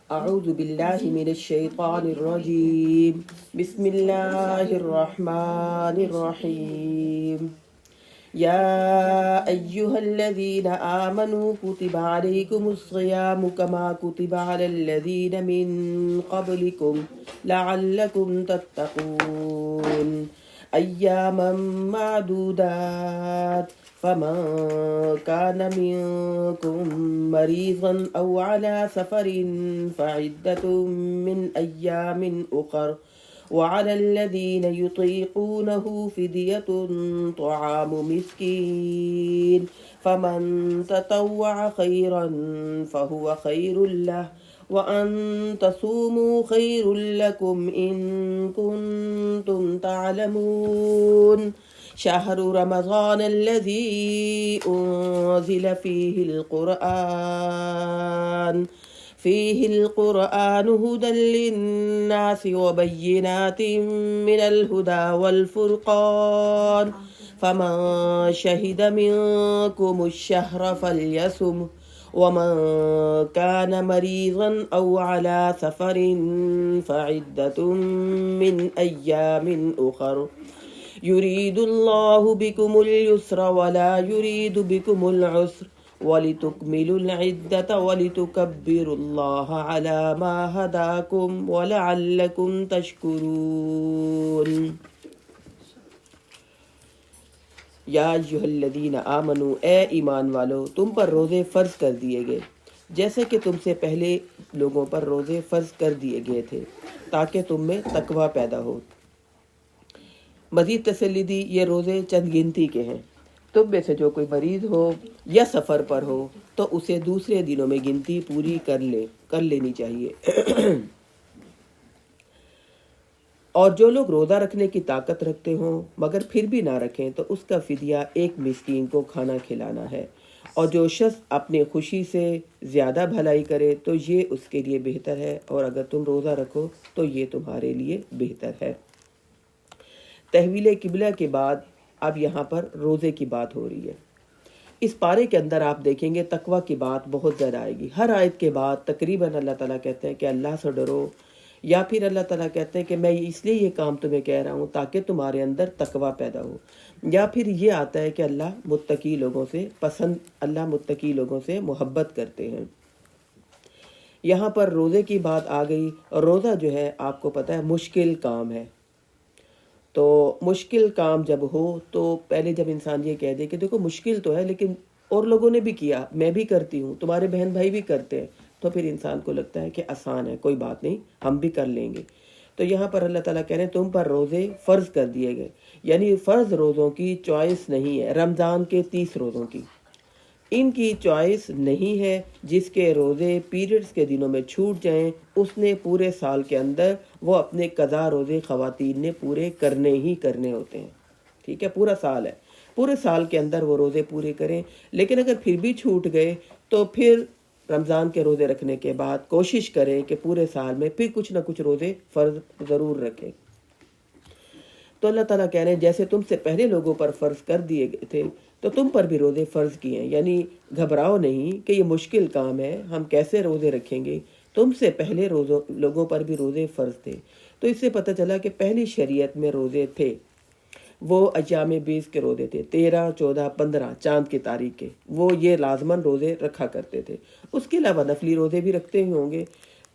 اعوذ باللہ من الشیطان الرجیم بسم اللہ الرحمن الرحیم یا ایہا الذین آمنوا کتب علیکم الصیام کما کتب علی الذین من قبلکم لعلکم تتقون ایاما معدودات فمن كان منكم مريضا أو على سفر فعدة من أيام أخر وعلى الذين يطيقونه فدية طعام مسكين فمن تطوع خيرا فهو خير له وأن تصوموا خير لكم إن كنتم تعلمون شهر رمضان الذي أنزل فيه القرآن هدى للناس وبينات من الهدى والفرقان فمن شهد منكم الشهر فليصمه ومن كان مريضا أو على سفر فعدة من أيام أخر يريد الله بكم اليسر ولا يريد بكم العسر ولتكملوا العدة ولتكبروا الله على ما هداكم ولعلكم تشكرون یا ایھا الذین آمنوا، اے ایمان والو، تم پر روزے فرض کر دیے گئے جیسے کہ تم سے پہلے لوگوں پر روزے فرض کر دیے گئے تھے تاکہ تم میں تقوی پیدا ہو۔ مزید تسلی دی، یہ روزے چند گنتی کے ہیں، تم میں سے جو کوئی مریض ہو یا سفر پر ہو تو اسے دوسرے دنوں میں گنتی پوری کر لینی چاہیے، اور جو لوگ روزہ رکھنے کی طاقت رکھتے ہوں مگر پھر بھی نہ رکھیں تو اس کا فدیہ ایک مسکین کو کھانا کھلانا ہے، اور جو شخص اپنی خوشی سے زیادہ بھلائی کرے تو یہ اس کے لیے بہتر ہے، اور اگر تم روزہ رکھو تو یہ تمہارے لیے بہتر ہے۔ تحویل قبلہ کے بعد اب یہاں پر روزے کی بات ہو رہی ہے۔ اس پارے کے اندر آپ دیکھیں گے تقوی کی بات بہت زیادہ آئے گی۔ ہر آیت کے بعد تقریباً اللہ تعالیٰ کہتے ہیں کہ اللہ سے ڈرو، یا پھر اللہ تعالیٰ کہتے ہیں کہ میں اس لیے یہ کام تمہیں کہہ رہا ہوں تاکہ تمہارے اندر تقوی پیدا ہو، یا پھر یہ آتا ہے کہ اللہ متقی لوگوں سے محبت کرتے ہیں۔ یہاں پر روزے کی بات آ گئی، اور روزہ جو ہے آپ کو پتہ ہے مشکل کام ہے، تو مشکل کام جب ہو تو پہلے جب انسان یہ کہہ دے کہ دیکھو مشکل تو ہے لیکن اور لوگوں نے بھی کیا، میں بھی کرتی ہوں، تمہارے بہن بھائی بھی کرتے ہیں، تو پھر انسان کو لگتا ہے کہ آسان ہے، کوئی بات نہیں، ہم بھی کر لیں گے۔ تو یہاں پر اللہ تعالیٰ کہہ رہے ہیں تم پر روزے فرض کر دیے گئے، یعنی فرض روزوں کی چوائس نہیں ہے، رمضان کے 30 روزوں کی ان کی چوائس نہیں ہے۔ جس کے روزے پیریڈز کے دنوں میں چھوٹ جائیں اس نے پورے سال کے اندر وہ اپنے قضا روزے خواتین نے پورے کرنے ہی کرنے ہوتے ہیں، ٹھیک ہے، پورا سال ہے، پورے سال کے اندر وہ روزے پورے کریں، لیکن اگر پھر بھی چھوٹ گئے تو پھر رمضان کے روزے رکھنے کے بعد کوشش کریں کہ پورے سال میں پھر کچھ نہ کچھ روزے فرض ضرور رکھیں۔ تو اللہ تعالیٰ کہہ رہے ہیں جیسے تم سے پہلے لوگوں پر فرض کر دیے گئے تھے تو تم پر بھی روزے فرض کیے ہیں، یعنی گھبراؤ نہیں کہ یہ مشکل کام ہے، ہم کیسے روزے رکھیں گے، تم سے پہلے لوگوں پر بھی روزے فرض تھے۔ تو اس سے پتہ چلا کہ پہلی شریعت میں روزے تھے، وہ ایام 20 کے روزے تھے، 13، 14، 15 چاند کی تاریخ کے، وہ یہ لازماً روزے رکھا کرتے تھے۔ اس کے علاوہ نفلی روزے بھی رکھتے ہی ہوں گے۔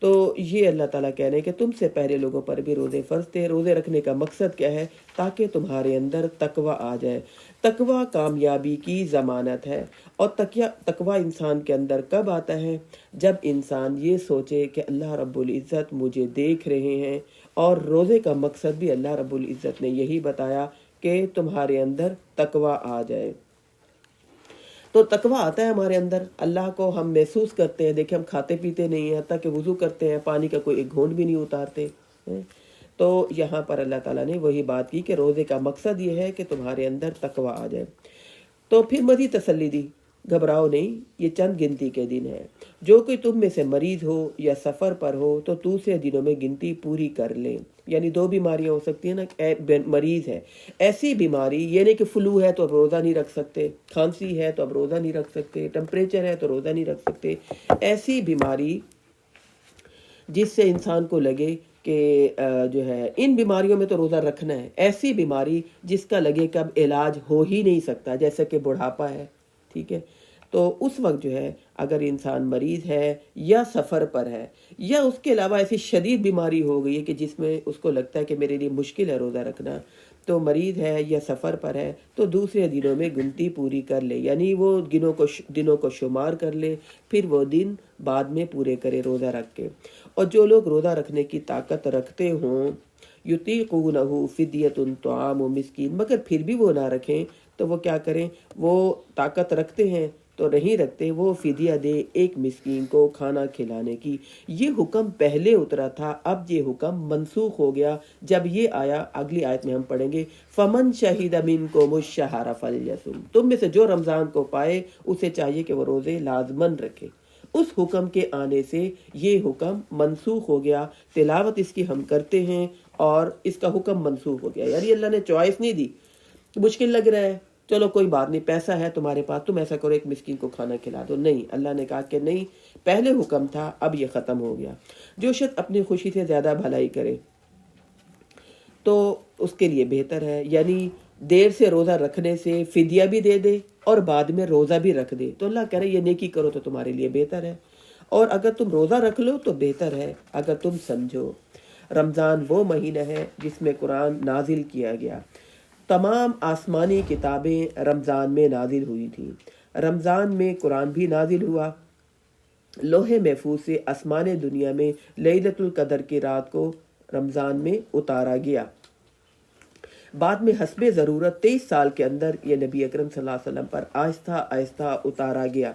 تو یہ اللہ تعالیٰ کہہ رہے ہیں کہ تم سے پہلے لوگوں پر بھی روزے فرض تھے۔ روزے رکھنے کا مقصد کیا ہے؟ تاکہ تمہارے اندر تقوی آ جائے۔ تقوی کامیابی کی ضمانت ہے، اور تقوی انسان کے اندر کب آتا ہے؟ جب انسان یہ سوچے کہ اللہ رب العزت مجھے دیکھ رہے ہیں، اور روزے کا مقصد بھی اللہ رب العزت نے یہی بتایا کہ تمہارے اندر تقوی آ جائے۔ تو تقوی آتا ہے ہمارے اندر، اللہ کو ہم محسوس کرتے ہیں، دیکھیں ہم کھاتے پیتے نہیں ہیں، حتیٰ کہ وضو کرتے ہیں پانی کا کوئی ایک گھونٹ بھی نہیں اتارتے۔ تو یہاں پر اللہ تعالیٰ نے وہی بات کی کہ روزے کا مقصد یہ ہے کہ تمہارے اندر تقوی آ جائے۔ تو پھر مزید تسلی دی، گھبراؤ نہیں، یہ چند گنتی کے دن ہے، جو کوئی تم میں سے مریض ہو یا سفر پر ہو تو دوسرے دنوں میں گنتی پوری کر لیں۔ یعنی 2 بیماریاں ہو سکتی ہیں نا، مریض ہے، ایسی بیماری یہ نہیں کہ فلو ہے تو اب روزہ نہیں رکھ سکتے، کھانسی ہے تو اب روزہ نہیں رکھ سکتے، ٹمپریچر ہے تو روزہ نہیں رکھ سکتے، ایسی بیماری جس سے انسان کو لگے کہ جو ہے ان بیماریوں میں تو روزہ رکھنا ہے. ایسی بیماری جس کا لگے کہ اب علاج ہو ہی نہیں سکتا، جیسے کہ بڑھاپا ہے، ٹھیک ہے، تو اس وقت جو ہے اگر انسان مریض ہے یا سفر پر ہے یا اس کے علاوہ ایسی شدید بیماری ہو گئی ہے کہ جس میں اس کو لگتا ہے کہ میرے لیے مشکل ہے روزہ رکھنا، تو مریض ہے یا سفر پر ہے تو دوسرے دنوں میں گنتی پوری کر لے، یعنی وہ دنوں کو شمار کر لے، پھر وہ دن بعد میں پورے کرے روزہ رکھ کے. اور جو لوگ روزہ رکھنے کی طاقت رکھتے ہوں، یطیقونہ فدیۃ طعام مسکین، مگر پھر بھی وہ نہ رکھیں تو وہ کیا کریں، وہ طاقت رکھتے ہیں تو نہیں رکھتے، وہ فدیہ دے ایک مسکین کو کھانا کھلانے کی. یہ حکم پہلے اترا تھا، اب یہ حکم منسوخ ہو گیا جب یہ آیا. اگلی آیت میں ہم پڑھیں گے فمن شہید منکم الشہر فلیصم، تم میں سے جو رمضان کو پائے اسے چاہیے کہ وہ روزے لازمن رکھے. اس حکم کے آنے سے یہ حکم منسوخ ہو گیا. تلاوت اس کی ہم کرتے ہیں اور اس کا حکم منسوخ ہو گیا. یعنی اللہ نے چوائس نہیں دی، مشکل لگ رہا ہے چلو کوئی بات نہیں، پیسہ ہے تمہارے پاس، تم ایسا کرو ایک مسکین کو کھانا کھلا دو. نہیں، اللہ نے کہا کہ نہیں، پہلے حکم تھا اب یہ ختم ہو گیا. جو شخص اپنی خوشی سے زیادہ بھلائی کرے تو اس کے لیے بہتر ہے، یعنی دیر سے روزہ رکھنے سے فدیہ بھی دے دے اور بعد میں روزہ بھی رکھ دے، تو اللہ کہہ رہے یہ نیکی کرو تو تمہارے لیے بہتر ہے. اور اگر تم روزہ رکھ لو تو بہتر ہے اگر تم سمجھو. رمضان وہ مہینہ ہے جس میں قرآن نازل کیا گیا. تمام آسمانی کتابیں رمضان میں نازل ہوئی تھیں. رمضان میں قرآن بھی نازل ہوا. لوح محفوظ سے آسمان دنیا میں لیلۃ القدر کی رات کو رمضان میں اتارا گیا. بعد میں حسب ضرورت 23 سال کے اندر یہ نبی اکرم صلی اللہ علیہ وسلم پر آہستہ آہستہ اتارا گیا.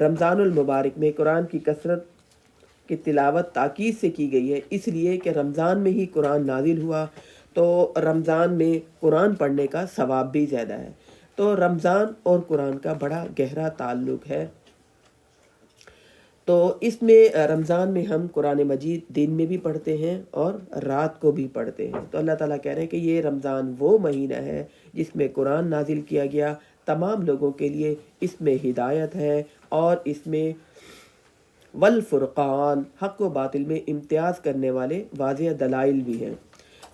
رمضان المبارک میں قرآن کی کثرت کی تلاوت تاکید سے کی گئی ہے، اس لیے کہ رمضان میں ہی قرآن نازل ہوا، تو رمضان میں قرآن پڑھنے کا ثواب بھی زیادہ ہے. تو رمضان اور قرآن کا بڑا گہرا تعلق ہے. تو اس میں رمضان میں ہم قرآن مجید دن میں بھی پڑھتے ہیں اور رات کو بھی پڑھتے ہیں. تو اللہ تعالیٰ کہہ رہے ہیں کہ یہ رمضان وہ مہینہ ہے جس میں قرآن نازل کیا گیا. تمام لوگوں کے لیے اس میں ہدایت ہے اور اس میں والفرقان، حق و باطل میں امتیاز کرنے والے واضح دلائل بھی ہیں.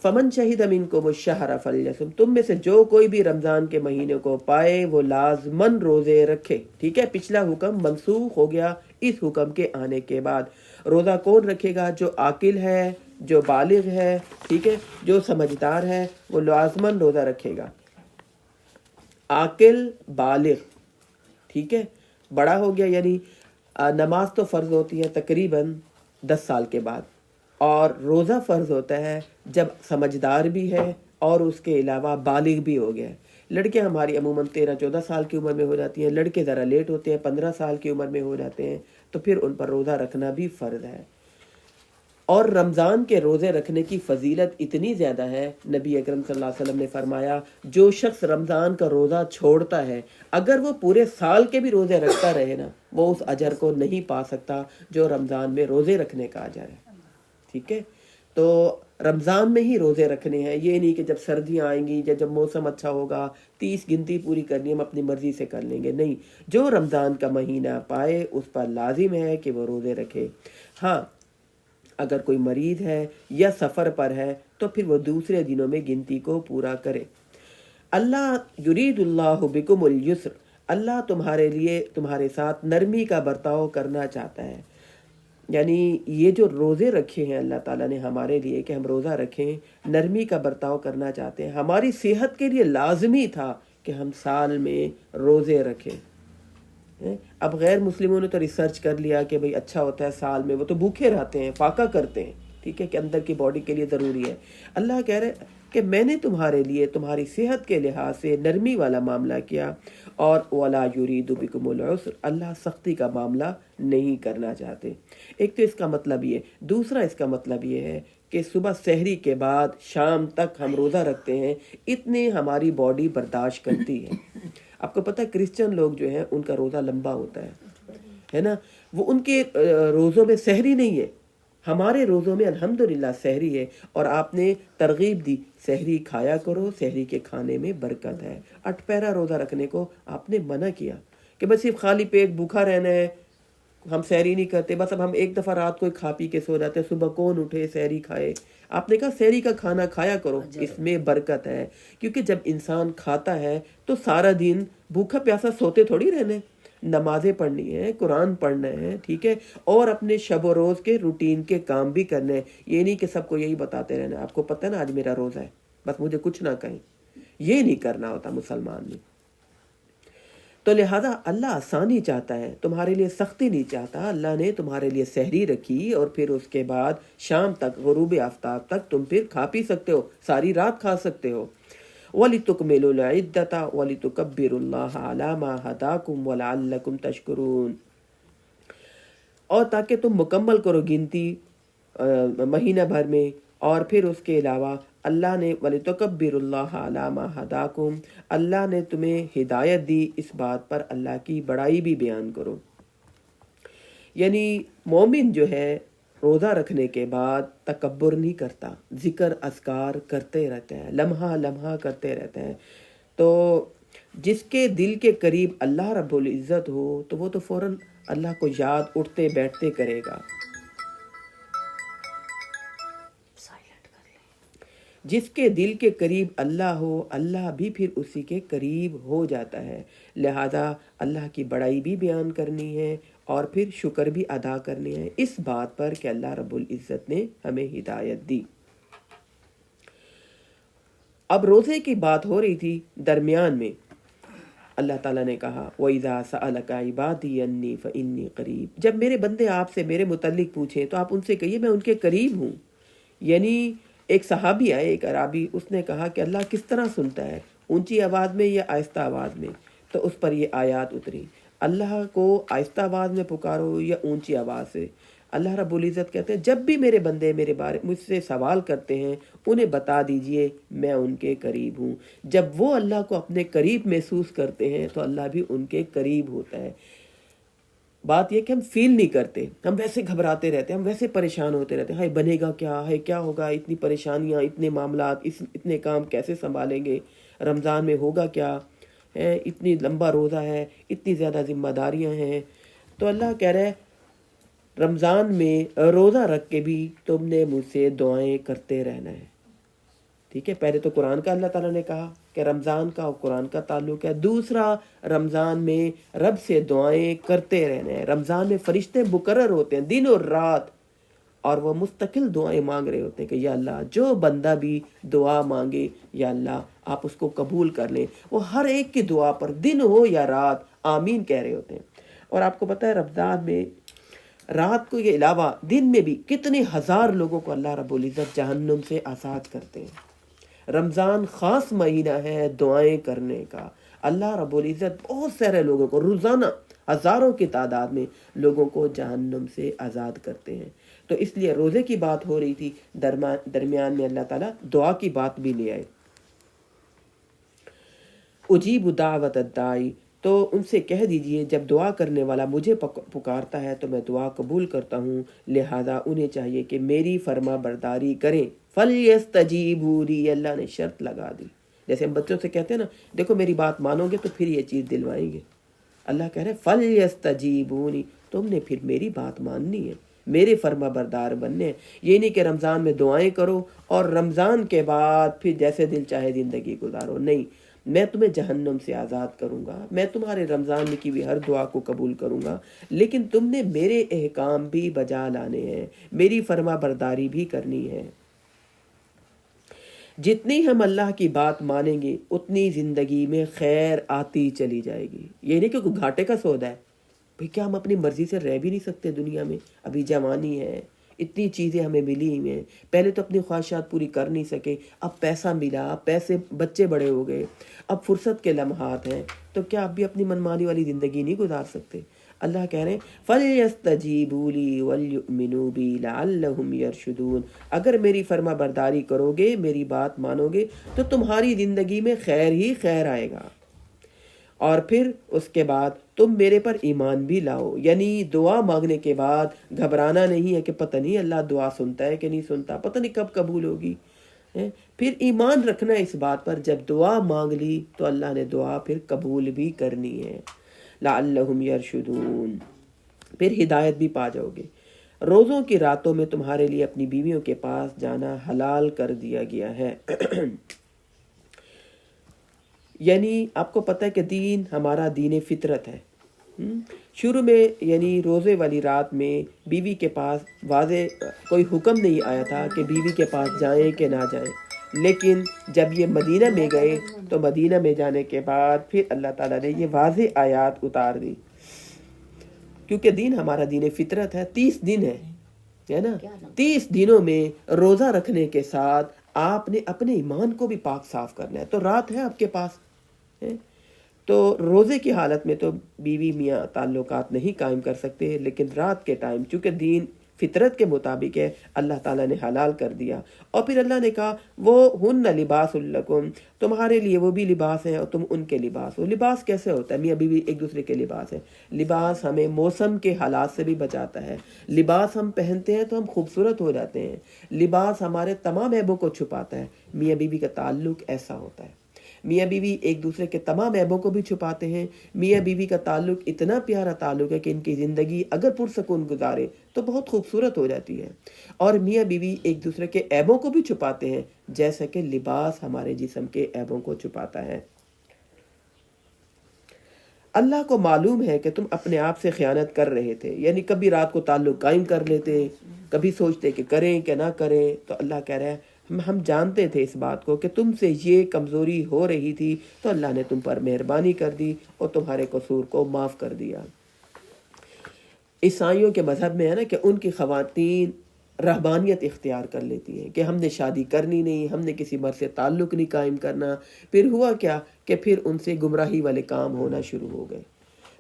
فمن شہید منکم الشہر فلیصم، تم میں سے جو کوئی بھی رمضان کے مہینے کو پائے وہ لازمن روزے رکھے. ٹھیک ہے، پچھلا حکم منسوخ ہو گیا اس حکم کے آنے کے بعد. روزہ کون رکھے گا؟ جو عاقل ہے، جو بالغ ہے، ٹھیک ہے، جو سمجھدار ہے وہ لازمن روزہ رکھے گا. عاقل بالغ، ٹھیک ہے، بڑا ہو گیا، یعنی نماز تو فرض ہوتی ہے تقریباً 10 سال کے بعد، اور روزہ فرض ہوتا ہے جب سمجھدار بھی ہے اور اس کے علاوہ بالغ بھی ہو گیا ہے. لڑکیاں ہماری عموماً 13-14 سال کی عمر میں ہو جاتی ہیں، لڑکے ذرا لیٹ ہوتے ہیں، 15 سال کی عمر میں ہو جاتے ہیں، تو پھر ان پر روزہ رکھنا بھی فرض ہے. اور رمضان کے روزے رکھنے کی فضیلت اتنی زیادہ ہے، نبی اکرم صلی اللہ علیہ وسلم نے فرمایا جو شخص رمضان کا روزہ چھوڑتا ہے اگر وہ پورے سال کے بھی روزے رکھتا رہے نا، وہ اس اجر کو نہیں پا سکتا جو رمضان میں روزے رکھنے کا اجر ہے. ٹھیک ہے، تو رمضان میں ہی روزے رکھنے ہیں. یہ نہیں کہ جب سردیاں آئیں گی یا جب موسم اچھا ہوگا 30 گنتی پوری کرنی ہم اپنی مرضی سے کر لیں گے. نہیں، جو رمضان کا مہینہ پائے اس پر لازم ہے کہ وہ روزے رکھے. ہاں، اگر کوئی مریض ہے یا سفر پر ہے تو پھر وہ دوسرے دنوں میں گنتی کو پورا کرے. اللہ یرید اللہ بکم اليسر، اللہ تمہارے لیے تمہارے ساتھ نرمی کا برتاؤ کرنا چاہتا ہے. یعنی یہ جو روزے رکھے ہیں اللہ تعالیٰ نے ہمارے لیے کہ ہم روزہ رکھیں، نرمی کا برتاؤ کرنا چاہتے ہیں. ہماری صحت کے لیے لازمی تھا کہ ہم سال میں روزے رکھیں. اب غیر مسلموں نے تو ریسرچ کر لیا کہ بھئی اچھا ہوتا ہے سال میں، وہ تو بھوکے رہتے ہیں، فاقہ کرتے ہیں، ٹھیک ہے، کہ اندر کی باڈی کے لیے ضروری ہے. اللہ کہہ رہے کہ میں نے تمہارے لیے تمہاری صحت کے لحاظ سے نرمی والا معاملہ کیا. اور وَلَا يُرِيدُ بِكُمُ الْعُسْرَ، اللہ سختی کا معاملہ نہیں کرنا چاہتے. ایک تو اس کا مطلب یہ، دوسرا اس کا مطلب یہ ہے کہ صبح سحری کے بعد شام تک ہم روزہ رکھتے ہیں، اتنے ہماری باڈی برداشت کرتی ہے. آپ کو پتہ ہے کرسچن لوگ جو ہیں ان کا روزہ لمبا ہوتا ہے نا، وہ ان کے روزوں میں سحری نہیں ہے. ہمارے روزوں میں الحمدللہ سحری ہے، اور آپ نے ترغیب دی سحری کھایا کرو، سحری کے کھانے میں برکت ہے. 8 پہرا روزہ رکھنے کو آپ نے منع کیا کہ بس صرف خالی پیٹ بھوکا رہنا ہے، ہم سحری نہیں کرتے، بس اب ہم ایک دفعہ رات کو کھا پی کے سو جاتے ہیں، صبح کون اٹھے سحری کھائے؟ آپ نے کہا سحری کا کھانا کھایا کرو، اس میں برکت ہے، کیونکہ جب انسان کھاتا ہے تو سارا دن بھوکا پیاسا سوتے تھوڑی رہنے، نمازیں پڑھنی ہے، قرآن پڑھنا ہے، ٹھیک ہے، اور اپنے شب و روز کے روٹین کے کام بھی کرنے ہیں۔ یہ نہیں کہ سب کو یہی بتاتے رہنا، آپ کو پتہ ہے نا آج میرا روزہ ہے، بس مجھے کچھ نہ کہیں، یہ نہیں کرنا ہوتا مسلمان نے۔ تو لہٰذا اللہ آسانی چاہتا ہے، تمہارے لیے سختی نہیں چاہتا۔ اللہ نے تمہارے لیے سحری رکھی اور پھر اس کے بعد شام تک، غروب آفتاب تک تم پھر کھا پی سکتے ہو، ساری رات کھا سکتے ہو۔ وَلِتُكْمِلُوا الْعِدَّةَ وَلِتُكَبِّرُوا اللَّهَ عَلَى مَا هَدَاكُمْ وَلَعَلَّكُمْ تَشْكُرُونَ، اور تاکہ تم مکمل کرو گنتی مہینہ بھر میں، اور پھر اس کے علاوہ اللہ نے وَلِتُكَبِّرُوا اللَّهَ عَلَى مَا هَدَاكُمْ، اللہ نے تمہیں ہدایت دی اس بات پر، اللہ کی بڑائی بھی بیان کرو۔ یعنی مومن جو ہے روزہ رکھنے کے بعد تکبر نہیں کرتا، ذکر اذکار کرتے رہتے ہیں، لمحہ لمحہ کرتے رہتے ہیں۔ تو جس کے دل کے قریب اللہ رب العزت ہو تو وہ تو فوراً اللہ کو یاد اٹھتے بیٹھتے کرے گا۔ جس کے دل کے قریب اللہ ہو، اللہ بھی پھر اسی کے قریب ہو جاتا ہے۔ لہذا اللہ کی بڑائی بھی بیان کرنی ہے اور پھر شکر بھی ادا کرنے ہیں اس بات پر کہ اللہ رب العزت نے ہمیں ہدایت دی۔ اب روزے کی بات ہو رہی تھی، درمیان میں اللہ تعالیٰ نے کہا وَإِذَا سَأَلَكَ عِبَادِي عَنِّي فَإِنِّي قَرِيبٌ، جب میرے بندے آپ سے میرے متعلق پوچھیں تو آپ ان سے کہیے میں ان کے قریب ہوں۔ یعنی ایک صحابی آئے، ایک عرابی، اس نے کہا کہ اللہ کس طرح سنتا ہے، اونچی آواز میں یا آہستہ آواز میں؟ تو اس پر یہ آیات اتری، اللہ کو آہستہ آواز میں پکارو یا اونچی آواز سے۔ اللہ رب العزت کہتے ہیں جب بھی میرے بندے میرے بارے مجھ سے سوال کرتے ہیں انہیں بتا دیجئے میں ان کے قریب ہوں۔ جب وہ اللہ کو اپنے قریب محسوس کرتے ہیں تو اللہ بھی ان کے قریب ہوتا ہے۔ بات یہ کہ ہم فیل نہیں کرتے، ہم ویسے گھبراتے رہتے ہیں، ہم ویسے پریشان ہوتے رہتے ہیں، ہائے بنے گا کیا، ہے کیا ہوگا، اتنی پریشانیاں، اتنے معاملات، اتنے کام کیسے سنبھالیں گے، رمضان میں ہوگا کیا ہے، اتنی لمبا روزہ ہے، اتنی زیادہ ذمہ داریاں ہیں۔ تو اللہ کہہ رہے رمضان میں روزہ رکھ کے بھی تم نے مجھ سے دعائیں کرتے رہنا ہے، ٹھیک ہے۔ پہلے تو قرآن کا اللہ تعالیٰ نے کہا کہ رمضان کا اور قرآن کا تعلق ہے، دوسرا رمضان میں رب سے دعائیں کرتے رہنا ہے۔ رمضان میں فرشتے مقرر ہوتے ہیں دن اور رات، اور وہ مستقل دعائیں مانگ رہے ہوتے ہیں کہ یا اللہ جو بندہ بھی دعا مانگے یا اللہ آپ اس کو قبول کر لیں۔ وہ ہر ایک کی دعا پر دن ہو یا رات آمین کہہ رہے ہوتے ہیں۔ اور آپ کو پتہ ہے رمضان میں رات کو کے علاوہ دن میں بھی کتنے ہزار لوگوں کو اللہ رب العزت جہنم سے آزاد کرتے ہیں۔ رمضان خاص مہینہ ہے دعائیں کرنے کا۔ اللہ رب العزت بہت سارے لوگوں کو روزانہ ہزاروں کی تعداد میں لوگوں کو جہنم سے آزاد کرتے ہیں۔ تو اس لیے روزے کی بات ہو رہی تھی، درمیان میں اللہ تعالیٰ دعا کی بات بھی لے آئے۔ اجیب دعوت الداعی، تو ان سے کہہ دیجئے جب دعا کرنے والا مجھے پکارتا ہے تو میں دعا قبول کرتا ہوں، لہذا انہیں چاہیے کہ میری فرما برداری کریں۔ فَلْيَسْتَجِيبُوا لِي، اللہ نے شرط لگا دی، جیسے ہم بچوں سے کہتے ہیں نا دیکھو میری بات مانو گے تو پھر یہ چیز دلوائیں گے۔ اللہ کہہ رہے فَلْيَسْتَجِيبُوا لِي، تم نے پھر میری بات ماننی ہے، میرے فرما بردار بننے ہیں۔ یہ نہیں کہ رمضان میں دعائیں کرو اور رمضان کے بعد پھر جیسے دل چاہے زندگی گزارو، نہیں، میں تمہیں جہنم سے آزاد کروں گا، میں تمہارے رمضان میں کی ہوئی ہر دعا کو قبول کروں گا، لیکن تم نے میرے احکام بھی بجا لانے ہیں، میری فرما برداری بھی کرنی ہے۔ جتنی ہم اللہ کی بات مانیں گے اتنی زندگی میں خیر آتی چلی جائے گی۔ یہ نہیں کہ کوئی گھاٹے کا سودا ہے، بھئی کیا ہم اپنی مرضی سے رہ بھی نہیں سکتے دنیا میں؟ ابھی جوانی ہے، اتنی چیزیں ہمیں ملی ہیں، پہلے تو اپنی خواہشات پوری کر نہیں سکے، اب پیسہ ملا، پیسے، بچے بڑے ہو گئے، اب فرصت کے لمحات ہیں، تو کیا اب بھی اپنی منمانی والی زندگی نہیں گزار سکتے؟ اللہ کہہ رہے ہیں فَلْيَسْتَجِيبُوا لِي وَلْيُؤْمِنُوا بِي لَعَلَّهُمْ يَرْشُدُونَ، اگر میری فرما برداری کرو گے، میری بات مانو گے تو تمہاری زندگی میں خیر ہی خیر آئے گا، اور پھر اس کے بعد تم میرے پر ایمان بھی لاؤ۔ یعنی دعا مانگنے کے بعد گھبرانا نہیں ہے کہ پتہ نہیں اللہ دعا سنتا ہے کہ نہیں سنتا، پتہ نہیں کب قبول ہوگی، پھر ایمان رکھنا اس بات پر جب دعا مانگ لی تو اللہ نے دعا پھر قبول بھی کرنی ہے۔ لعلہم یرشدون۔ پھر ہدایت بھی پا جاؤ گے۔ روزوں کی راتوں میں تمہارے لیے اپنی بیویوں کے پاس جانا حلال کر دیا گیا ہے۔ یعنی آپ کو پتہ ہے کہ دین ہمارا دین فطرت ہے۔ شروع میں یعنی روزے والی رات میں بیوی کے پاس واضح کوئی حکم نہیں آیا تھا کہ بیوی کے پاس جائیں کہ نہ جائیں، لیکن جب یہ مدینہ میں گئے تو مدینہ میں جانے کے بعد پھر اللہ تعالیٰ نے یہ واضح آیات اتار دی، کیونکہ دین ہمارا دین فطرت ہے۔ 30 دن ہے نا، 30 دنوں میں روزہ رکھنے کے ساتھ آپ نے اپنے ایمان کو بھی پاک صاف کرنا ہے۔ تو رات ہے آپ کے پاس، تو روزے کی حالت میں تو بیوی میاں تعلقات نہیں قائم کر سکتے، لیکن رات کے ٹائم چونکہ دین فطرت کے مطابق ہے، اللہ تعالیٰ نے حلال کر دیا۔ اور پھر اللہ نے کہا وہ ہن لباس لکم، تمہارے لیے وہ بھی لباس ہیں اور تم ان کے لباس ہو۔ لباس کیسے ہوتا ہے؟ میاں بیوی ایک دوسرے کے لباس ہے۔ لباس ہمیں موسم کے حالات سے بھی بچاتا ہے۔ لباس ہم پہنتے ہیں تو ہم خوبصورت ہو جاتے ہیں۔ لباس ہمارے تمام عیبوں کو چھپاتا ہے۔ میاں بیوی کا تعلق ایسا ہوتا ہے۔ میاں بیوی ایک دوسرے کے تمام عیبوں کو بھی چھپاتے ہیں۔ میاں بیوی کا تعلق اتنا پیارا تعلق ہے کہ ان کی زندگی اگر پرسکون گزارے تو بہت خوبصورت ہو جاتی ہے۔ اور میاں بیوی ایک دوسرے کے عیبوں کو بھی چھپاتے ہیں، جیسا کہ لباس ہمارے جسم کے عیبوں کو چھپاتا ہے۔ اللہ کو معلوم ہے کہ تم اپنے آپ سے خیانت کر رہے تھے، یعنی کبھی رات کو تعلق قائم کر لیتے، کبھی سوچتے کہ کریں کہ نہ کریں۔ تو اللہ کہہ رہا ہے ہم جانتے تھے اس بات کو کہ تم سے یہ کمزوری ہو رہی تھی، تو اللہ نے تم پر مہربانی کر دی اور تمہارے قصور کو معاف کر دیا۔ عیسائیوں کے مذہب میں ہے نا کہ ان کی خواتین رہبانیت اختیار کر لیتی ہیں کہ ہم نے شادی کرنی نہیں، ہم نے کسی مرد سے تعلق نہیں قائم کرنا۔ پھر ہوا کیا کہ پھر ان سے گمراہی والے کام ہونا شروع ہو گئے۔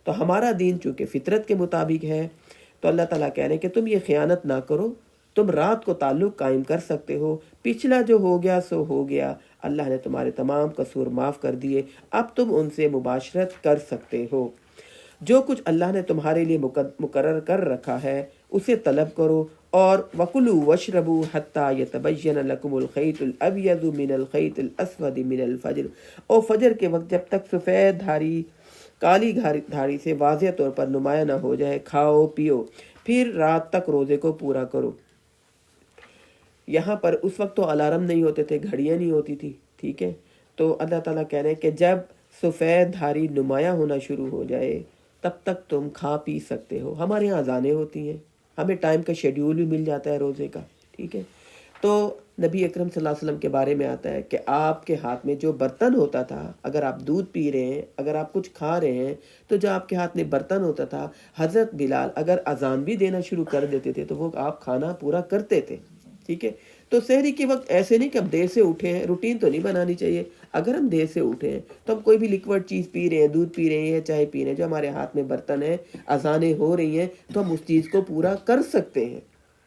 تو ہمارا دین چونکہ فطرت کے مطابق ہے، تو اللہ تعالیٰ کہہ رہے ہیں کہ تم یہ خیانت نہ کرو، تم رات کو تعلق قائم کر سکتے ہو، پچھلا جو ہو گیا سو ہو گیا، اللہ نے تمہارے تمام قصور معاف کر دیے، اب تم ان سے مباشرت کر سکتے ہو۔ جو کچھ اللہ نے تمہارے لیے مقرر کر رکھا ہے اسے طلب کرو، اور وَكُلُوا وَاشْرَبُوا حَتَّى يَتَبَيَّنَ لَكُمُ الْخَيْطُ الْأَبْيَضُ مِنَ الْخَيْطِ الْأَسْوَدِ مِنَ الْفَجْرِ، اور فجر کے وقت جب تک سفید دھاری کالی دھاری سے واضح طور پر نمایاں نہ ہو جائے کھاؤ پیو، پھر رات تک روزے کو پورا کرو۔ یہاں پر اس وقت تو الارم نہیں ہوتے تھے، گھڑیاں نہیں ہوتی تھی، ٹھیک ہے؟ تو اللہ تعالیٰ کہہ رہے ہیں کہ جب سفید دھاری نمایاں ہونا شروع ہو جائے تب تک تم کھا پی سکتے ہو۔ ہمارے یہاں اذانیں ہوتی ہیں، ہمیں ٹائم کا شیڈیول بھی مل جاتا ہے روزے کا، ٹھیک ہے؟ تو نبی اکرم صلی اللہ علیہ وسلم کے بارے میں آتا ہے کہ آپ کے ہاتھ میں جو برتن ہوتا تھا، اگر آپ دودھ پی رہے ہیں، اگر آپ کچھ کھا رہے ہیں، تو جو آپ کے ہاتھ میں برتن ہوتا تھا، حضرت بلال اگر اذان بھی دینا شروع کر دیتے تھے تو وہ آپ کھانا پورا کرتے تھے، ٹھیک ہے؟ تو سحری کے وقت ایسے نہیں کہ ہم دیر سے اٹھے ہیں، روٹین تو نہیں بنانی چاہیے۔ اگر ہم دیر سے اٹھے ہیں تو ہم کوئی بھی لیکوڈ چیز پی رہے ہیں، دودھ پی رہے ہیں، چائے پی رہے ہیں، جو ہمارے ہاتھ میں برتن ہے، اذانیں ہو رہی ہیں، تو ہم اس چیز کو پورا کر سکتے ہیں،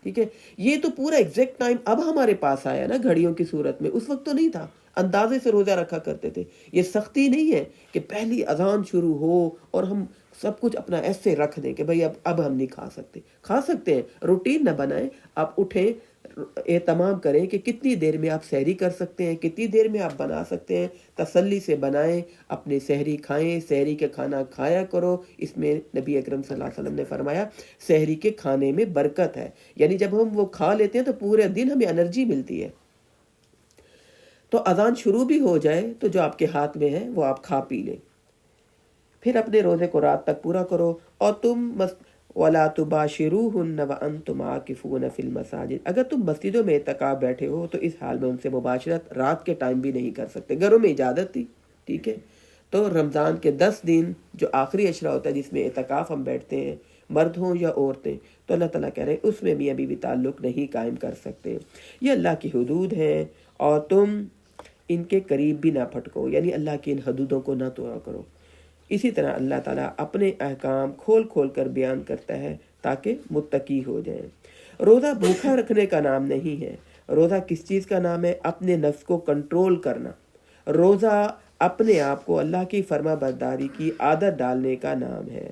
ٹھیک ہے؟ یہ تو پورا ایگزیکٹ ٹائم اب ہمارے پاس آیا نا گھڑیوں کی صورت میں، اس وقت تو نہیں تھا، اندازے سے روزہ رکھا کرتے تھے۔ یہ سختی نہیں ہے کہ پہلی اذان شروع ہو اور ہم سب کچھ اپنا ایسے رکھ دیں کہ بھئی اب ہم نہیں کھا سکتے۔ کھا سکتے ہیں، روٹین نہ بنائیں، آپ اٹھیں، اہتمام کریں کہ کتنی دیر میں آپ سحری کر سکتے ہیں، کتنی دیر میں آپ بنا سکتے ہیں، تسلی سے بنائیں، اپنے سحری کھائیں، سحری کے کھانا کھایا کرو۔ اس میں نبی اکرم صلی اللہ علیہ وسلم نے فرمایا سحری کے کھانے میں برکت ہے، یعنی جب ہم وہ کھا لیتے ہیں تو پورے دن ہمیں انرجی ملتی ہے۔ تو اذان شروع بھی ہو جائے تو جو آپ کے ہاتھ میں ہے وہ آپ کھا پی لیں، پھر اپنے روزے کو رات تک پورا کرو۔ اور تم وَلَا تُبَاشِرُوهُنَّ وَأَنْتُمْ عَاكِفُونَ فِي الْمَسَاجِدِ، اگر تم مسجدوں میں اعتکاف بیٹھے ہو تو اس حال میں ان سے مباشرت رات کے ٹائم بھی نہیں کر سکتے۔ گھروں میں اجازت تھی، ٹھیک ہے؟ تو رمضان کے 10 دن جو آخری عشرہ ہوتا ہے جس میں اعتکاف ہم بیٹھتے ہیں، مرد ہوں یا عورتیں، تو اللہ تعالیٰ کہہ رہے ہیں اس میں میاں بیوی تعلق نہیں قائم کر سکتے۔ یہ اللہ کی حدود ہیں اور تم ان کے قریب بھی نہ پھٹکو، یعنی اللہ کی ان حدودوں کو نہ توڑا کرو۔ اسی طرح اللہ تعالیٰ اپنے احکام کھول کھول کر بیان کرتا ہے تاکہ متقی ہو جائیں۔ روزہ بھوکا رکھنے کا نام نہیں ہے۔ روزہ کس چیز کا نام ہے؟ اپنے نفس کو کنٹرول کرنا۔ روزہ اپنے آپ کو اللہ کی فرما برداری کی عادت ڈالنے کا نام ہے۔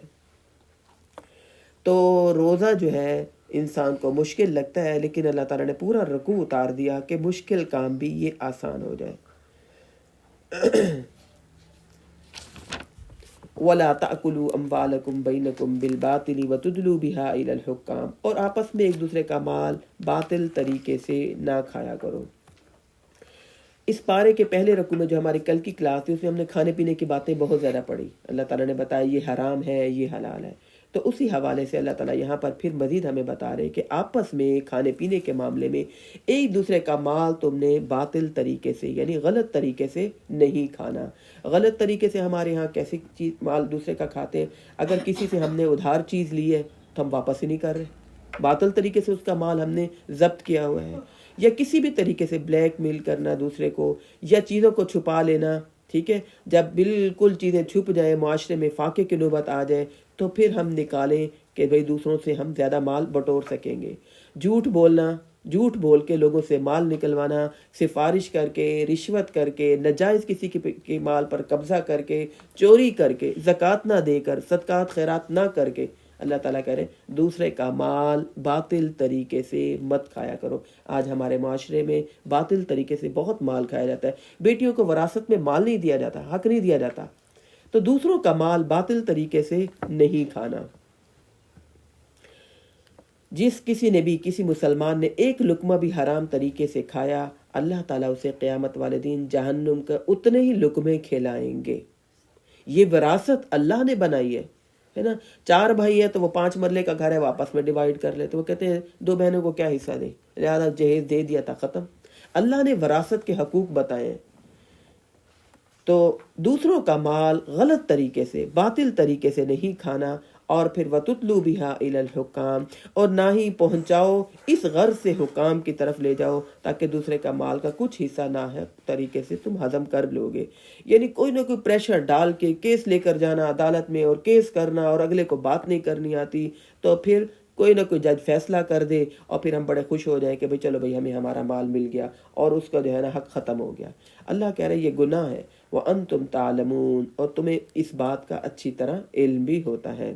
تو روزہ جو ہے انسان کو مشکل لگتا ہے، لیکن اللہ تعالیٰ نے پورا رکوع اتار دیا کہ مشکل کام بھی یہ آسان ہو جائے۔ وَلَا تَأْكُلُوا أَمْوَالَكُمْ بَيْنَكُمْ بِالْبَاطِلِ وَتُدْلُوا بِهَا إِلَى الْحُكَّامِ، اور آپس میں ایک دوسرے کا مال باطل طریقے سے نہ کھایا کرو۔ اس پارے کے پہلے رکوع میں جو ہماری کل کی کلاس تھی اس میں ہم نے کھانے پینے کی باتیں بہت زیادہ پڑھی، اللہ تعالیٰ نے بتایا یہ حرام ہے یہ حلال ہے، تو اسی حوالے سے اللہ تعالیٰ یہاں پر پھر مزید ہمیں بتا رہے کہ آپس میں کھانے پینے کے معاملے میں ایک دوسرے کا مال تم نے باطل طریقے سے یعنی غلط طریقے سے نہیں کھانا۔ غلط طریقے سے ہمارے ہاں کیسی چیز مال دوسرے کا کھاتے ہیں، اگر کسی سے ہم نے ادھار چیز لی ہے تو ہم واپس ہی نہیں کر رہے، باطل طریقے سے اس کا مال ہم نے ضبط کیا ہوا ہے، یا کسی بھی طریقے سے بلیک میل کرنا دوسرے کو، یا چیزوں کو چھپا لینا، ٹھیک ہے، جب بالکل چیزیں چھپ جائیں، معاشرے میں فاقے کی نوبت آ جائے تو پھر ہم نکالیں کہ بھئی دوسروں سے ہم زیادہ مال بٹور سکیں گے۔ جھوٹ بولنا، جھوٹ بول کے لوگوں سے مال نکلوانا، سفارش کر کے، رشوت کر کے، ناجائز کسی کے مال پر قبضہ کر کے، چوری کر کے، زکوٰۃ نہ دے کر، صدقات خیرات نہ کر کے، اللہ تعالیٰ کہہ رہے ہیں دوسرے کا مال باطل طریقے سے مت کھایا کرو۔ آج ہمارے معاشرے میں باطل طریقے سے بہت مال کھایا جاتا ہے، بیٹیوں کو وراثت میں مال نہیں دیا جاتا، حق نہیں دیا جاتا، تو دوسروں کا مال باطل طریقے سے نہیں کھانا۔ جس کسی نے بھی کسی مسلمان نے ایک لقمہ بھی حرام طریقے سے کھایا، اللہ تعالیٰ اسے قیامت والے دن جہنم کا اتنے ہی لقمے کھلائیں گے۔ یہ وراثت اللہ نے بنائی ہے نا، 4 بھائی ہیں تو وہ 5 مرلے کا گھر ہے وہ آپس میں ڈیوائیڈ کر لیتے، وہ کہتے ہیں 2 بہنوں کو کیا حصہ دیں، لہذا جہیز دے دیا تھا، ختم۔ اللہ نے وراثت کے حقوق بتائے ہیں، تو دوسروں کا مال غلط طریقے سے باطل طریقے سے نہیں کھانا، اور پھر وَتُتْلُوا بِهَا إِلَى الْحُكَّامِ، اور نہ ہی پہنچاؤ اس غرض سے حکام کی طرف لے جاؤ تاکہ دوسرے کا مال کا کچھ حصہ نہ ہے طریقے سے تم ہضم کر لو گے، یعنی کوئی نہ کوئی پریشر ڈال کے کیس لے کر جانا عدالت میں اور کیس کرنا، اور اگلے کو بات نہیں کرنی آتی تو پھر کوئی نہ کوئی جج فیصلہ کر دے اور پھر ہم بڑے خوش ہو جائیں کہ بھئی چلو بھئی ہمیں ہمارا مال مل گیا اور اس کا جو ہے نا حق ختم ہو گیا۔ اللہ کہہ رہے یہ گناہ ہے، وَأَنْتُمْ تَعْلَمُونَ، اور تمہیں اس بات کا اچھی طرح علم بھی ہوتا ہے۔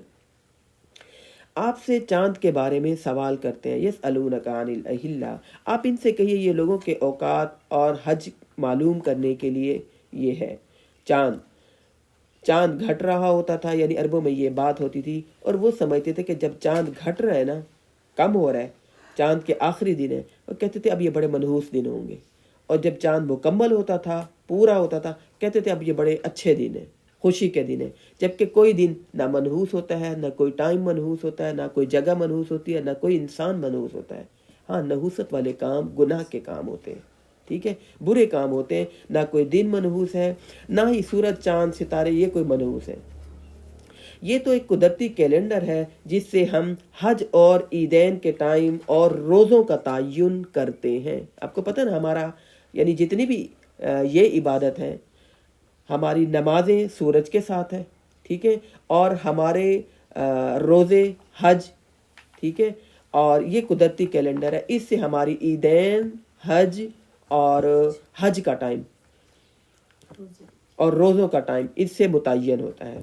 آپ سے چاند کے بارے میں سوال کرتے ہیں، یسألونک عن الأہلہ، آپ ان سے کہیے یہ لوگوں کے اوقات اور حج معلوم کرنے کے لیے یہ ہے۔ چاند گھٹ رہا ہوتا تھا، یعنی عربوں میں یہ بات ہوتی تھی اور وہ سمجھتے تھے کہ جب چاند گھٹ رہا ہے نا، کم ہو رہا ہے، چاند کے آخری دن ہے، وہ کہتے تھے اب یہ بڑے منحوس دن ہوں گے، اور جب چاند مکمل ہوتا تھا، پورا ہوتا تھا، کہتے تھے اب یہ بڑے اچھے دن ہیں، خوشی کے دن ہے، جبکہ کوئی دن نہ منحوس ہوتا ہے، نہ کوئی ٹائم منحوس ہوتا ہے، نہ کوئی جگہ منحوس ہوتی ہے، نہ کوئی انسان منحوس ہوتا ہے۔ ہاں، نحوست والے کام گناہ کے کام ہوتے ہیں، ٹھیک ہے، برے کام ہوتے ہیں، نہ کوئی دن منحوس ہے، نہ ہی سورج چاند ستارے یہ کوئی منحوس ہے۔ یہ تو ایک قدرتی کیلنڈر ہے جس سے ہم حج اور عیدین کے ٹائم اور روزوں کا تعین کرتے ہیں۔ آپ کو پتہ نا ہمارا یعنی جتنی بھی یہ عبادت ہے، ہماری نمازیں سورج کے ساتھ ہے، ٹھیک ہے، اور ہمارے روزے حج، ٹھیک ہے، اور یہ قدرتی کیلنڈر ہے، اس سے ہماری عیدین، حج اور حج کا ٹائم اور روزوں کا ٹائم اس سے متعین ہوتا ہے۔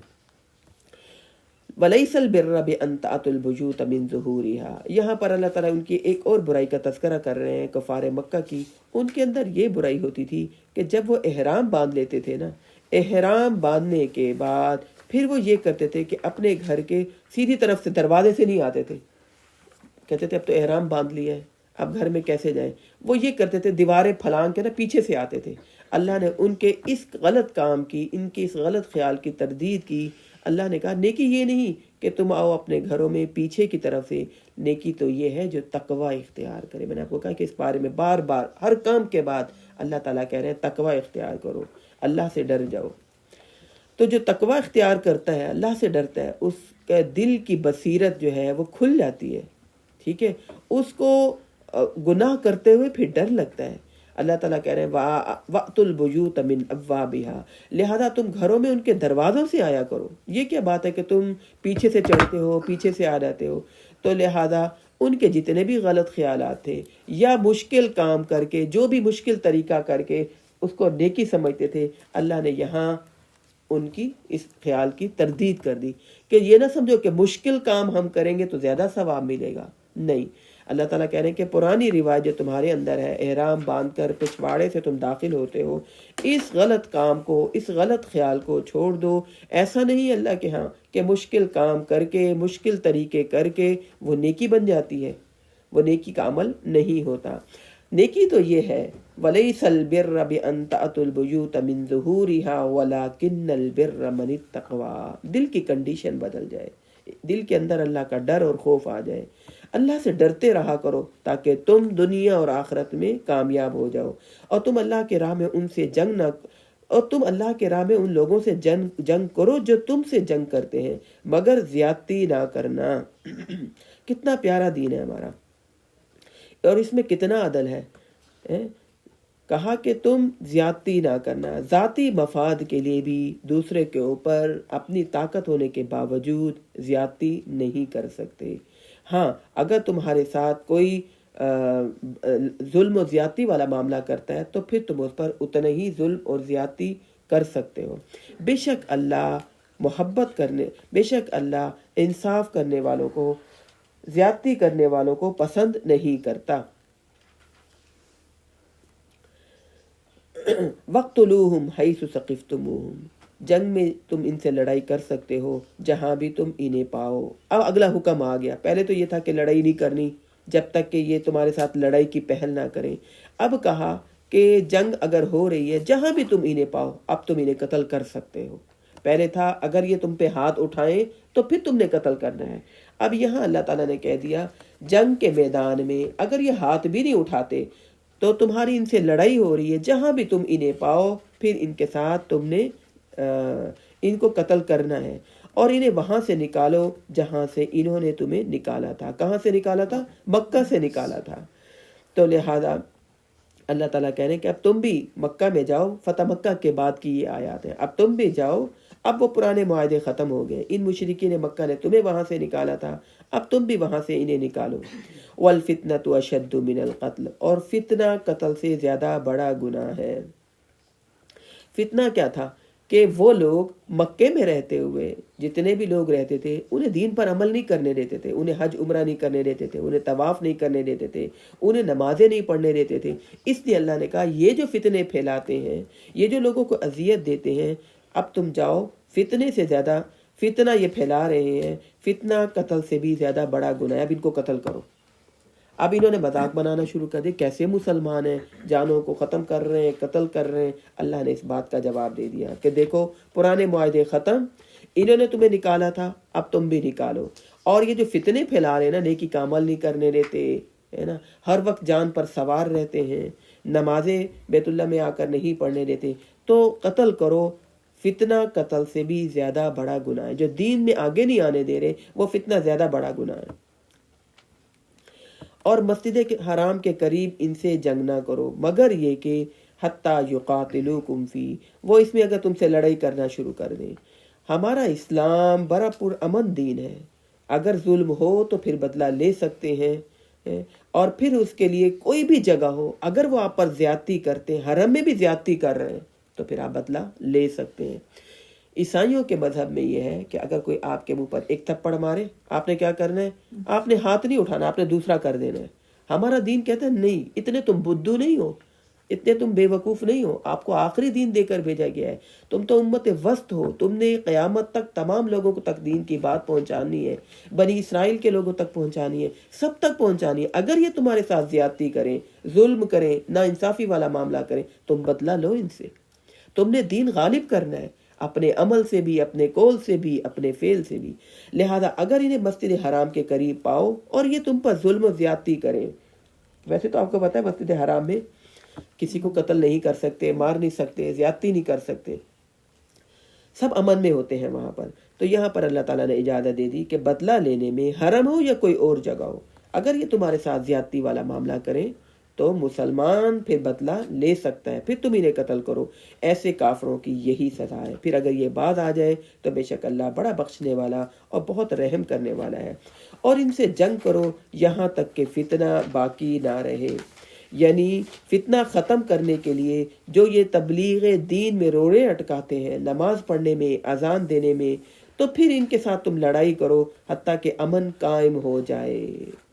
وَلَيْسَ الْبِرَّ بِأَن تَأْتُوا الْبُيُوتَ مِن ظُهُورِهَا، یہاں پر اللہ تعالیٰ ان کی ایک اور برائی کا تذکرہ کر رہے ہیں، کفار مکہ کی۔ ان کے اندر یہ برائی ہوتی تھی کہ جب وہ احرام باندھ لیتے تھے نا، احرام باندھنے کے بعد پھر وہ یہ کرتے تھے کہ اپنے گھر کے سیدھی طرف سے دروازے سے نہیں آتے تھے، کہتے تھے اب تو احرام باندھ لیا ہے، اب گھر میں کیسے جائیں، وہ یہ کرتے تھے دیواریں پھلانگ کے نا پیچھے سے آتے تھے۔ اللہ نے ان کے اس غلط کام کی، ان کے اس غلط خیال کی تردید کی۔ اللہ نے کہا نیکی یہ نہیں کہ تم آؤ اپنے گھروں میں پیچھے کی طرف سے، نیکی تو یہ ہے جو تقوی اختیار کرے۔ میں نے آپ کو کہا کہ اس بارے میں بار بار ہر کام کے بعد اللہ تعالیٰ کہہ رہے ہیں تقوی اختیار کرو، اللہ سے ڈر جاؤ۔ تو جو تقوی اختیار کرتا ہے، اللہ سے ڈرتا ہے، اس کے دل کی بصیرت جو ہے وہ کھل جاتی ہے، ٹھیک ہے، اس کو گناہ کرتے ہوئے پھر ڈر لگتا ہے۔ اللہ تعالیٰ کہہ رہے ہیں وَأْتُوا الْبُيُوتَ مِنْ أَبْوَابِهَا، لہذا تم گھروں میں ان کے دروازوں سے آیا کرو۔ یہ کیا بات ہے کہ تم پیچھے سے چڑھتے ہو، پیچھے سے آ جاتے ہو؟ تو لہذا ان کے جتنے بھی غلط خیالات تھے یا مشکل کام کر کے، جو بھی مشکل طریقہ کر کے اس کو نیکی سمجھتے تھے، اللہ نے یہاں ان کی اس خیال کی تردید کر دی کہ یہ نہ سمجھو کہ مشکل کام ہم کریں گے تو زیادہ ثواب ملے گا، نہیں، اللہ تعالیٰ کہہ رہے ہیں کہ پرانی روایت جو تمہارے اندر ہے، احرام باندھ کر پچھواڑے سے تم داخل ہوتے ہو، اس غلط کام کو، اس غلط خیال کو چھوڑ دو۔ ایسا نہیں اللہ کے ہاں کہ مشکل کام کر کے، مشکل طریقے کر کے وہ نیکی بن جاتی ہے، وہ نیکی کا عمل نہیں ہوتا۔ نیکی تو یہ ہے وَلَيْسَ الْبِرَّ بِأَن تَأْتُوا الْبُيُوتَ مِن ظُهُورِهَا وَلَكِنَّ الْبِرَّ مَنِ اتَّقَوَىٰ۔ دل کی کنڈیشن بدل جائے، دل کے اندر اللہ کا ڈر اور خوف آ جائے، اللہ سے ڈرتے رہا کرو تاکہ تم دنیا اور آخرت میں کامیاب ہو جاؤ، اور تم اللہ کے راہ میں ان سے جنگ نہ، اور تم اللہ کے راہ میں ان لوگوں سے جنگ کرو جو تم سے جنگ کرتے ہیں، مگر زیادتی نہ کرنا۔ کتنا پیارا دین ہے ہمارا، اور اس میں کتنا عدل ہے۔ کہا کہ تم زیادتی نہ کرنا، ذاتی مفاد کے لیے بھی دوسرے کے اوپر اپنی طاقت ہونے کے باوجود زیادتی نہیں کر سکتے۔ ہاں اگر تمہارے ساتھ کوئی ظلم و زیادتی والا معاملہ کرتا ہے تو پھر تم اس پر اتنا ہی ظلم اور زیادتی کر سکتے ہو۔ بے شک اللہ محبت کرنے، بے شک اللہ انصاف کرنے والوں کو، زیادتی کرنے والوں کو پسند نہیں کرتا۔ وَاقْتُلُوهُمْ حَيْثُ ثَقِفْتُمُوهُمْ، جنگ میں تم ان سے لڑائی کر سکتے ہو جہاں بھی تم انہیں پاؤ۔ اب اگلا حکم آ گیا، پہلے تو یہ تھا کہ لڑائی نہیں کرنی جب تک کہ یہ تمہارے ساتھ لڑائی کی پہل نہ کریں، اب کہا کہ جنگ اگر ہو رہی ہے جہاں بھی تم انہیں پاؤ اب تم انہیں قتل کر سکتے ہو۔ پہلے تھا اگر یہ تم پہ ہاتھ اٹھائیں تو پھر تم نے قتل کرنا ہے، اب یہاں اللہ تعالیٰ نے کہہ دیا جنگ کے میدان میں اگر یہ ہاتھ بھی نہیں اٹھاتے تو تمہاری ان سے لڑائی ہو رہی ہے، جہاں بھی تم انہیں پاؤ پھر ان کے ساتھ تم نے ان کو قتل کرنا ہے، اور انہیں وہاں سے نکالو جہاں سے انہوں نے تمہیں نکالا تھا۔ کہاں سے نکالا تھا؟ مکہ سے نکالا تھا۔ تو لہذا اللہ تعالیٰ کہہ رہے ہیں کہ اب تم بھی مکہ میں جاؤ، فتح مکہ کے بعد کی یہ آیات ہیں، اب تم بھی جاؤ، اب وہ پرانے معاہدے ختم ہو گئے، ان مشرکین مکہ نے تمہیں وہاں سے نکالا تھا، اب تم بھی وہاں سے انہیں نکالو۔ وَالْفِتْنَةُ أَشَدُّ مِنَ الْقَتْلِ، اور فتنہ قتل سے زیادہ بڑا گناہ ہے۔ فتنہ کیا تھا کہ وہ لوگ مکے میں رہتے ہوئے، جتنے بھی لوگ رہتے تھے انہیں دین پر عمل نہیں کرنے دیتے تھے، انہیں حج عمرہ نہیں کرنے دیتے تھے، انہیں طواف نہیں کرنے دیتے تھے، انہیں نمازیں نہیں پڑھنے دیتے تھے۔ اس لیے اللہ نے کہا یہ جو فتنے پھیلاتے ہیں، یہ جو لوگوں کو اذیت دیتے ہیں، اب تم جاؤ، فتنے سے زیادہ فتنہ یہ پھیلا رہے ہیں، فتنہ قتل سے بھی زیادہ بڑا گناہ ہے، اب ان کو قتل کرو۔ اب انہوں نے مذاق بنانا شروع کر دیا، کیسے مسلمان ہیں، جانوں کو ختم کر رہے ہیں، قتل کر رہے ہیں۔ اللہ نے اس بات کا جواب دے دیا کہ دیکھو پرانے معاہدے ختم، انہوں نے تمہیں نکالا تھا اب تم بھی نکالو، اور یہ جو فتنے پھیلا رہے ہیں نا، نیکی کا عمل نہیں کرنے دیتے ہے نا، ہر وقت جان پر سوار رہتے ہیں، نمازیں بیت اللہ میں آ کر نہیں پڑھنے دیتے، تو قتل کرو۔ فتنہ قتل سے بھی زیادہ بڑا گناہ ہے، جو دین میں آگے نہیں آنے دے رہے وہ فتنہ زیادہ بڑا گناہ ہے۔ اور مسجد حرام کے قریب ان سے جنگ نہ کرو مگر یہ کہ حتیٰ یقاتلوکم فی، وہ اس میں اگر تم سے لڑائی کرنا شروع کر دیں۔ ہمارا اسلام بڑا پرامن دین ہے، اگر ظلم ہو تو پھر بدلہ لے سکتے ہیں، اور پھر اس کے لیے کوئی بھی جگہ ہو اگر وہ آپ پر زیادتی کرتے ہیں، حرم میں بھی زیادتی کر رہے ہیں تو پھر آپ بدلہ لے سکتے ہیں۔ عیسائیوں کے مذہب میں یہ ہے کہ اگر کوئی آپ کے منہ پر ایک تھپڑ مارے، آپ نے کیا کرنا ہے؟ آپ نے ہاتھ نہیں اٹھانا، آپ نے دوسرا کر دینا ہے۔ ہمارا دین کہتا ہے نہیں، اتنے تم بدھو نہیں ہو، اتنے تم بے وقوف نہیں ہو، آپ کو آخری دین دے کر بھیجا گیا ہے، تم تو امت وسط ہو، تم نے قیامت تک تمام لوگوں کو تک دین کی بات پہنچانی ہے، بنی اسرائیل کے لوگوں تک پہنچانی ہے، سب تک پہنچانی ہے۔ اگر یہ تمہارے ساتھ زیادتی کریں، ظلم کریں، ناانصافی والا معاملہ کریں، تم بدلہ لو ان سے۔ تم نے دین غالب کرنا ہے، اپنے عمل سے بھی، اپنے قول سے بھی، اپنے فعل سے بھی۔ لہذا اگر انہیں مسجد حرام کے قریب پاؤ اور یہ تم پر ظلم و زیادتی کریں، ویسے تو آپ کو پتہ ہے مسجد حرام میں کسی کو قتل نہیں کر سکتے، مار نہیں سکتے، زیادتی نہیں کر سکتے، سب امن میں ہوتے ہیں وہاں پر۔ تو یہاں پر اللہ تعالیٰ نے اجازت دے دی کہ بدلہ لینے میں حرم ہو یا کوئی اور جگہ ہو، اگر یہ تمہارے ساتھ زیادتی والا معاملہ کریں تو مسلمان پھر بدلہ لے سکتا ہے، پھر تم انہیں قتل کرو۔ ایسے کافروں کی یہی سزا ہے۔ پھر اگر یہ بات آ جائے تو بے شک اللہ بڑا بخشنے والا اور بہت رحم کرنے والا ہے۔ اور ان سے جنگ کرو یہاں تک کہ فتنہ باقی نہ رہے، یعنی فتنہ ختم کرنے کے لیے جو یہ تبلیغ دین میں روڑے اٹکاتے ہیں، نماز پڑھنے میں، اذان دینے میں، تو پھر ان کے ساتھ تم لڑائی کرو حتیٰ کہ امن قائم ہو جائے۔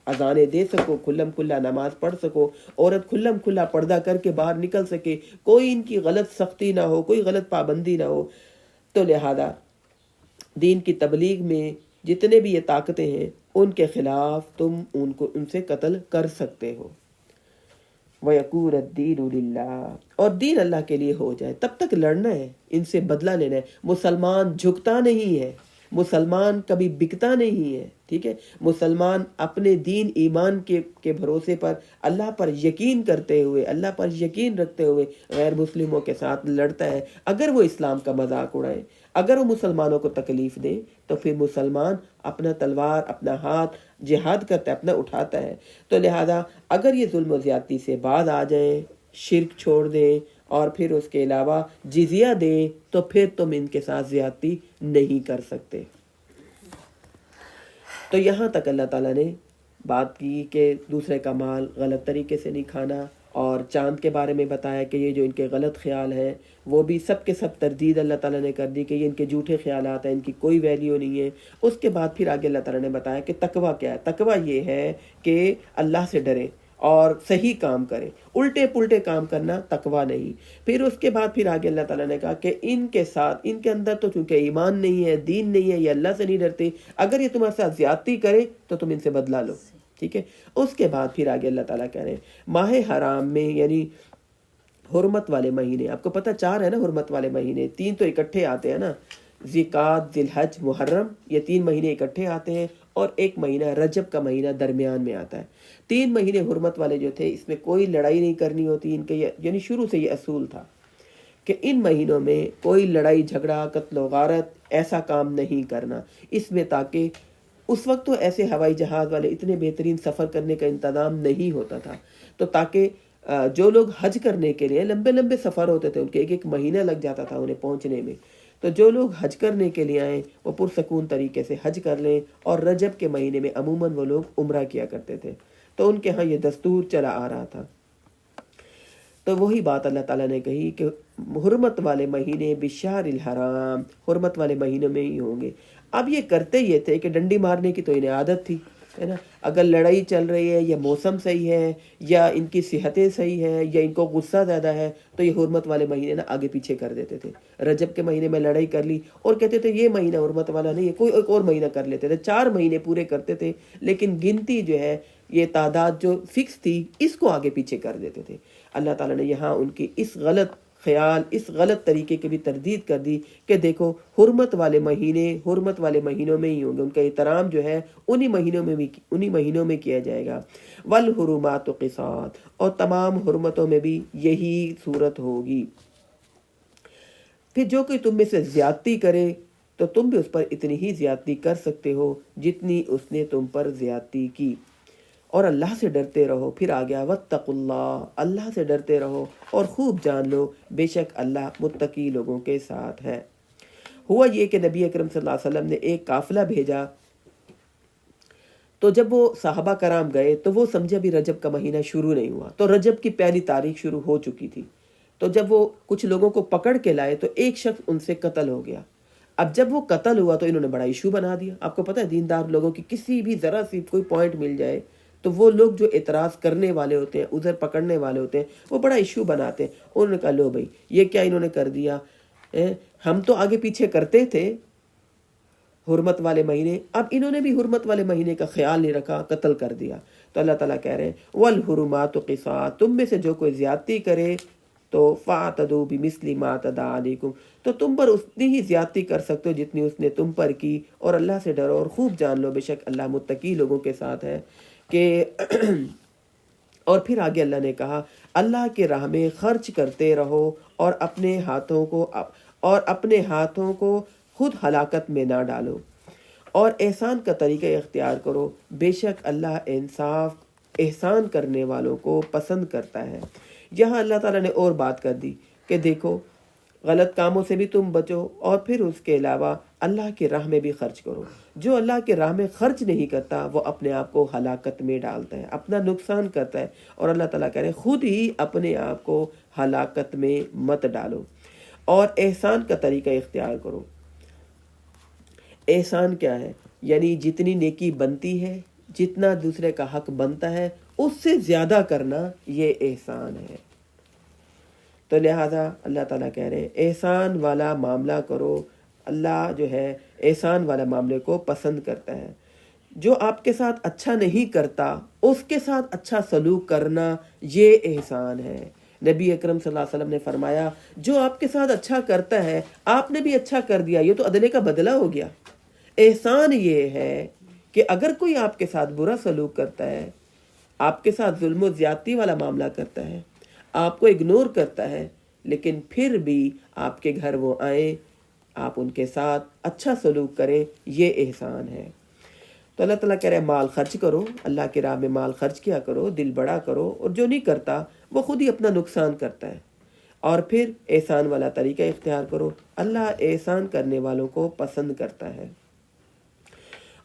اذانیں دے سکو، کھلم کھلا نماز پڑھ سکو، عورت کھلم کھلا پردہ کر کے باہر نکل سکے، کوئی ان کی غلط سختی نہ ہو، کوئی غلط پابندی نہ ہو. تو لہذا دین کی تبلیغ میں جتنے بھی یہ طاقتیں ہیں ان کے خلاف تم ان سے قتل کر سکتے ہو. وَيَكُونَ الدِّينُ لِلَّهِ، اور دین اللہ کے لیے ہو جائے. تب تک لڑنا ہے، ان سے بدلہ لینا ہے. مسلمان جھکتا نہیں ہے، مسلمان کبھی بکتا نہیں ہے. ٹھیک ہے، مسلمان اپنے دین ایمان کے بھروسے پر اللہ پر یقین کرتے ہوئے، اللہ پر یقین رکھتے ہوئے غیر مسلموں کے ساتھ لڑتا ہے. اگر وہ اسلام کا مذاق اڑائے، اگر وہ مسلمانوں کو تکلیف دے، تو پھر مسلمان اپنا تلوار، اپنا ہاتھ جہاد کرتا ہے، اپنا اٹھاتا ہے. تو لہذا اگر یہ ظلم و زیادتی سے باز آ جائیں، شرک چھوڑ دیں اور پھر اس کے علاوہ جزیہ دیں، تو پھر تم ان کے ساتھ زیادتی نہیں کر سکتے. تو یہاں تک اللہ تعالیٰ نے بات کی کہ دوسرے کا مال غلط طریقے سے نہیں کھانا، اور چاند کے بارے میں بتایا کہ یہ جو ان کے غلط خیال ہیں وہ بھی سب کے سب تردید اللہ تعالیٰ نے کر دی کہ یہ ان کے جھوٹے خیالات ہیں، ان کی کوئی ویلیو نہیں ہے. اس کے بعد پھر آگے اللہ تعالیٰ نے بتایا کہ تقویٰ کیا ہے. تقویٰ یہ ہے کہ اللہ سے ڈرے اور صحیح کام کرے. الٹے پلٹے کام کرنا تقویٰ نہیں. پھر اس کے بعد پھر آگے اللہ تعالیٰ نے کہا کہ ان کے ساتھ، ان کے اندر تو چونکہ ایمان نہیں ہے، دین نہیں ہے، یہ اللہ سے نہیں ڈرتے، اگر یہ تمہارے ساتھ زیادتی کرے تو تم ان سے بدلہ لو. ٹھیک ہے. اس کے بعد پھر آگے اللہ تعالیٰ کہہ رہے ہیں ماہ حرام میں، یعنی حرمت والے مہینے، آپ کو پتہ 4 ہے نا حرمت والے مہینے، 3 تو اکٹھے آتے ہیں نا، ذیقعد، ذی الحج، محرم، یہ 3 مہینے اکٹھے آتے ہیں، اور ایک مہینہ رجب کا مہینہ درمیان میں آتا ہے. 3 مہینے حرمت والے جو تھے اس میں کوئی لڑائی نہیں کرنی ہوتی. ان کے یعنی شروع سے یہ اصول تھا کہ ان مہینوں میں کوئی لڑائی جھگڑا، قتل و غارت ایسا کام نہیں کرنا. اس میں تاکہ اس وقت تو ایسے ہوائی جہاز والے اتنے بہترین سفر کرنے کا انتظام نہیں ہوتا تھا، تو تاکہ جو لوگ حج کرنے کے لیے لمبے لمبے سفر ہوتے تھے، ان کے ایک مہینہ لگ جاتا تھا انہیں پہنچنے میں، تو جو لوگ حج کرنے کے لیے آئیں وہ پرسکون طریقے سے حج کر لیں. اور رجب کے مہینے میں عموماً وہ لوگ عمرہ کیا کرتے تھے، تو ان کے ہاں یہ دستور چلا آ رہا تھا. تو وہی بات اللہ تعالیٰ نے کہی کہ حرمت والے مہینے بشہر الحرام، حرمت والے مہینوں میں ہی ہوں گے. اب یہ کرتے یہ تھے کہ ڈنڈی مارنے کی تو انہیں عادت تھی، ہے نا. اگر لڑائی چل رہی ہے یا موسم صحیح ہے یا ان کی صحتیں صحیح ہے یا ان کو غصہ زیادہ ہے، تو یہ حرمت والے مہینے نا آگے پیچھے کر دیتے تھے. رجب کے مہینے میں لڑائی کر لی اور کہتے تھے یہ مہینہ حرمت والا نہیں ہے، کوئی ایک اور مہینہ کر لیتے تھے. 4 مہینے پورے کرتے تھے، لیکن گنتی جو ہے، یہ تعداد جو فکس تھی، اس کو آگے پیچھے کر دیتے تھے. اللہ تعالیٰ نے یہاں ان کی اس غلط خیال، اس غلط طریقے کی بھی تردید کر دی کہ دیکھو حرمت والے مہینوں میں ہی ہوں گے. ان کا احترام جو ہے انہی مہینوں میں کیا جائے گا. والحرمات قصاص، اور تمام حرمتوں میں بھی یہی صورت ہوگی. پھر جو کوئی تم میں سے زیادتی کرے تو تم بھی اس پر اتنی ہی زیادتی کر سکتے ہو جتنی اس نے تم پر زیادتی کی. اور اللہ سے ڈرتے رہو. پھر آ گیا واتقوا اللہ، اللہ سے ڈرتے رہو اور خوب جان لو بے شک اللہ متقی لوگوں کے ساتھ ہے. ہوا یہ کہ نبی اکرم صلی اللہ علیہ وسلم نے ایک قافلہ بھیجا، تو جب وہ صحابہ کرام گئے تو وہ سمجھے ابھی رجب کا مہینہ شروع نہیں ہوا، تو رجب کی پہلی تاریخ شروع ہو چکی تھی. تو جب وہ کچھ لوگوں کو پکڑ کے لائے تو ایک شخص ان سے قتل ہو گیا. اب جب وہ قتل ہوا تو انہوں نے بڑا ایشو بنا دیا. آپ کو پتہ ہے دیندار لوگوں کی کسی بھی ذرا سی کوئی پوائنٹ مل جائے تو وہ لوگ جو اعتراض کرنے والے ہوتے ہیں، عذر پکڑنے والے ہوتے ہیں، وہ بڑا ایشو بناتے ہیں. انہوں نے کہا لو بھائی یہ کیا انہوں نے کر دیا، ہم تو آگے پیچھے کرتے تھے حرمت والے مہینے، اب انہوں نے بھی حرمت والے مہینے کا خیال نہیں رکھا، قتل کر دیا. تو اللہ تعالیٰ کہہ رہے ہیں والحرمات قصاص، تم میں سے جو کوئی زیادتی کرے تو فاعتدوا بمثل ما اعتدى علیکم، تو تم پر اتنی ہی زیادتی کر سکتے ہو جتنی اس نے تم پر کی. اور اللہ سے ڈرو اور خوب جان لو بے شک اللہ متقی لوگوں کے ساتھ ہے. کہ اور پھر آگے اللہ نے کہا اللہ کے راہ میں خرچ کرتے رہو اور اپنے ہاتھوں کو خود ہلاکت میں نہ ڈالو، اور احسان کا طریقہ اختیار کرو، بے شک اللہ احسان کرنے والوں کو پسند کرتا ہے. یہاں اللہ تعالیٰ نے اور بات کر دی کہ دیکھو غلط کاموں سے بھی تم بچو، اور پھر اس کے علاوہ اللہ کی راہ میں بھی خرچ کرو. جو اللہ کی راہ میں خرچ نہیں کرتا وہ اپنے آپ کو ہلاکت میں ڈالتا ہے، اپنا نقصان کرتا ہے. اور اللہ تعالیٰ کہہ رہے ہیں خود ہی اپنے آپ کو ہلاکت میں مت ڈالو اور احسان کا طریقہ اختیار کرو. احسان کیا ہے؟ یعنی جتنی نیکی بنتی ہے جتنا دوسرے کا حق بنتا ہے اس سے زیادہ کرنا یہ احسان ہے۔ تو لہٰذا اللہ تعالیٰ کہہ رہے ہیں احسان والا معاملہ کرو، اللہ جو ہے احسان والا معاملے کو پسند کرتا ہے۔ جو آپ کے ساتھ اچھا نہیں کرتا اس کے ساتھ اچھا سلوک کرنا یہ احسان ہے۔ نبی اکرم صلی اللہ علیہ وسلم نے فرمایا جو آپ کے ساتھ اچھا کرتا ہے آپ نے بھی اچھا کر دیا، یہ تو عدلے کا بدلہ ہو گیا۔ احسان یہ ہے کہ اگر کوئی آپ کے ساتھ برا سلوک کرتا ہے، آپ کے ساتھ ظلم و زیادتی والا معاملہ کرتا ہے، آپ کو اگنور کرتا ہے، لیکن پھر بھی آپ کے گھر وہ آئیں، آپ ان کے ساتھ اچھا سلوک کریں، یہ احسان ہے۔ تو اللہ تعالیٰ کہہ رہے ہیں مال خرچ کرو، اللہ کی راہ میں مال خرچ کیا کرو، دل بڑا کرو، اور جو نہیں کرتا وہ خود ہی اپنا نقصان کرتا ہے۔ اور پھر احسان والا طریقہ اختیار کرو، اللہ احسان کرنے والوں کو پسند کرتا ہے۔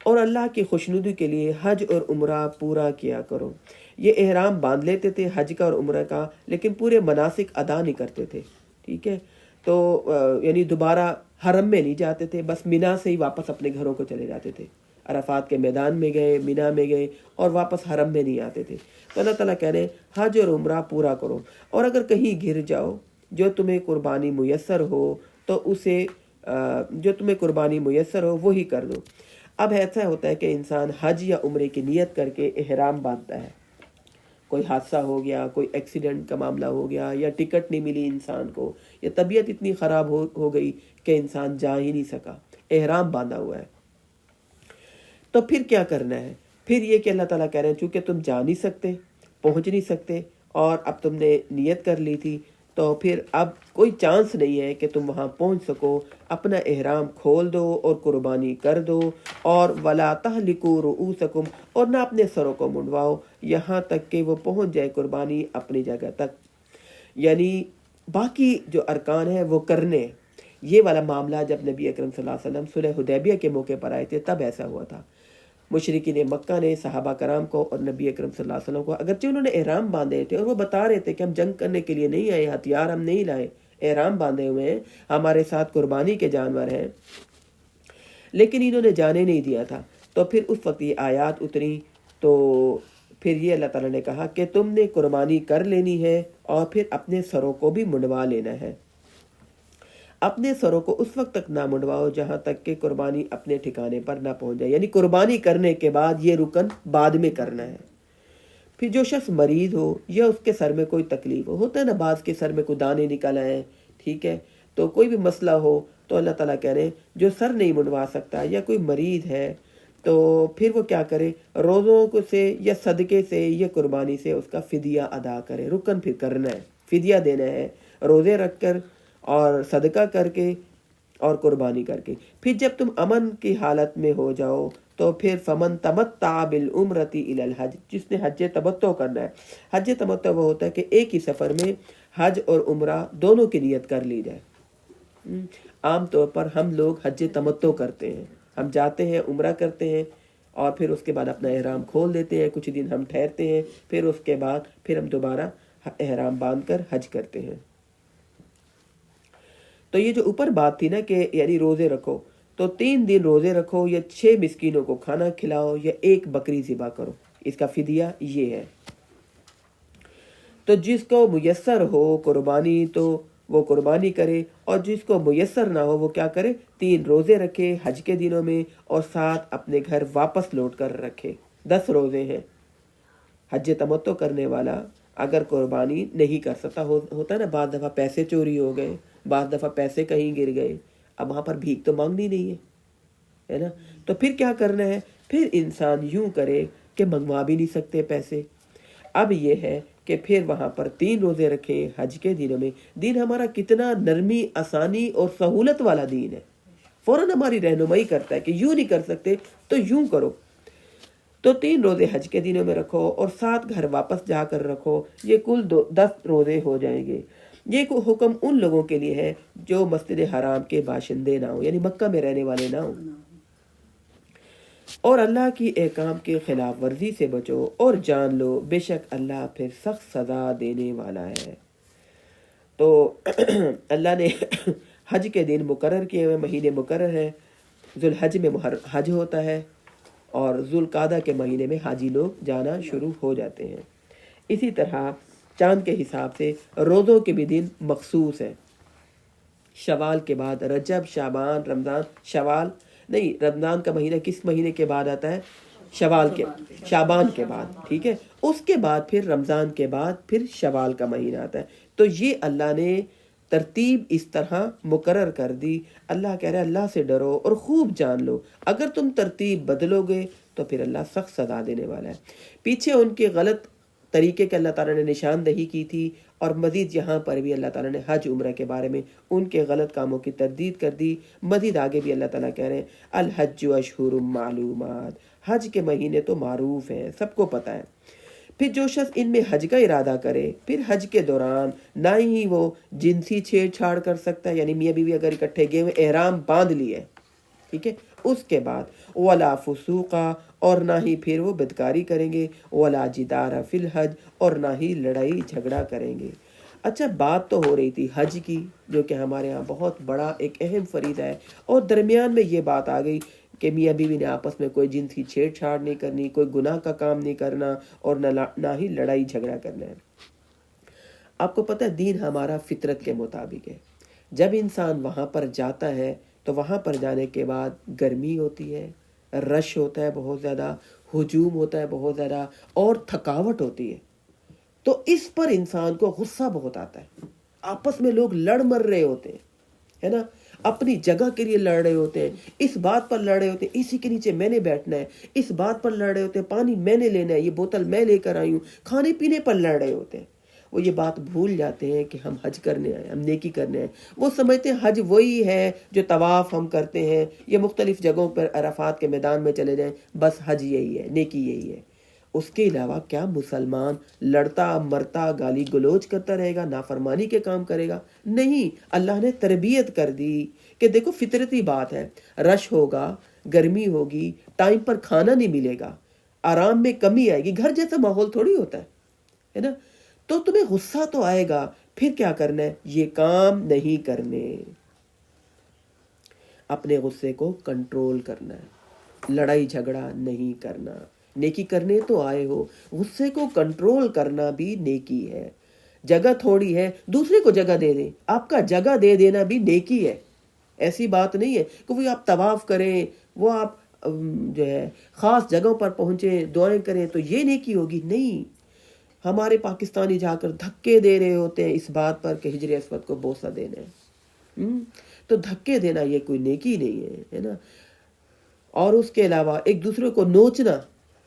اور اللہ کی خوشنودی کے لیے حج اور عمرہ پورا کیا کرو۔ یہ احرام باندھ لیتے تھے حج کا اور عمرہ کا، لیکن پورے مناسک ادا نہیں کرتے تھے، ٹھیک ہے؟ تو یعنی دوبارہ حرم میں نہیں جاتے تھے، بس مینا سے ہی واپس اپنے گھروں کو چلے جاتے تھے، عرفات کے میدان میں گئے، مینا میں گئے، اور واپس حرم میں نہیں آتے تھے۔ تو اللہ تعالیٰ کہہ رہے ہیں حج اور عمرہ پورا کرو، اور اگر کہیں گر جاؤ جو تمہیں قربانی میسر ہو تو اسے جو تمہیں قربانی میسر ہو وہی کر دو۔ اب ایسا ہوتا ہے کہ انسان حج یا عمرے کی نیت کر کے احرام باندھتا ہے، کوئی حادثہ ہو گیا، کوئی ایکسیڈنٹ کا معاملہ ہو گیا، یا ٹکٹ نہیں ملی انسان کو، یا طبیعت اتنی خراب ہو گئی کہ انسان جا ہی نہیں سکا، احرام باندھا ہوا ہے، تو پھر کیا کرنا ہے؟ پھر یہ کہ اللہ تعالیٰ کہہ رہے ہیں چونکہ تم جا نہیں سکتے، پہنچ نہیں سکتے، اور اب تم نے نیت کر لی تھی، تو پھر اب کوئی چانس نہیں ہے کہ تم وہاں پہنچ سکو، اپنا احرام کھول دو اور قربانی کر دو، اور وَلَا تَحْلِقُوا رُؤُوسَكُمْ، اور نہ اپنے سروں کو منڈواؤ یہاں تک کہ وہ پہنچ جائے قربانی اپنی جگہ تک، یعنی باقی جو ارکان ہیں وہ کرنے۔ یہ والا معاملہ جب نبی اکرم صلی اللہ علیہ وسلم صلح حدیبیہ کے موقع پر آئے تھے تب ایسا ہوا تھا۔ مشرکین مکہ نے صحابہ کرام کو اور نبی اکرم صلی اللہ علیہ وسلم کو، اگرچہ انہوں نے احرام باندھے تھے اور وہ بتا رہے تھے کہ ہم جنگ کرنے کے لیے نہیں آئے، ہتھیار ہم نہیں لائے، احرام باندھے ہوئے ہیں، ہمارے ساتھ قربانی کے جانور ہیں، لیکن انہوں نے جانے نہیں دیا تھا۔ تو پھر اس وقت یہ آیات اتری، تو پھر یہ اللہ تعالیٰ نے کہا کہ تم نے قربانی کر لینی ہے اور پھر اپنے سروں کو بھی منڈوا لینا ہے۔ اپنے سروں کو اس وقت تک نہ منڈواؤ جہاں تک کہ قربانی اپنے ٹھکانے پر نہ پہنچ جائے، یعنی قربانی کرنے کے بعد یہ رکن بعد میں کرنا ہے۔ پھر جو شخص مریض ہو یا اس کے سر میں کوئی تکلیف ہو، ہوتا ہے نا بعض کے سر میں کوئی دانے نکل آئے، ٹھیک ہے، تو کوئی بھی مسئلہ ہو تو اللہ تعالیٰ کہہ رہے ہیں جو سر نہیں منڈوا سکتا یا کوئی مریض ہے تو پھر وہ کیا کرے، روزوں کو سے یا صدقے سے یا قربانی سے اس کا فدیہ ادا کرے۔ رکن پھر کرنا ہے، فدیہ دینا ہے، روزے رکھ کر اور صدقہ کر کے اور قربانی کر کے۔ پھر جب تم امن کی حالت میں ہو جاؤ تو پھر فمن تمتع بالعمرۃ الی الحج، جس نے حج تمتع کرنا ہے۔ حج تمتع وہ ہوتا ہے کہ ایک ہی سفر میں حج اور عمرہ دونوں کی نیت کر لی جائے۔ عام طور پر ہم لوگ حج تمتع کرتے ہیں، ہم جاتے ہیں عمرہ کرتے ہیں اور پھر اس کے بعد اپنا احرام کھول دیتے ہیں، کچھ دن ہم ٹھہرتے ہیں، پھر اس کے بعد پھر ہم دوبارہ احرام باندھ کر حج کرتے ہیں۔ تو یہ جو اوپر بات تھی نا کہ یعنی روزے رکھو، تو 3 دن روزے رکھو یا 6 مسکینوں کو کھانا کھلاؤ یا 1 بکری ذبح کرو، اس کا فدیہ یہ ہے۔ تو جس کو میسر ہو قربانی تو وہ قربانی کرے، اور جس کو میسر نہ ہو وہ کیا کرے، 3 روزے رکھے حج کے دنوں میں اور 7 اپنے گھر واپس لوٹ کر رکھے۔ 10 روزے ہیں۔ حج تمتع کرنے والا اگر قربانی نہیں کر سکتا، ہوتا ہے نا بعض دفعہ پیسے چوری ہو گئے، بعض دفعہ پیسے کہیں گر گئے، اب وہاں پر بھیک تو مانگنی نہیں ہے نا، تو پھر کیا کرنا ہے، پھر انسان یوں کرے کہ منگوا بھی نہیں سکتے پیسے۔ اب یہ ہے کہ پھر وہاں پر 3 روزے رکھیں حج کے دنوں میں۔ دین ہمارا کتنا نرمی، آسانی اور سہولت والا دین ہے، فوراً ہماری رہنمائی کرتا ہے کہ یوں نہیں کر سکتے تو یوں کرو۔ تو 3 روزے حج کے دنوں میں رکھو اور 7 گھر واپس جا کر رکھو، یہ کل 10 روزے ہو جائیں گے۔ یہ حکم ان لوگوں کے لیے ہے جو مسجد حرام کے باشندے نہ ہوں، یعنی مکہ میں رہنے والے نہ ہوں، اور اللہ کی احکام کی خلاف ورزی سے بچو اور جان لو بے شک اللہ پھر سخت سزا دینے والا ہے۔ تو اللہ نے حج کے دن مقرر کیے ہوئے، مہینے مقرر ہیں، ذوالحج میں حج ہوتا ہے، اور ذوالقعدہ کے مہینے میں حاجی لوگ جانا شروع ہو جاتے ہیں۔ اسی طرح چاند کے حساب سے روزوں کے بھی دن مخصوص ہیں۔ شوال کے بعد رجب، شعبان، رمضان، شوال نہیں، رمضان کا مہینہ کس مہینے کے بعد آتا ہے؟ شعبان کے بعد، ٹھیک ہے۔ اس کے بعد پھر رمضان کے بعد پھر شوال کا مہینہ آتا ہے۔ تو یہ اللہ نے ترتیب اس طرح مقرر کر دی۔ اللہ کہہ رہا ہے اللہ سے ڈرو اور خوب جان لو، اگر تم ترتیب بدلو گے تو پھر اللہ سخت سزا دینے والا ہے۔ پیچھے ان کے غلط طریقے کے اللہ تعالیٰ نے نشاندہی کی تھی، اور مزید یہاں پر بھی اللہ تعالیٰ نے حج عمرہ کے بارے میں ان کے غلط کاموں کی تردید کر دی۔ مزید آگے بھی اللہ تعالیٰ کہہ رہے ہیں الحج اشہر معلومات، حج کے مہینے تو معروف ہیں، سب کو پتہ ہے۔ پھر جو شخص ان میں حج کا ارادہ کرے، پھر حج کے دوران نہ ہی وہ جنسی چھیڑ چھاڑ کر سکتا ہے، یعنی میاں بیوی اگر اکٹھے گئے ہوئے احرام باندھ لیے، ٹھیک ہے، اس کے بعد ولا فسوقا، اور نہ ہی پھر وہ بدکاری کریں گے، ولا جدار فی الحج، اور نہ ہی لڑائی جھگڑا کریں گے۔ اچھا، بات تو ہو رہی تھی حج کی، جو کہ ہمارے ہاں بہت بڑا ایک اہم فریضہ ہے، اور درمیان میں یہ بات آ گئی کہ میاں بیوی نے آپس میں کوئی جنسی چھیڑ چھاڑ نہیں کرنی، کوئی گناہ کا کام نہیں کرنا، اور نہ ہی لڑائی جھگڑا کرنا ہے۔ آپ کو پتہ ہے دین ہمارا فطرت کے مطابق ہے۔ جب انسان وہاں پر جاتا ہے تو وہاں پر جانے کے بعد گرمی ہوتی ہے، رش ہوتا ہے بہت زیادہ، ہجوم ہوتا ہے بہت زیادہ، اور تھکاوٹ ہوتی ہے۔ تو اس پر انسان کو غصہ بہت آتا ہے، آپس میں لوگ لڑ مر رہے ہوتے ہیں، ہے نا، اپنی جگہ کے لیے لڑ رہے ہوتے ہیں، اس بات پر لڑ رہے ہوتے ہیں اسی کے نیچے میں نے بیٹھنا ہے، اس بات پر لڑ رہے ہوتے ہیں پانی میں نے لینا ہے، یہ بوتل میں لے کر آئی ہوں، کھانے پینے پر لڑ رہے ہوتے ہیں۔ وہ یہ بات بھول جاتے ہیں کہ ہم حج کرنے آئے، ہم نیکی کرنے آئے۔ وہ سمجھتے ہیں حج وہی ہے جو طواف ہم کرتے ہیں، یہ مختلف جگہوں پر عرفات کے میدان میں چلے جائیں، بس حج یہی ہے، نیکی یہی ہے۔ اس کے علاوہ کیا مسلمان لڑتا مرتا گالی گلوچ کرتا رہے گا، نافرمانی کے کام کرے گا؟ نہیں، اللہ نے تربیت کر دی کہ دیکھو فطرتی بات ہے، رش ہوگا، گرمی ہوگی، ٹائم پر کھانا نہیں ملے گا، آرام میں کمی آئے گی، گھر جیسا ماحول تھوڑی ہوتا ہے نا، تو تمہیں غصہ تو آئے گا، پھر کیا کرنا ہے؟ یہ کام نہیں کرنے، اپنے غصے کو کنٹرول کرنا ہے، لڑائی جھگڑا نہیں کرنا۔ نیکی کرنے تو آئے ہو، غصے کو کنٹرول کرنا بھی نیکی ہے۔ جگہ تھوڑی ہے، دوسرے کو جگہ دے دیں، آپ کا جگہ دے دینا بھی نیکی ہے۔ ایسی بات نہیں ہے کہ وہ آپ طواف کریں، وہ آپ جو ہے خاص جگہوں پر پہنچیں، دعائیں کریں تو یہ نیکی ہوگی، نہیں۔ ہمارے پاکستانی جا کر دھکے دے رہے ہوتے ہیں اس بات پر کہ ہجر اسود کو بوسہ دینا ہے، تو دھکے دینا یہ کوئی نیکی نہیں ہے نا۔ اور اس کے علاوہ ایک دوسرے کو نوچنا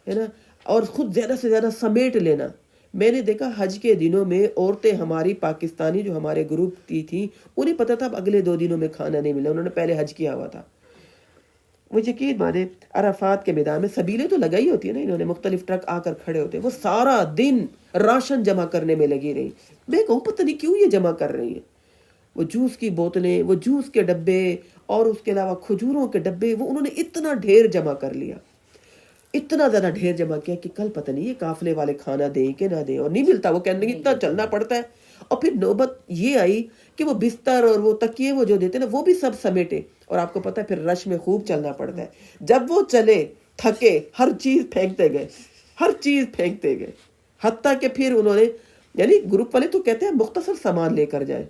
ہے نا، اور خود زیادہ سے زیادہ سمیٹ لینا۔ میں نے دیکھا حج کے دنوں میں عورتیں ہماری پاکستانی جو ہمارے گروپ کی تھیں، انہیں پتہ تھا اب اگلے 2 دنوں میں کھانا نہیں ملنا، انہوں نے پہلے حج کیا ہوا تھا۔ وہ یقین مانے عرفات کے میدان میں سبیلیں تو لگائی ہوتی ہیں نا، انہوں نے مختلف ٹرک آ کر کھڑے ہوتے ہیں، وہ سارا دن راشن جمع کرنے میں لگی رہی۔ میں کہوں پتہ نہیں کیوں یہ جمع کر رہی ہیں، وہ جوس کی بوتلیں، وہ جوس کے ڈبے، اور اس کے علاوہ کھجوروں کے ڈبے، وہ انہوں نے اتنا ڈھیر جمع کر لیا، اتنا زیادہ ڈھیر جمع کیا کہ کل پتہ نہیں یہ قافلے والے کھانا دیں کہ نہ دیں، اور نہیں ملتا، وہ کہنے لگے اتنا چلنا پڑتا ہے۔ اور پھر نوبت یہ آئی کہ وہ بستر اور وہ تکیے وہ جو دیتے نا وہ بھی سب سمیٹے، اور آپ کو پتہ ہے پھر رش میں خوب چلنا پڑتا ہے۔ جب وہ چلے تھکے، ہر چیز پھینکتے گئے، ہر چیز پھینکتے گئے، حتیٰ کہ پھر انہوں نے، یعنی گروپ والے تو کہتے ہیں مختصر سامان لے کر جائیں،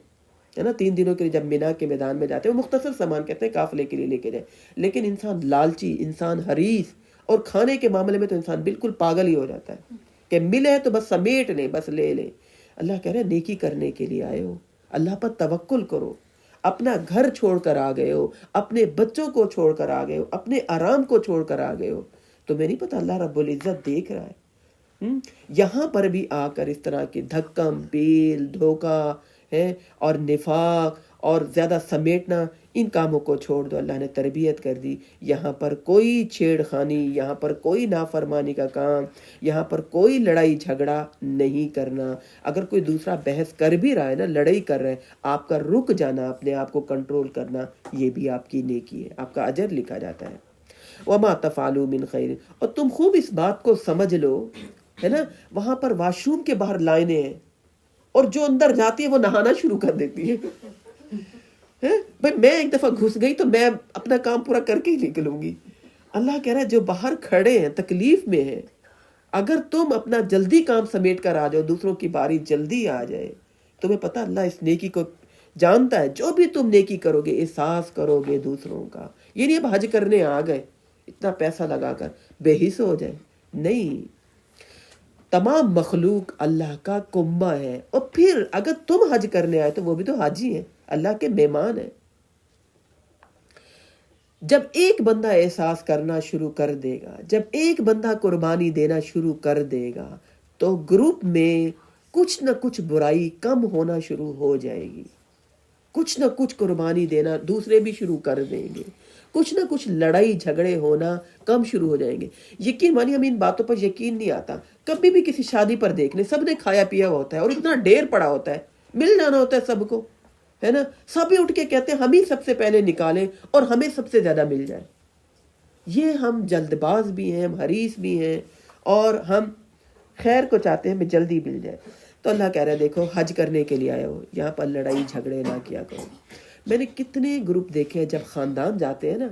ہے نا، 3 دنوں کے لیے جب مینا کے میدان میں جاتے ہیں وہ مختصر سامان کہتے ہیں قافلے کے لیے لے کے جائیں، لیکن انسان لالچی، انسان حریص، اور کھانے کے معاملے میں تو انسان بالکل پاگل ہی ہو جاتا ہے کہ ملے تو بس سمیٹ لیں، بس لے لیں۔ اللہ کہہ رہے ہیں نیکی کرنے کے لیے آئے ہو، اللہ پر توکل کرو، اپنا گھر چھوڑ کر آ گئے ہو، اپنے بچوں کو چھوڑ کر آ گئے ہو، اپنے آرام کو چھوڑ کر آ گئے ہو، تمہیں نہیں پتہ اللہ رب العزت دیکھ رہا ہے۔ یہاں پر بھی آ کر اس طرح کے دھکم بیل، دھوکہ ہے اور نفاق اور زیادہ سمیٹنا، ان کاموں کو چھوڑ دو۔ اللہ نے تربیت کر دی، یہاں پر کوئی چھیڑ خانی، یہاں پر کوئی نافرمانی کا کام، یہاں پر کوئی لڑائی جھگڑا نہیں کرنا۔ اگر کوئی دوسرا بحث کر بھی رہا ہے نا، لڑائی کر رہا ہے، آپ کا رک جانا، اپنے آپ کو کنٹرول کرنا، یہ بھی آپ کی نیکی ہے، آپ کا اجر لکھا جاتا ہے۔ وما تفعلوا من خیر، اور تم خوب اس بات کو سمجھ لو، ہے نا، وہاں پر واش روم کے باہر لائنیں ہیں، اور جو اندر جاتی ہے وہ نہانا شروع کر دیتی ہے۔ بھئی میں ایک دفعہ گھس گئی تو میں اپنا کام پورا کر کے ہی نکلوں گی، اللہ کہہ رہا ہے جو باہر کھڑے ہیں تکلیف میں ہیں، اگر تم اپنا جلدی کام سمیٹ کر آ جاؤ، دوسروں کی باری جلدی آ جائے، تمہیں پتہ اللہ اس نیکی کو جانتا ہے، جو بھی تم نیکی کرو گے احساس کرو گے دوسروں کا. یہ نہیں اب حج کرنے آ گئے اتنا پیسہ لگا کر بے حص ہو جائے، نہیں. تمام مخلوق اللہ کا کنبہ ہے، اور پھر اگر تم حج کرنے آئے تو وہ بھی تو حاجی ہیں، اللہ کے مہمان ہیں. جب ایک بندہ احساس کرنا شروع کر دے گا، جب ایک بندہ قربانی دینا شروع کر دے گا، تو گروپ میں کچھ نہ کچھ برائی کم ہونا شروع ہو جائے گی. کچھ نہ کچھ قربانی دینا دوسرے بھی شروع کر دیں گے، کچھ نہ کچھ لڑائی جھگڑے ہونا کم شروع ہو جائیں گے. یقین مانی ہمیں ان باتوں پر یقین نہیں آتا. کبھی بھی کسی شادی پر دیکھ لیں، سب نے کھایا پیا ہوتا ہے اور اتنا ڈھیر پڑا ہوتا ہے، مل جانا ہوتا ہے سب کو، ہے نا. سب ہی اٹھ کے کہتے ہیں ہم ہی سب سے پہلے نکالیں اور ہمیں سب سے زیادہ مل جائے. یہ ہم جلد باز بھی ہیں، ہم حریص بھی ہیں، اور ہم خیر کو چاہتے ہیں ہمیں جلدی مل جائے. تو اللہ کہہ رہا ہے دیکھو حج کرنے کے لیے آئے ہو، یہاں پر لڑائی جھگڑے نہ کیا کرو. میں نے کتنے گروپ دیکھے ہیں جب خاندان جاتے ہیں نا،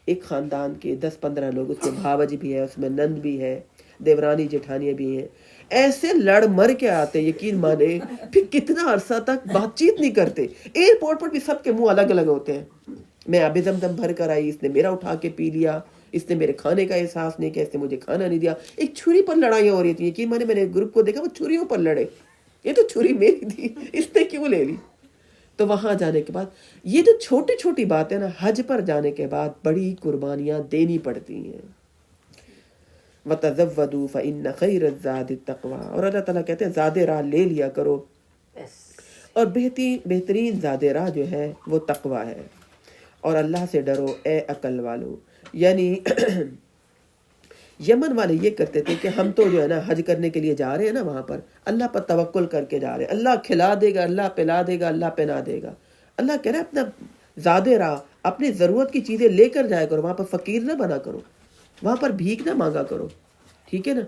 ایک خاندان کے 10-15 لوگ، اس میں بھاوج بھی ہے، اس میں نند بھی ہے، دیورانی جٹھانیاں بھی ہیں، ایسے لڑ مر کے آتے ہیں، یقین مانے پھر کتنا عرصہ تک بات چیت نہیں کرتے. ایئرپورٹ پر بھی سب کے منہ الگ الگ ہوتے ہیں. میں آب زمزم بھر کر آئی، اس نے میرا اٹھا کے پی لیا، اس نے میرے کھانے کا احساس نہیں کیا، اس نے مجھے کھانا نہیں دیا. ایک چھری پر لڑائیاں ہو رہی تھیں، یقین مانے میں نے گروپ کو دیکھا وہ چھریوں پر لڑے. یہ تو چھری میری تھی، اس نے کیوں لے لی؟ تو وہاں جانے کے بعد یہ جو چھوٹی چھوٹی باتیں نا، حج پر جانے کے بعد بڑی قربانیاں دینی پڑتی ہیں. وَتَزَوَّدُوا فَإِنَّ خَيْرَ الزَّادِ التَّقْوَىٰ، اور اللہ تعالیٰ کہتے ہیں زاد راہ لے لیا کرو، اور بہترین زاد راہ جو ہے وہ تقویٰ ہے. اور اللہ سے ڈرو اے عقل والو. یعنی یمن والے یہ کرتے تھے کہ ہم تو جو ہے نا حج کرنے کے لیے جا رہے ہیں نا، وہاں پر اللہ پر توکل کر کے جا رہے ہیں، اللہ کھلا دے گا، اللہ پلا دے گا، اللہ پہنا دے گا. اللہ کہہ رہا ہے اپنا زاد راہ، اپنی ضرورت کی چیزیں لے کر جایا کرو، وہاں پر فقیر نہ بنا کرو، وہاں پر بھیک نہ مانگا کرو، ٹھیک ہے نا.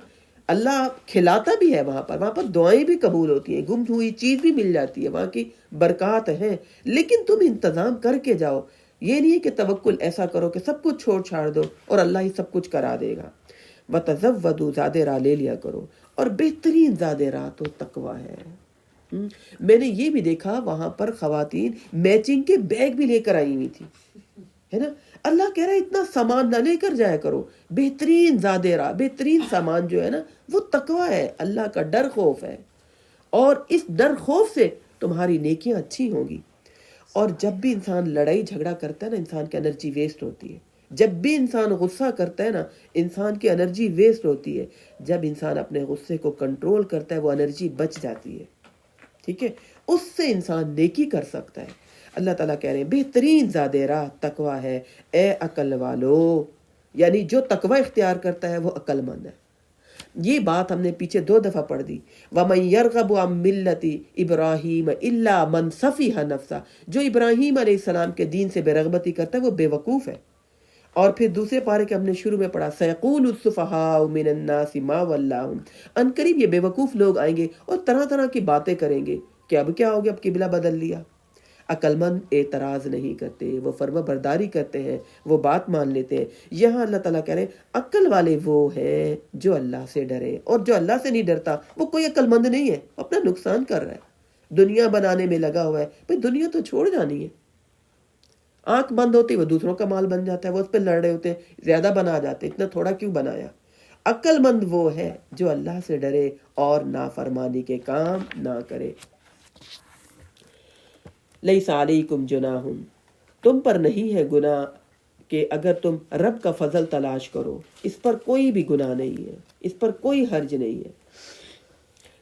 اللہ کھلاتا بھی ہے وہاں پر دعائیں بھی قبول ہوتی ہیں، گم ہوئی چیز بھی مل جاتی ہے، وہاں کی برکات ہیں. لیکن تم انتظام کر کے جاؤ، یہ نہیں کہ توکل ایسا کرو کہ سب کچھ چھوڑ چھاڑ دو اور اللہ ہی سب کچھ کرا دے گا. وَتَزَوَّدُوا، زاد راہ لے لیا کرو، اور بہترین زاد راہ تو تقویٰ ہے. میں نے یہ بھی دیکھا وہاں پر خواتین میچنگ کے بیگ بھی لے کر آئی ہوئی تھی، ہے نا. اللہ کہہ رہا ہے اتنا سامان نہ لے کر جایا کرو. بہترین زاد راہ، بہترین سامان جو ہے نا وہ تقویٰ ہے، اللہ کا ڈر خوف ہے، اور اس ڈر خوف سے تمہاری نیکیاں اچھی ہوں گی. اور جب بھی انسان لڑائی جھگڑا کرتا ہے نا، انسان کی انرجی ویسٹ ہوتی ہے. جب بھی انسان غصہ کرتا ہے نا، انسان کی انرجی ویسٹ ہوتی ہے. جب انسان اپنے غصے کو کنٹرول کرتا ہے وہ انرجی بچ جاتی ہے، ٹھیک ہے، اس سے انسان نیکی کر سکتا ہے. اللہ تعالیٰ کہہ رہے ہیں بہترین زاد راہ تقویٰ ہے اے عقل والو. یعنی جو تقویٰ اختیار کرتا ہے وہ عقل مند ہے. یہ بات ہم نے پیچھے 2 دفعہ پڑھ دی. وَمَن يَرْغَبُ عَن مِّلَّةِ إِبْرَاهِيمَ إِلَّا مَن سَفِهَ نَفْسَهُ، جو ابراہیم علیہ السلام کے دین سے بے رغبتی کرتا ہے وہ بے وقوف ہے. اور پھر دوسرے پارے کے ہم نے شروع میں پڑھا سَيَقُولُ السُّفَهَاءُ مِنَ النَّاسِ مَا وَلَّاهُمْ، ان قریب یہ بے وقوف لوگ آئیں گے اور طرح طرح کی باتیں کریں گے کہ اب کیا ہو گیا، اب قبلہ بدل لیا. عقل مند اعتراض نہیں کرتے، وہ فرما برداری کرتے ہیں، وہ بات مان لیتے ہیں. یہاں اللہ تعالیٰ کہہ رہے ہیں عقل والے وہ ہیں جو اللہ سے ڈرے، اور جو اللہ سے نہیں ڈرتا وہ کوئی عقل مند نہیں ہے، اپنا نقصان کر رہا ہے، دنیا بنانے میں لگا ہوا ہے. بھئی دنیا تو چھوڑ جانی ہے. آنکھ بند ہوتی وہ دوسروں کا مال بن جاتا ہے، وہ اس پہ لڑ رہے ہوتے ہیں زیادہ بنا جاتے، اتنا تھوڑا کیوں بنایا. عقل مند وہ ہے جو اللہ سے ڈرے اور نافرمانی کے کام نہ کرے. لیس علیکم جناح، تم پر نہیں ہے گناہ کہ اگر تم رب کا فضل تلاش کرو، اس پر کوئی بھی گناہ نہیں ہے، اس پر کوئی حرج نہیں ہے.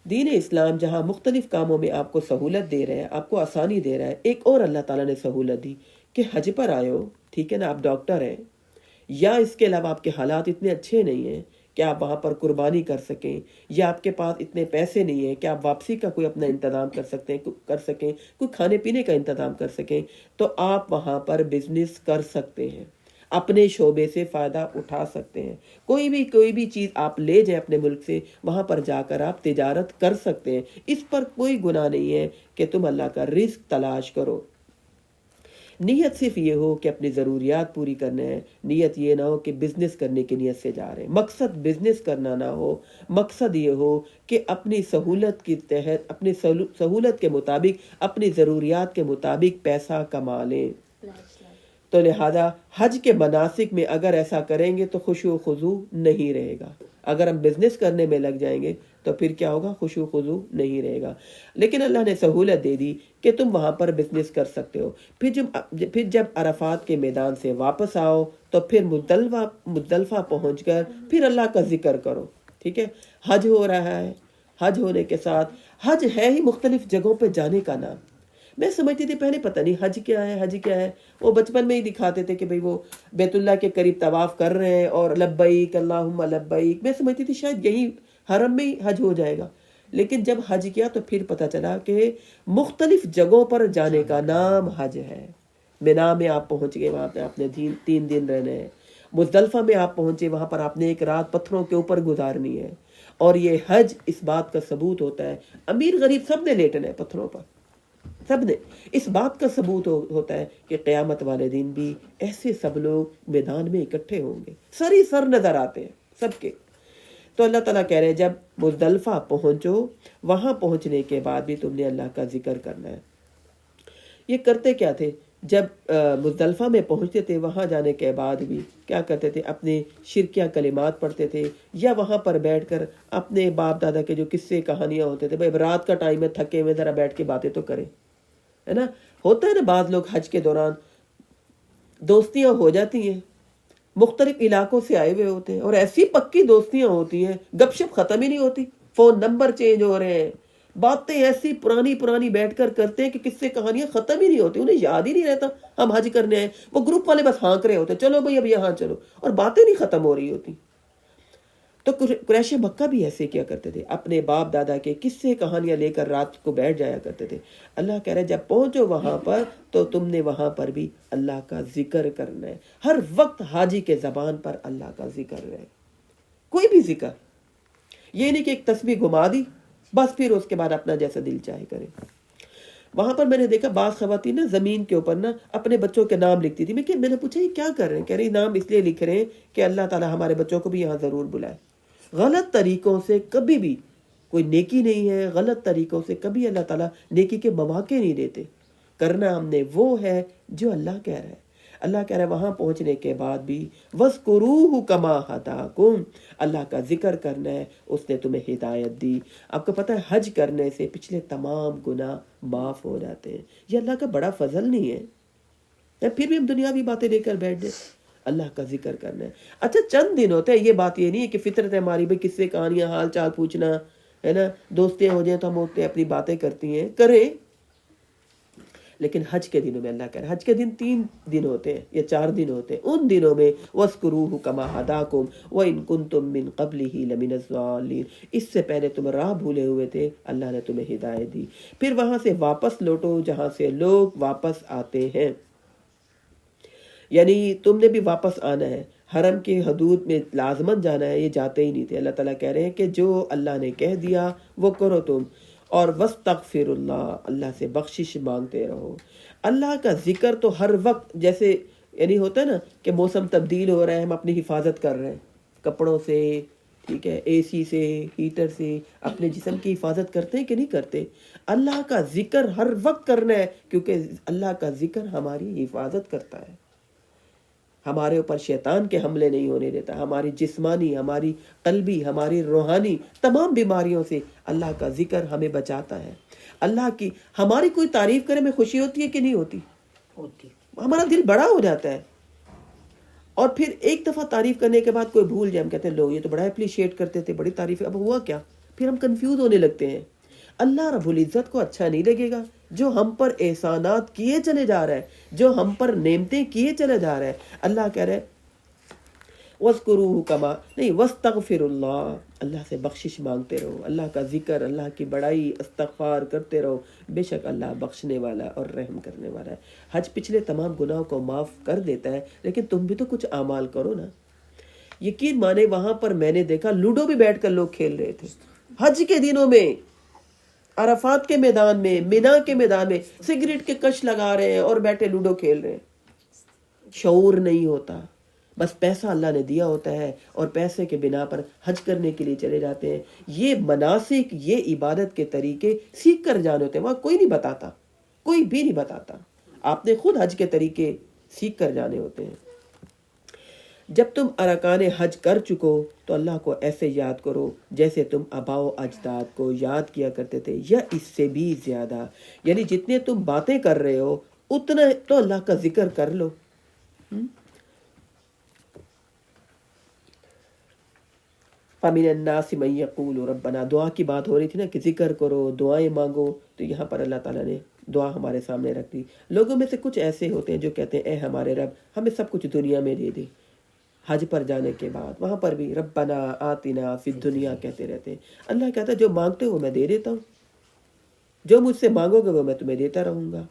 دین اسلام جہاں مختلف کاموں میں آپ کو سہولت دے رہا ہے، آپ کو آسانی دے رہا ہے، ایک اور اللہ تعالیٰ نے سہولت دی کہ حج پر آئے ہو، ٹھیک ہے نا، آپ ڈاکٹر ہیں یا اس کے علاوہ آپ کے حالات اتنے اچھے نہیں ہیں کہ آپ وہاں پر قربانی کر سکیں، یا آپ کے پاس اتنے پیسے نہیں ہیں کہ آپ واپسی کا کوئی اپنا انتظام کر سکیں، کوئی کھانے پینے کا انتظام کر سکیں، تو آپ وہاں پر بزنس کر سکتے ہیں، اپنے شعبے سے فائدہ اٹھا سکتے ہیں. کوئی بھی چیز آپ لے جائیں اپنے ملک سے، وہاں پر جا کر آپ تجارت کر سکتے ہیں. اس پر کوئی گناہ نہیں ہے کہ تم اللہ کا رزق تلاش کرو. نیت صرف یہ ہو کہ اپنی ضروریات پوری کرنا ہے، نیت یہ نہ ہو کہ بزنس کرنے کی نیت سے جا رہے ہیں، مقصد بزنس کرنا نہ ہو، مقصد یہ ہو کہ اپنی سہولت کے تحت، اپنی سہولت کے مطابق، اپنی ضروریات کے مطابق پیسہ کما لیں۔ تو لہذا حج کے مناسک میں اگر ایسا کریں گے تو خشوع و خضوع نہیں رہے گا۔ اگر ہم بزنس کرنے میں لگ جائیں گے تو پھر کیا ہوگا؟ خشوع و خضوع نہیں رہے گا۔ لیکن اللہ نے سہولت دے دی کہ تم وہاں پر بزنس کر سکتے ہو۔ پھر جب عرفات کے میدان سے واپس آؤ تو پھر مزدلفہ پہنچ کر پھر اللہ کا ذکر کرو، ٹھیک ہے؟ حج ہو رہا ہے، حج ہونے کے ساتھ حج ہے ہی مختلف جگہوں پہ جانے کا نام۔ میں سمجھتی تھی پہلے پتہ نہیں حج کیا ہے، حج کیا ہے۔ وہ بچپن میں ہی دکھاتے تھے کہ بھئی وہ بیت اللہ کے قریب طواف کر رہے ہیں اور لبیک اللہم لبیک، میں سمجھتی تھی شاید یہی حرم میں ہی حج ہو جائے گا۔ لیکن جب حج کیا تو پھر پتہ چلا کہ مختلف جگہوں پر جانے کا نام حج ہے۔ منا میں آپ پہنچ گئے، وہاں پہ آپ نے 3 دن رہنے ہیں۔ مزدلفہ میں آپ پہنچے، وہاں پر آپ نے ایک رات پتھروں کے اوپر گزارنی ہے۔ اور یہ حج اس بات کا ثبوت ہوتا ہے، امیر غریب سب نے لیٹنا ہے پتھروں پر، سب نے۔ اس بات کا ثبوت ہوتا ہے کہ قیامت والے دن بھی ایسے سب لوگ میدان میں اکٹھے ہوں گے، سری سر نظر آتے ہیں سب کے۔ تو اللہ تعالیٰ کہہ رہے ہیں جب مزدلفہ پہنچو، وہاں پہنچنے کے بعد بھی تم نے اللہ کا ذکر کرنا ہے۔ یہ کرتے کیا تھے؟ جب مزدلفہ میں پہنچتے تھے، وہاں جانے کے بعد بھی کیا کرتے تھے؟ اپنے شرکیہ کلمات پڑھتے تھے، یا وہاں پر بیٹھ کر اپنے باپ دادا کے جو قصے کہانیاں ہوتے تھے، بھائی رات کا ٹائم ہے، تھکے ہوئے، ذرا بیٹھ کے باتیں تو کریں، ہے نا؟ ہوتا ہے نا بعض لوگ حج کے دوران دوستیاں ہو جاتی ہیں، مختلف علاقوں سے آئے ہوئے ہوتے ہیں اور ایسی پکی دوستیاں ہوتی ہیں، گپ شپ ختم ہی نہیں ہوتی، فون نمبر چینج ہو رہے ہیں، باتیں ایسی پرانی بیٹھ کر کرتے ہیں کہ قصے کہانیاں ختم ہی نہیں ہوتی، انہیں یاد ہی نہیں رہتا ہم حج کرنے ہیں۔ وہ گروپ والے بس ہانک رہے ہوتے، چلو بھائی اب یہاں چلو، اور باتیں نہیں ختم ہو رہی ہوتی۔ تو قریش مکہ بھی ایسے کیا کرتے تھے، اپنے باپ دادا کے قصے کہانیاں لے کر رات کو بیٹھ جایا کرتے تھے۔ اللہ کہہ رہے جب پہنچو وہاں پر تو تم نے وہاں پر بھی اللہ کا ذکر کرنا ہے۔ ہر وقت حاجی کے زبان پر اللہ کا ذکر رہے، کوئی بھی ذکر، یہ نہیں کہ ایک تسبیح گھما دی بس پھر اس کے بعد اپنا جیسا دل چاہے کرے۔ وہاں پر میں نے دیکھا بعض خواتین نا زمین کے اوپر نا اپنے بچوں کے نام لکھتی تھی۔ میں نے پوچھا یہ کیا کر رہے ہیں؟ کہہ رہی نام اس لیے لکھ رہے ہیں کہ اللہ تعالیٰ ہمارے بچوں کو بھی یہاں ضرور بلائے۔ غلط طریقوں سے کبھی بھی کوئی نیکی نہیں ہے، غلط طریقوں سے کبھی اللہ تعالیٰ نیکی کے مواقع نہیں دیتے۔ کرنا ہم نے وہ ہے جو اللہ کہہ رہا ہے۔ اللہ کہہ رہا ہے وہاں پہنچنے کے بعد بھی وَاذْكُرُوهُ كَمَا هَدَاكُمْ، اللہ کا ذکر کرنا ہے، اس نے تمہیں ہدایت دی۔ آپ کو پتہ ہے حج کرنے سے پچھلے تمام گناہ معاف ہو جاتے ہیں۔ یہ اللہ کا بڑا فضل نہیں ہے؟ پھر بھی ہم دنیاوی باتیں لے کر بیٹھ جائیں، اللہ کا ذکر کرنا ہے۔ اچھا چند دن ہوتے ہیں، یہ بات یہ نہیں ہے کہ فطرت ہے ہماری بھائی کس سے کہانیاں حال چال پوچھنا ہے نا، دوستیاں ہو جائیں تو ہم ہوتے ہیں اپنی باتیں کرتی ہیں، کریں، لیکن حج کے دنوں میں اللہ کہہ رہا ہے حج کے دن 3 دن ہوتے ہیں یا 4 دن ہوتے ہیں، ان دنوں میں وَاذْكُرُوهُ كَمَا هَدَاكُمْ وَإِن كُنتُم مِّن قَبْلِهِ لَمِنَ الضَّالِّينَ، اس سے پہلے تم راہ بھولے ہوئے تھے، اللہ نے تمہیں ہدایت دی۔ پھر وہاں سے واپس لوٹو جہاں سے لوگ واپس آتے ہیں، یعنی تم نے بھی واپس آنا ہے، حرم کے حدود میں لازمن جانا ہے، یہ جاتے ہی نہیں تھے۔ اللہ تعالیٰ کہہ رہے ہیں کہ جو اللہ نے کہہ دیا وہ کرو تم، اور وَاسْتَغْفِرُ اللَّهَ، اللہ سے بخشش مانگتے رہو۔ اللہ کا ذکر تو ہر وقت، جیسے یعنی ہوتا ہے نا کہ موسم تبدیل ہو رہا ہے، ہم اپنی حفاظت کر رہے ہیں کپڑوں سے، ٹھیک ہے، اے سی سے، ہیٹر سے، اپنے جسم کی حفاظت کرتے ہیں کہ نہیں کرتے؟ اللہ کا ذکر ہر وقت کرنا ہے، کیونکہ اللہ کا ذکر ہماری حفاظت کرتا ہے، ہمارے اوپر شیطان کے حملے نہیں ہونے دیتا، ہماری جسمانی، ہماری قلبی، ہماری روحانی تمام بیماریوں سے اللہ کا ذکر ہمیں بچاتا ہے۔ اللہ کی ہماری کوئی تعریف کرے میں خوشی ہوتی ہے کہ نہیں ہوتی؟ ہوتی، ہمارا دل بڑا ہو جاتا ہے۔ اور پھر ایک دفعہ تعریف کرنے کے بعد کوئی بھول جائے، ہم کہتے ہیں لو یہ تو بڑا اپریشیٹ کرتے تھے، بڑی تعریف، اب ہوا کیا؟ پھر ہم کنفیوز ہونے لگتے ہیں۔ اللہ رب العزت کو اچھا نہیں لگے گا جو ہم پر احسانات کیے چلے جا رہا ہے، جو ہم پر نعمتیں کیے چلے جا رہا ہے۔ اللہ کہہ رہے وَاذْكُرُوهُ كَمَا نہیں وَاسْتَغْفِرُ اللَّهَ، اللہ سے بخشش مانگتے رہو، اللہ کا ذکر، اللہ کی بڑائی، استغفار کرتے رہو، بے شک اللہ بخشنے والا اور رحم کرنے والا ہے۔ حج پچھلے تمام گناہوں کو معاف کر دیتا ہے، لیکن تم بھی تو کچھ اعمال کرو نا۔ یقین مانے وہاں پر میں نے دیکھا لوڈو بھی بیٹھ کر لوگ کھیل رہے تھے حج کے دنوں میں، عرفات کے میدان میں، مینا کے میدان میں سگریٹ کے کش لگا رہے ہیں اور بیٹھے لوڈو کھیل رہے ہیں، شعور نہیں ہوتا، بس پیسہ اللہ نے دیا ہوتا ہے اور پیسے کے بنا پر حج کرنے کے لیے چلے جاتے ہیں۔ یہ مناسک، یہ عبادت کے طریقے سیکھ کر جانے ہوتے ہیں، وہاں کوئی نہیں بتاتا، کوئی بھی نہیں بتاتا، آپ نے خود حج کے طریقے سیکھ کر جانے ہوتے ہیں۔ جب تم ارکان حج کر چکو تو اللہ کو ایسے یاد کرو جیسے تم آباء و اجداد کو یاد کیا کرتے تھے، یا اس سے بھی زیادہ، یعنی جتنے تم باتیں کر رہے ہو اتنا تو اللہ کا ذکر کر لو۔ فَمِنَ النَّاسِ مَن يَقُولُ رَبَّنَا، دعا کی بات ہو رہی تھی نا کہ ذکر کرو، دعائیں مانگو، تو یہاں پر اللہ تعالیٰ نے دعا ہمارے سامنے رکھ دی۔ لوگوں میں سے کچھ ایسے ہوتے ہیں جو کہتے ہیں اے ہمارے رب ہمیں سب کچھ دنیا میں دے دے۔ حج پر جانے کے بعد وہاں پر بھی ربنا آتنا فی الدنیا کہتے رہتے ہیں۔ اللہ کہتا ہے جو مانگتے ہو میں دے دیتا ہوں، جو مجھ سے مانگو گے وہ میں تمہیں دیتا رہوں گا۔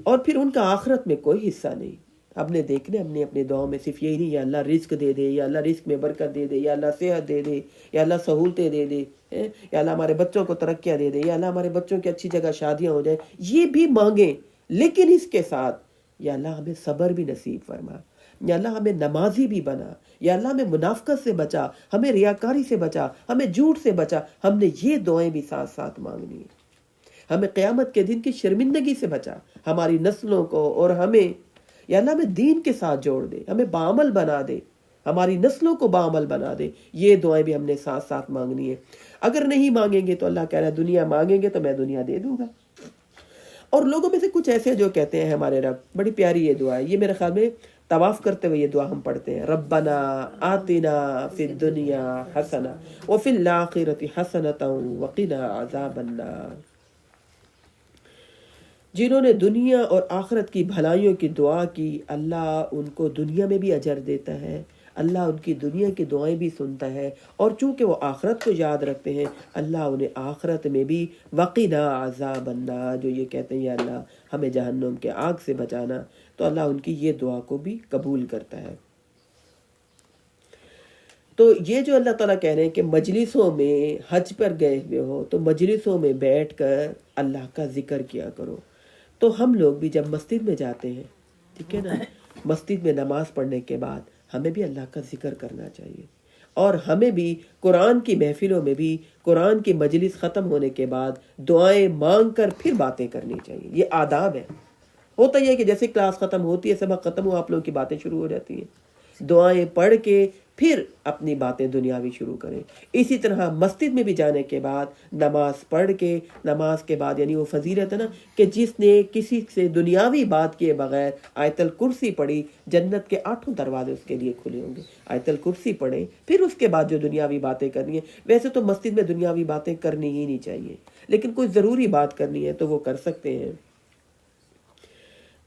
اور پھر ان کا آخرت میں کوئی حصہ نہیں۔ ہم نے دیکھنے اپنی دعاؤں میں صرف یہی نہیں، یا اللہ رزق دے دے، یا اللہ رزق میں برکت دے دے، یا اللہ صحت دے دے، یا اللہ سہولتیں دے دے، یا اللہ ہمارے بچوں کو ترقیاں دے دے، یا اللہ ہمارے بچوں کی اچھی جگہ شادیاں ہو جائیں، یہ بھی مانگیں، لیکن اس کے ساتھ یا اللہ ہمیں صبر بھی نصیب فرما، یا اللہ ہمیں نمازی بھی بنا، یا اللہ ہمیں منافقت سے بچا، ہمیں ریاکاری سے بچا، ہمیں جھوٹ سے بچا۔ ہم نے یہ دعائیں بھی ساتھ ساتھ مانگنی ہیں۔ ہمیں قیامت کے دن کی شرمندگی سے بچا، ہماری نسلوں کو اور ہمیں، یا اللہ ہمیں دین کے ساتھ جوڑ دے، ہمیں بعمل بنا دے، ہماری نسلوں کو بعمل بنا دے۔ یہ دعائیں بھی ہم نے ساتھ ساتھ مانگنی ہے۔ اگر نہیں مانگیں گے تو اللہ کہہ رہا ہے دنیا مانگیں گے تو میں دنیا دے دوں گا۔ اور لوگوں میں سے کچھ ایسے جو کہتے ہیں ہمارے رب، بڑی پیاری یہ دعا ہے، یہ میرے خیال میں طواف کرتے ہوئے یہ دعا ہم پڑھتے ہیں، ربنا آتنا فی الدنیا حسنہ وفی الآخرۃ حسنۃ وقنا عذاب النار۔ جنہوں نے دنیا اور آخرت کی بھلائیوں کی دعا کی، اللہ ان کو دنیا میں بھی اجر دیتا ہے، اللہ ان کی دنیا کی دعائیں بھی سنتا ہے، اور چونکہ وہ آخرت کو یاد رکھتے ہیں اللہ انہیں آخرت میں بھی وقنا عذاب النار، جو یہ کہتے ہیں یا اللہ ہمیں جہنم کے آگ سے بچانا، تو اللہ ان کی یہ دعا کو بھی قبول کرتا ہے۔ تو یہ جو اللہ تعالیٰ کہہ رہے ہیں کہ مجلسوں میں حج پر گئے ہوئے ہو تو مجلسوں میں بیٹھ کر اللہ کا ذکر کیا کرو۔ تو ہم لوگ بھی جب مسجد میں جاتے ہیں، ٹھیک ہے نا، مسجد میں نماز پڑھنے کے بعد ہمیں بھی اللہ کا ذکر کرنا چاہیے، اور ہمیں بھی قرآن کی محفلوں میں بھی قرآن کی مجلس ختم ہونے کے بعد دعائیں مانگ کر پھر باتیں کرنی چاہیے۔ یہ آداب ہے۔ ہوتا یہ ہے کہ جیسے کلاس ختم ہوتی ہے، سبق ختم ہوا، آپ لوگوں کی باتیں شروع ہو جاتی ہیں، دعائیں پڑھ کے پھر اپنی باتیں دنیاوی شروع کریں۔ اسی طرح مسجد میں بھی جانے کے بعد نماز پڑھ کے، نماز کے بعد یعنی وہ فضیلت ہے نا کہ جس نے کسی سے دنیاوی بات کیے بغیر آیت الکرسی پڑھی، جنت کے 8 دروازے اس کے لیے کھلے ہوں گے۔ آیت الکرسی پڑھیں، پھر اس کے بعد جو دنیاوی باتیں کرنی ہیں، ویسے تو مسجد میں دنیاوی باتیں کرنی ہی نہیں چاہیے، لیکن کوئی ضروری بات کرنی ہے تو وہ کر سکتے ہیں۔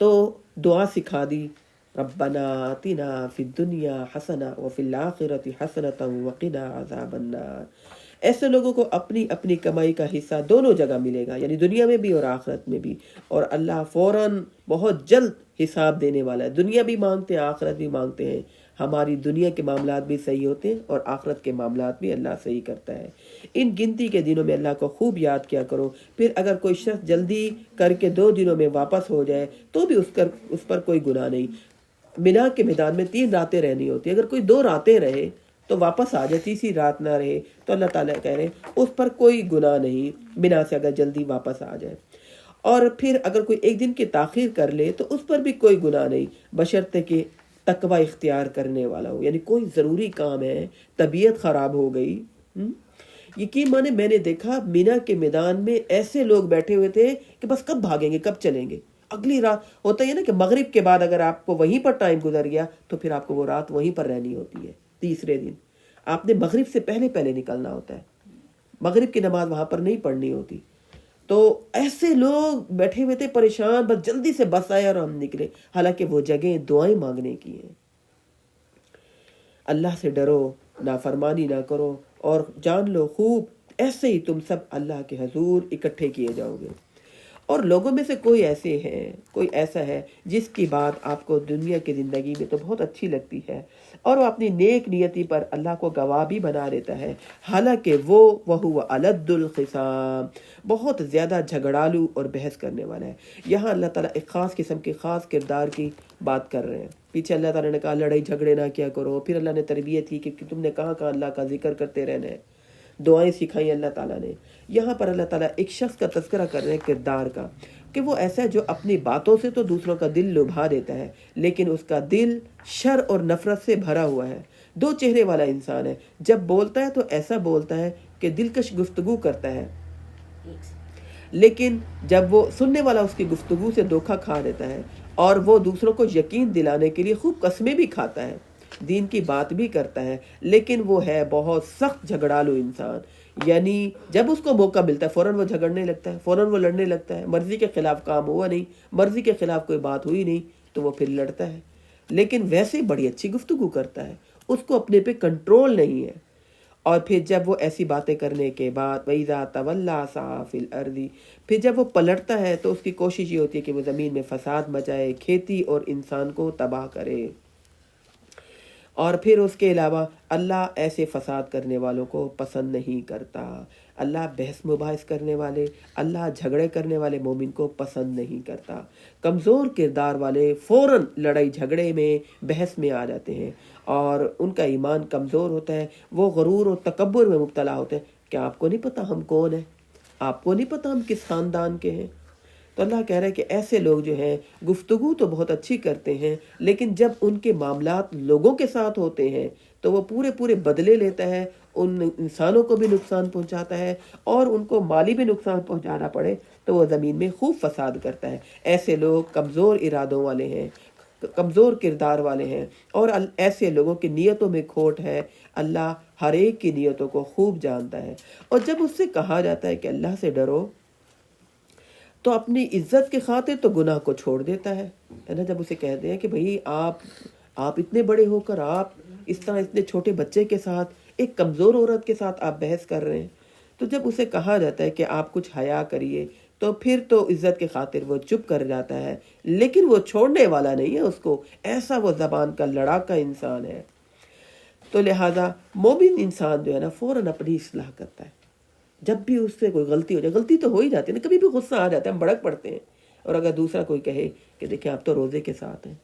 تو دعا سکھا دی، ربنا آتنا فی الدنیا حسنہ وفی الآخرۃ حسنۃ وقنا عذاب النار۔ ایسے لوگوں کو اپنی اپنی کمائی کا حصہ دونوں جگہ ملے گا، یعنی دنیا میں بھی اور آخرت میں بھی، اور اللہ فوراً بہت جلد حساب دینے والا ہے۔ دنیا بھی مانگتے ہیں، آخرت بھی مانگتے ہیں، ہماری دنیا کے معاملات بھی صحیح ہوتے ہیں اور آخرت کے معاملات بھی اللہ صحیح کرتا ہے۔ ان گنتی کے دنوں میں اللہ کو خوب یاد کیا کرو، پھر اگر کوئی شخص جلدی کر کے 2 دنوں میں واپس ہو جائے تو بھی اس پر کوئی گناہ نہیں۔ مینا کے میدان میں 3 راتیں رہنی ہوتی، اگر کوئی 2 راتیں رہے تو واپس آ جائے، تیسری رات نہ رہے تو اللہ تعالیٰ کہہ رہے ہیں اس پر کوئی گناہ نہیں، مینا سے اگر جلدی واپس آ جائے۔ اور پھر اگر کوئی 1 دن کی تاخیر کر لے تو اس پر بھی کوئی گناہ نہیں، بشرطے کہ تقوی اختیار کرنے والا ہو، یعنی کوئی ضروری کام ہے، طبیعت خراب ہو گئی۔ یقین مانے میں نے دیکھا مینا کے میدان میں ایسے لوگ بیٹھے ہوئے تھے کہ بس کب بھاگیں گے، کب چلیں گے، اگلی رات۔ ہوتا ہے نا کہ مغرب کے بعد اگر آپ کو وہیں پر ٹائم گزر گیا تو پھر آپ کو وہ رات وہیں پر رہنی ہوتی ہے۔ تیسرے دن آپ نے مغرب سے پہلے نکلنا ہوتا ہے، مغرب کی نماز وہاں پر نہیں پڑھنی ہوتی۔ تو ایسے لوگ بیٹھے ہوئے تھے پریشان، بس جلدی سے بس آئے اور ہم نکلے، حالانکہ وہ جگہیں دعائیں مانگنے کی ہیں۔ اللہ سے ڈرو، نافرمانی نہ کرو، اور جان لو خوب ایسے ہی تم سب اللہ کے حضور اکٹھے کیے جاؤ گے۔ اور لوگوں میں سے کوئی ایسا ہے جس کی بات آپ کو دنیا کی زندگی میں تو بہت اچھی لگتی ہے اور وہ اپنی نیک نیتی پر اللہ کو گواہ بھی بنا لیتا ہے، حالانکہ وہ الد الخصام، بہت زیادہ جھگڑالو اور بحث کرنے والا ہے۔ یہاں اللہ تعالیٰ ایک خاص قسم کے خاص کردار کی بات کر رہے ہیں۔ پیچھے اللہ تعالیٰ نے کہا لڑائی جھگڑے نہ کیا کرو، پھر اللہ نے تربیت کی کہ تم نے کہاں کہاں اللہ کا ذکر کرتے رہنا ہے، دعائیں سکھائیں اللہ تعالیٰ نے۔ یہاں پر اللہ تعالیٰ ایک شخص کا تذکرہ کر رہے ہیں کردار کا، کہ وہ ایسا ہے جو اپنی باتوں سے تو دوسروں کا دل لبھا دیتا ہے، لیکن اس کا دل شر اور نفرت سے بھرا ہوا ہے، دو چہرے والا انسان ہے۔ جب بولتا ہے تو ایسا بولتا ہے کہ دلکش گفتگو کرتا ہے، لیکن جب وہ سننے والا اس کی گفتگو سے دھوکہ کھا دیتا ہے، اور وہ دوسروں کو یقین دلانے کے لیے خوب قسمیں بھی کھاتا ہے، دین کی بات بھی کرتا ہے، لیکن وہ ہے بہت سخت جھگڑالو انسان۔ یعنی جب اس کو موقع ملتا ہے فوراً وہ جھگڑنے لگتا ہے، فوراً وہ لڑنے لگتا ہے، مرضی کے خلاف کام ہوا نہیں، مرضی کے خلاف کوئی بات ہوئی نہیں تو وہ پھر لڑتا ہے، لیکن ویسے بڑی اچھی گفتگو کرتا ہے، اس کو اپنے پہ کنٹرول نہیں ہے۔ اور پھر جب وہ ایسی باتیں کرنے کے بعد وَإِذَا تَوَلَّىٰ سَعَىٰ فِي الْأَرْضِ، پھر جب وہ پلٹتا ہے تو اس کی کوشش یہ ہوتی ہے کہ وہ زمین میں فساد مچائے، کھیتی اور انسان کو تباہ کرے۔ اور پھر اس کے علاوہ اللہ ایسے فساد کرنے والوں کو پسند نہیں کرتا، اللہ بحث مباحث کرنے والے، اللہ جھگڑے کرنے والے مومن کو پسند نہیں کرتا۔ کمزور کردار والے فوراً لڑائی جھگڑے میں بحث میں آ جاتے ہیں، اور ان کا ایمان کمزور ہوتا ہے، وہ غرور اور تکبر میں مبتلا ہوتے ہیں کہ آپ کو نہیں پتہ ہم کون ہیں، آپ کو نہیں پتہ ہم کس خاندان کے ہیں۔ تو اللہ کہہ رہا ہے کہ ایسے لوگ جو ہیں گفتگو تو بہت اچھی کرتے ہیں، لیکن جب ان کے معاملات لوگوں کے ساتھ ہوتے ہیں تو وہ پورے بدلے لیتا ہے، ان انسانوں کو بھی نقصان پہنچاتا ہے، اور ان کو مالی بھی نقصان پہنچانا پڑے تو وہ زمین میں خوب فساد کرتا ہے۔ ایسے لوگ کمزور ارادوں والے ہیں، کمزور کردار والے ہیں، اور ایسے لوگوں کی نیتوں میں کھوٹ ہے۔ اللہ ہر ایک کی نیتوں کو خوب جانتا ہے، اور جب اس سے کہا جاتا ہے کہ اللہ سے ڈرو تو اپنی عزت کے خاطر تو گناہ کو چھوڑ دیتا ہے نا۔ جب اسے کہتے ہیں کہ بھئی آپ اتنے بڑے ہو کر آپ اس طرح اتنے چھوٹے بچے کے ساتھ، ایک کمزور عورت کے ساتھ آپ بحث کر رہے ہیں، تو جب اسے کہا جاتا ہے کہ آپ کچھ حیا کریے تو پھر تو عزت کے خاطر وہ چپ کر جاتا ہے، لیکن وہ چھوڑنے والا نہیں ہے اس کو، ایسا وہ زبان کا لڑاکا انسان ہے۔ تو لہٰذا مومن انسان جو ہے نا فوراً اپنی اصلاح کرتا ہے۔ جب بھی اس سے کوئی غلطی ہو جائے، غلطی تو ہو ہی جاتی ہے نا، کبھی بھی غصہ آ جاتا ہے، ہم بھڑک پڑتے ہیں، اور اگر دوسرا کوئی کہے کہ دیکھیں آپ تو روزے کے ساتھ ہیں،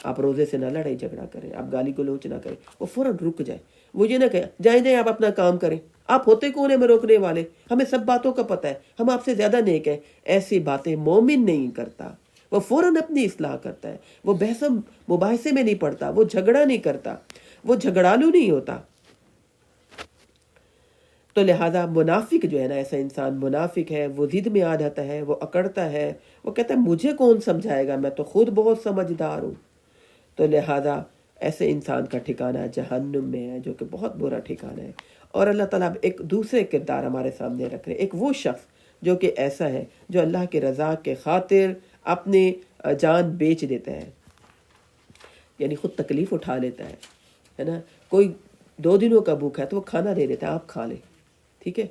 آپ روزے سے نہ لڑائی جھگڑا کریں، آپ گالی گلوچ نہ کریں، وہ فوراً رک جائے، وہ یہ نہ کہے جائیں آپ اپنا کام کریں، آپ ہوتے کون ہیں میں روکنے والے، ہمیں سب باتوں کا پتہ ہے، ہم آپ سے زیادہ نیک ہیں۔ ایسی باتیں مومن نہیں کرتا، وہ فوراً اپنی اصلاح کرتا ہے، وہ بحث مباحثے میں نہیں پڑتا، وہ جھگڑا نہیں کرتا، وہ جھگڑالو نہیں ہوتا۔ تو لہٰذا منافق جو ہے نا، ایسا انسان منافق ہے، وہ ضد میں آ جاتا ہے، وہ اکڑتا ہے، وہ کہتا ہے مجھے کون سمجھائے گا، میں تو خود بہت سمجھدار ہوں۔ تو لہٰذا ایسے انسان کا ٹھکانہ جہنم میں ہے، جو کہ بہت برا ٹھکانہ ہے۔ اور اللہ تعالیٰ ایک دوسرے کردار ہمارے سامنے رکھ رہے ہیں، ایک وہ شخص جو کہ ایسا ہے جو اللہ کے رضا کے خاطر اپنے جان بیچ دیتا ہے، یعنی خود تکلیف اٹھا لیتا ہے نا۔ کوئی 2 دنوں کا بھوکا ہے تو وہ کھانا دے دیتا ہے، آپ کھا لیں، ٹھیک ہے۔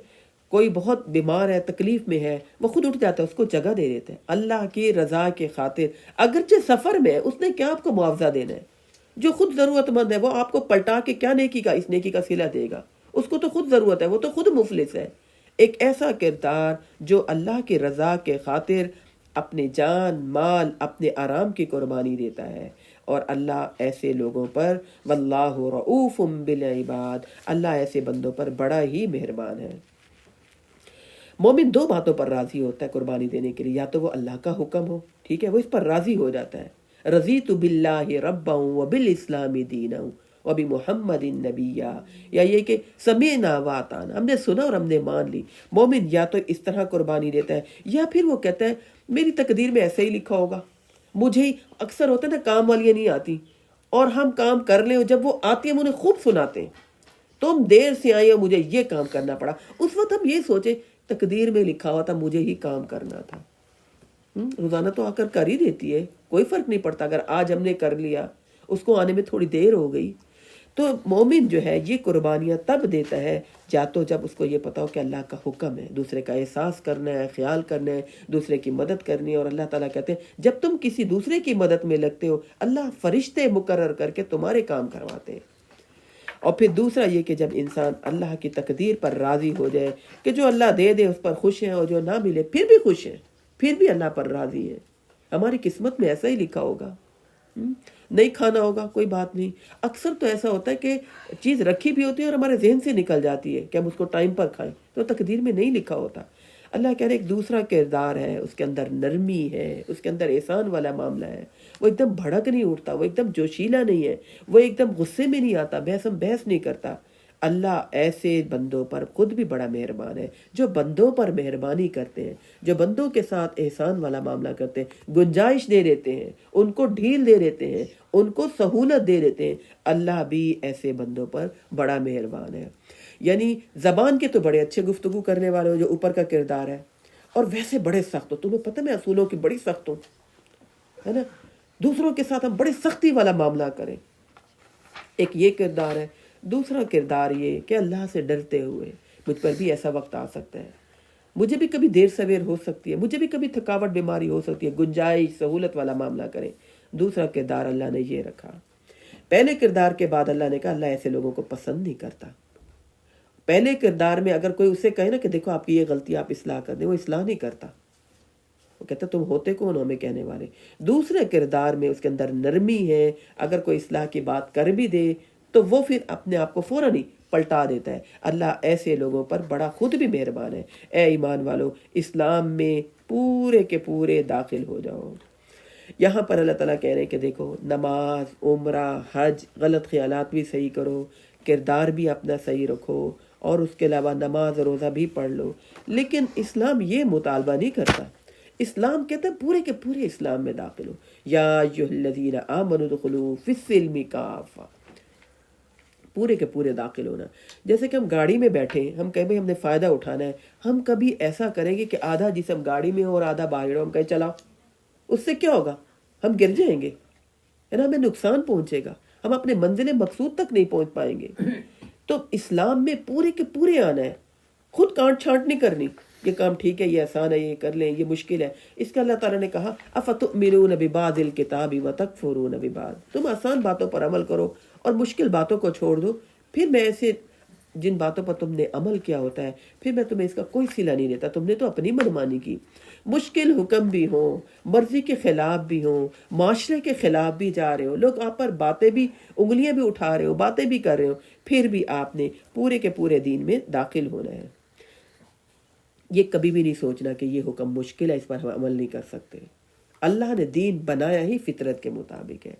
کوئی بہت بیمار ہے، تکلیف میں ہے، وہ خود اٹھ جاتا ہے، اس کو جگہ دے دیتا ہے اللہ کی رضا کے خاطر، اگرچہ سفر میں ہے، اس نے کیا آپ کو معاوضہ دینا ہے؟ جو خود ضرورت مند ہے وہ آپ کو پلٹا کے کیا نیکی کا اس نیکی کا صلہ دے گا؟ اس کو تو خود ضرورت ہے، وہ تو خود مفلس ہے۔ ایک ایسا کردار جو اللہ کی رضا کے خاطر اپنے جان مال اپنے آرام کی قربانی دیتا ہے، اور اللہ ایسے لوگوں پر واللہ رؤوف بالعباد، اللہ ایسے بندوں پر بڑا ہی مہربان ہے۔ مومن 2 باتوں پر راضی ہوتا ہے قربانی دینے کے لیے، یا تو وہ اللہ کا حکم ہو، ٹھیک ہے، وہ اس پر راضی ہو جاتا ہے، رضیت باللہ ربا وبالاسلام دینا وبمحمد نبیا، یا یہ کہ سمعنا واطعنا، ہم نے سنا اور ہم نے مان لی۔ مومن یا تو اس طرح قربانی دیتا ہے، یا پھر وہ کہتا ہے میری تقدیر میں ایسے ہی لکھا ہوگا، مجھے ہی اکثر ہوتا ہے نا کام والیاں نہیں آتی اور ہم کام کر لیں، جب وہ آتی ہیں ہم انہیں خوب سناتے ہیں، تم دیر سے آئی اور مجھے یہ کام کرنا پڑا، اس وقت ہم یہ سوچیں تقدیر میں لکھا ہوا تھا مجھے ہی کام کرنا تھا۔ روزانہ تو آ کر ہی دیتی ہے، کوئی فرق نہیں پڑتا، اگر آج ہم نے کر لیا، اس کو آنے میں تھوڑی دیر ہو گئی تو مومن جو ہے یہ قربانیاں تب دیتا ہے یا تو جب اس کو یہ پتا ہو کہ اللہ کا حکم ہے، دوسرے کا احساس کرنا ہے، خیال کرنا ہے، دوسرے کی مدد کرنی ہے. اور اللہ تعالیٰ کہتے ہیں جب تم کسی دوسرے کی مدد میں لگتے ہو اللہ فرشتے مقرر کر کے تمہارے کام کرواتے ہیں. اور پھر دوسرا یہ کہ جب انسان اللہ کی تقدیر پر راضی ہو جائے کہ جو اللہ دے دے اس پر خوش ہیں، اور جو نہ ملے پھر بھی خوش ہیں، پھر بھی اللہ پر راضی ہے. ہماری قسمت میں ایسا ہی لکھا ہوگا. نہیں کھانا ہوگا کوئی بات نہیں. اکثر تو ایسا ہوتا ہے کہ چیز رکھی بھی ہوتی ہے اور ہمارے ذہن سے نکل جاتی ہے کہ ہم اس کو ٹائم پر کھائیں، تو تقدیر میں نہیں لکھا ہوتا. اللہ کہہ رہے ایک دوسرا کردار ہے، اس کے اندر نرمی ہے، اس کے اندر احسان والا معاملہ ہے. وہ ایک دم بھڑک نہیں اٹھتا، وہ ایک دم جوشیلا نہیں ہے، وہ ایک دم غصے میں نہیں آتا، بحث نہیں کرتا. اللہ ایسے بندوں پر خود بھی بڑا مہربان ہے جو بندوں پر مہربانی کرتے ہیں، جو بندوں کے ساتھ احسان والا معاملہ کرتے ہیں، گنجائش دے دیتے ہیں، ان کو ڈھیل دے دیتے ہیں، ان کو سہولت دے دیتے ہیں. اللہ بھی ایسے بندوں پر بڑا مہربان ہے. یعنی زبان کے تو بڑے اچھے گفتگو کرنے والے ہو جو اوپر کا کردار ہے، اور ویسے بڑے سخت ہو. تمہیں پتہ میں اصولوں کی بڑی سخت ہوں، ہے نا. دوسروں کے ساتھ ہم بڑی سختی والا معاملہ کریں، ایک یہ کردار ہے. دوسرا کردار یہ کہ اللہ سے ڈرتے ہوئے مجھ پر بھی ایسا وقت آ سکتا ہے، مجھے بھی کبھی دیر سویر ہو سکتی ہے، مجھے بھی کبھی تھکاوٹ بیماری ہو سکتی ہے، گنجائش سہولت والا معاملہ کریں. دوسرا کردار اللہ نے یہ رکھا. پہلے کردار کے بعد اللہ نے کہا اللہ ایسے لوگوں کو پسند نہیں کرتا. پہلے کردار میں اگر کوئی اسے کہے نا کہ دیکھو آپ کی یہ غلطی آپ اصلاح کر دیں، وہ اصلاح نہیں کرتا، وہ کہتا تم ہوتے کون ہو ہمیں کہنے والے. دوسرے کردار میں اس کے اندر نرمی ہے، اگر کوئی اصلاح کی بات کر بھی دے تو وہ پھر اپنے آپ کو فوراً ہی پلٹا دیتا ہے. اللہ ایسے لوگوں پر بڑا خود بھی مہربان ہے. اے ایمان والو اسلام میں پورے کے پورے داخل ہو جاؤ. یہاں پر اللہ تعالیٰ کہہ رہے ہیں کہ دیکھو نماز، عمرہ، حج، غلط خیالات بھی صحیح کرو، کردار بھی اپنا صحیح رکھو، اور اس کے علاوہ نماز روزہ بھی پڑھ لو. لیکن اسلام یہ مطالبہ نہیں کرتا. اسلام کہتا ہے پورے کے پورے اسلام میں داخل ہو. یا ایھا الذین آمنوا ادخلوا فی السلم کافہ، پورے کے پورے داخل ہونا. جیسے کہ ہم گاڑی میں بیٹھے ہیں، ہم کہیں بھائی ہم نے فائدہ اٹھانا ہے، ہم کبھی ایسا کریں گے کہ آدھا جسم گاڑی میں ہو اور آدھا باہر ہو، ہم کہیں چلاؤ. اس سے کیا ہوگا؟ ہم گر جائیں گے، ہے نا، ہمیں نقصان پہنچے گا، ہم اپنے منزل مقصود تک نہیں پہنچ پائیں گے. تو اسلام میں پورے کے پورے آنا ہے، خود کانٹ چھانٹ نہیں کرنی. یہ کام ٹھیک ہے، یہ آسان ہے، یہ کر لیں، یہ مشکل ہے. اس کا اللہ تعالیٰ نے کہا افتؤمنون ببعض الکتاب وتکفرون ببعض، تم آسان باتوں پر عمل کرو اور مشکل باتوں کو چھوڑ دو، پھر میں ایسے جن باتوں پر تم نے عمل کیا ہوتا ہے پھر میں تمہیں اس کا کوئی صلہ نہیں دیتا. تم نے تو اپنی منمانی کی، مشکل حکم بھی ہوں، مرضی کے خلاف بھی ہوں، معاشرے کے خلاف بھی جا رہے ہو، لوگ آپ پر باتیں بھی، انگلیاں بھی اٹھا رہے ہو، باتیں بھی کر رہے ہو، پھر بھی آپ نے پورے کے پورے دین میں داخل ہونا ہے. یہ کبھی بھی نہیں سوچنا کہ یہ حکم مشکل ہے، اس پر ہم عمل نہیں کر سکتے. اللہ نے دین بنایا ہی فطرت کے مطابق ہے،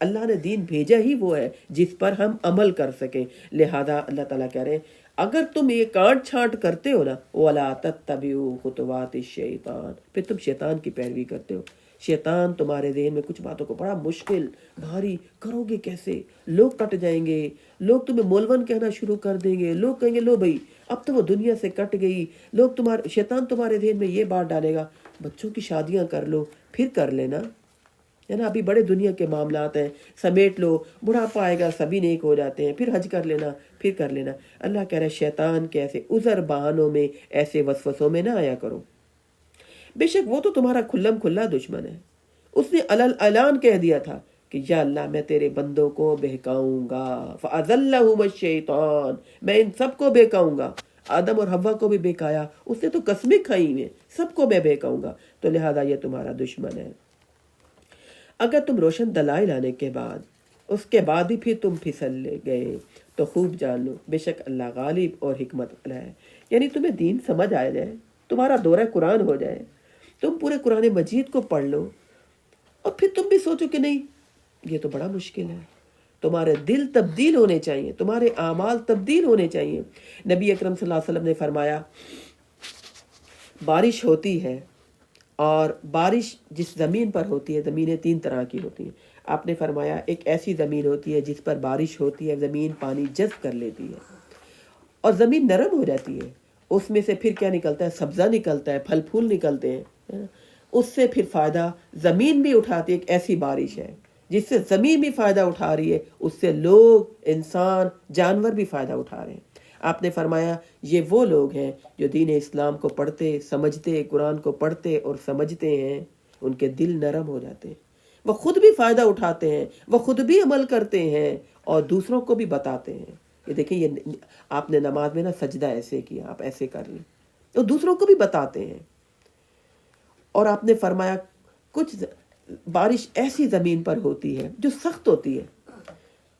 اللہ نے دین بھیجا ہی وہ ہے جس پر ہم عمل کر سکیں. لہذا اللہ تعالیٰ کہہ رہے ہیں اگر تم یہ کانٹ چھانٹ کرتے ہو نا، وَلَا تَتَّبِعُوا خُطُوَاتِ الشَّيْطَانِ، پھر تم شیطان کی پیروی کرتے ہو. شیطان تمہارے ذہن میں کچھ باتوں کو بڑا مشکل، بھاری کرو گے کیسے، لوگ کٹ جائیں گے، لوگ تمہیں مولون کہنا شروع کر دیں گے، لوگ کہیں گے لو بھائی اب تو وہ دنیا سے کٹ گئی. شیطان تمہارے ذہن میں یہ بات ڈالے گا بچوں کی شادیاں کر لو، پھر کر لینا، ہے نا، ابھی بڑے دنیا کے معاملات ہیں، سمیٹ لو، بڑھاپا آئے گا سبھی نیک ہو جاتے ہیں، پھر حج کر لینا، پھر کر لینا. اللہ کہہ رہا ہے شیطان کے ایسے عذر بہانوں میں، ایسے وسوسوں میں نہ آیا کرو. بے شک وہ تو تمہارا کھلم کھلا دشمن ہے. اس نے اعلان کہہ دیا تھا کہ یا اللہ میں تیرے بندوں کو بہکاؤں گا، فَأَذَلَّهُمَ الشَّيْطَانُ، میں ان سب کو بہکاؤں گا. آدم اور حوا کو بھی بہکایا، اس نے تو قسمیں کھائی ہیں، سب کو میں بہکاؤں گا. تو لہذا یہ تمہارا دشمن ہے. اگر تم روشن دلائل آنے کے بعد، اس کے بعد ہی پھر تم پھسل گئے تو خوب جان لو بے شک اللہ غالب اور حکمت والا ہے. یعنی تمہیں دین سمجھ آ جائے، تمہارا دورہ قرآن ہو جائے، تم پورے قرآن مجید کو پڑھ لو، اور پھر تم بھی سوچو کہ نہیں یہ تو بڑا مشکل ہے. تمہارے دل تبدیل ہونے چاہیے، تمہارے اعمال تبدیل ہونے چاہیے. نبی اکرم صلی اللہ علیہ وسلم نے فرمایا بارش ہوتی ہے، اور بارش جس زمین پر ہوتی ہے، زمینیں 3 طرح کی ہوتی ہیں. آپ نے فرمایا ایک ایسی زمین ہوتی ہے جس پر بارش ہوتی ہے، زمین پانی جذب کر لیتی ہے اور زمین نرم ہو جاتی ہے، اس میں سے پھر کیا نکلتا ہے؟ سبزہ نکلتا ہے، پھل پھول نکلتے ہیں، اس سے پھر فائدہ زمین بھی اٹھاتی ہے. ایک ایسی بارش ہے. جس سے زمین بھی فائدہ اٹھا رہی ہے، اس سے لوگ، انسان، جانور بھی فائدہ اٹھا رہے ہیں۔ آپ نے فرمایا یہ وہ لوگ ہیں جو دین اسلام کو پڑھتے سمجھتے، قرآن کو پڑھتے اور سمجھتے ہیں، ان کے دل نرم ہو جاتے ہیں، وہ خود بھی فائدہ اٹھاتے ہیں، وہ خود بھی عمل کرتے ہیں اور دوسروں کو بھی بتاتے ہیں۔ یہ دیکھیں، یہ آپ نے نماز میں نا سجدہ ایسے کیا، آپ ایسے کر لیں، اور دوسروں کو بھی بتاتے ہیں۔ اور آپ نے فرمایا کچھ بارش ایسی زمین پر ہوتی ہے جو سخت ہوتی ہے،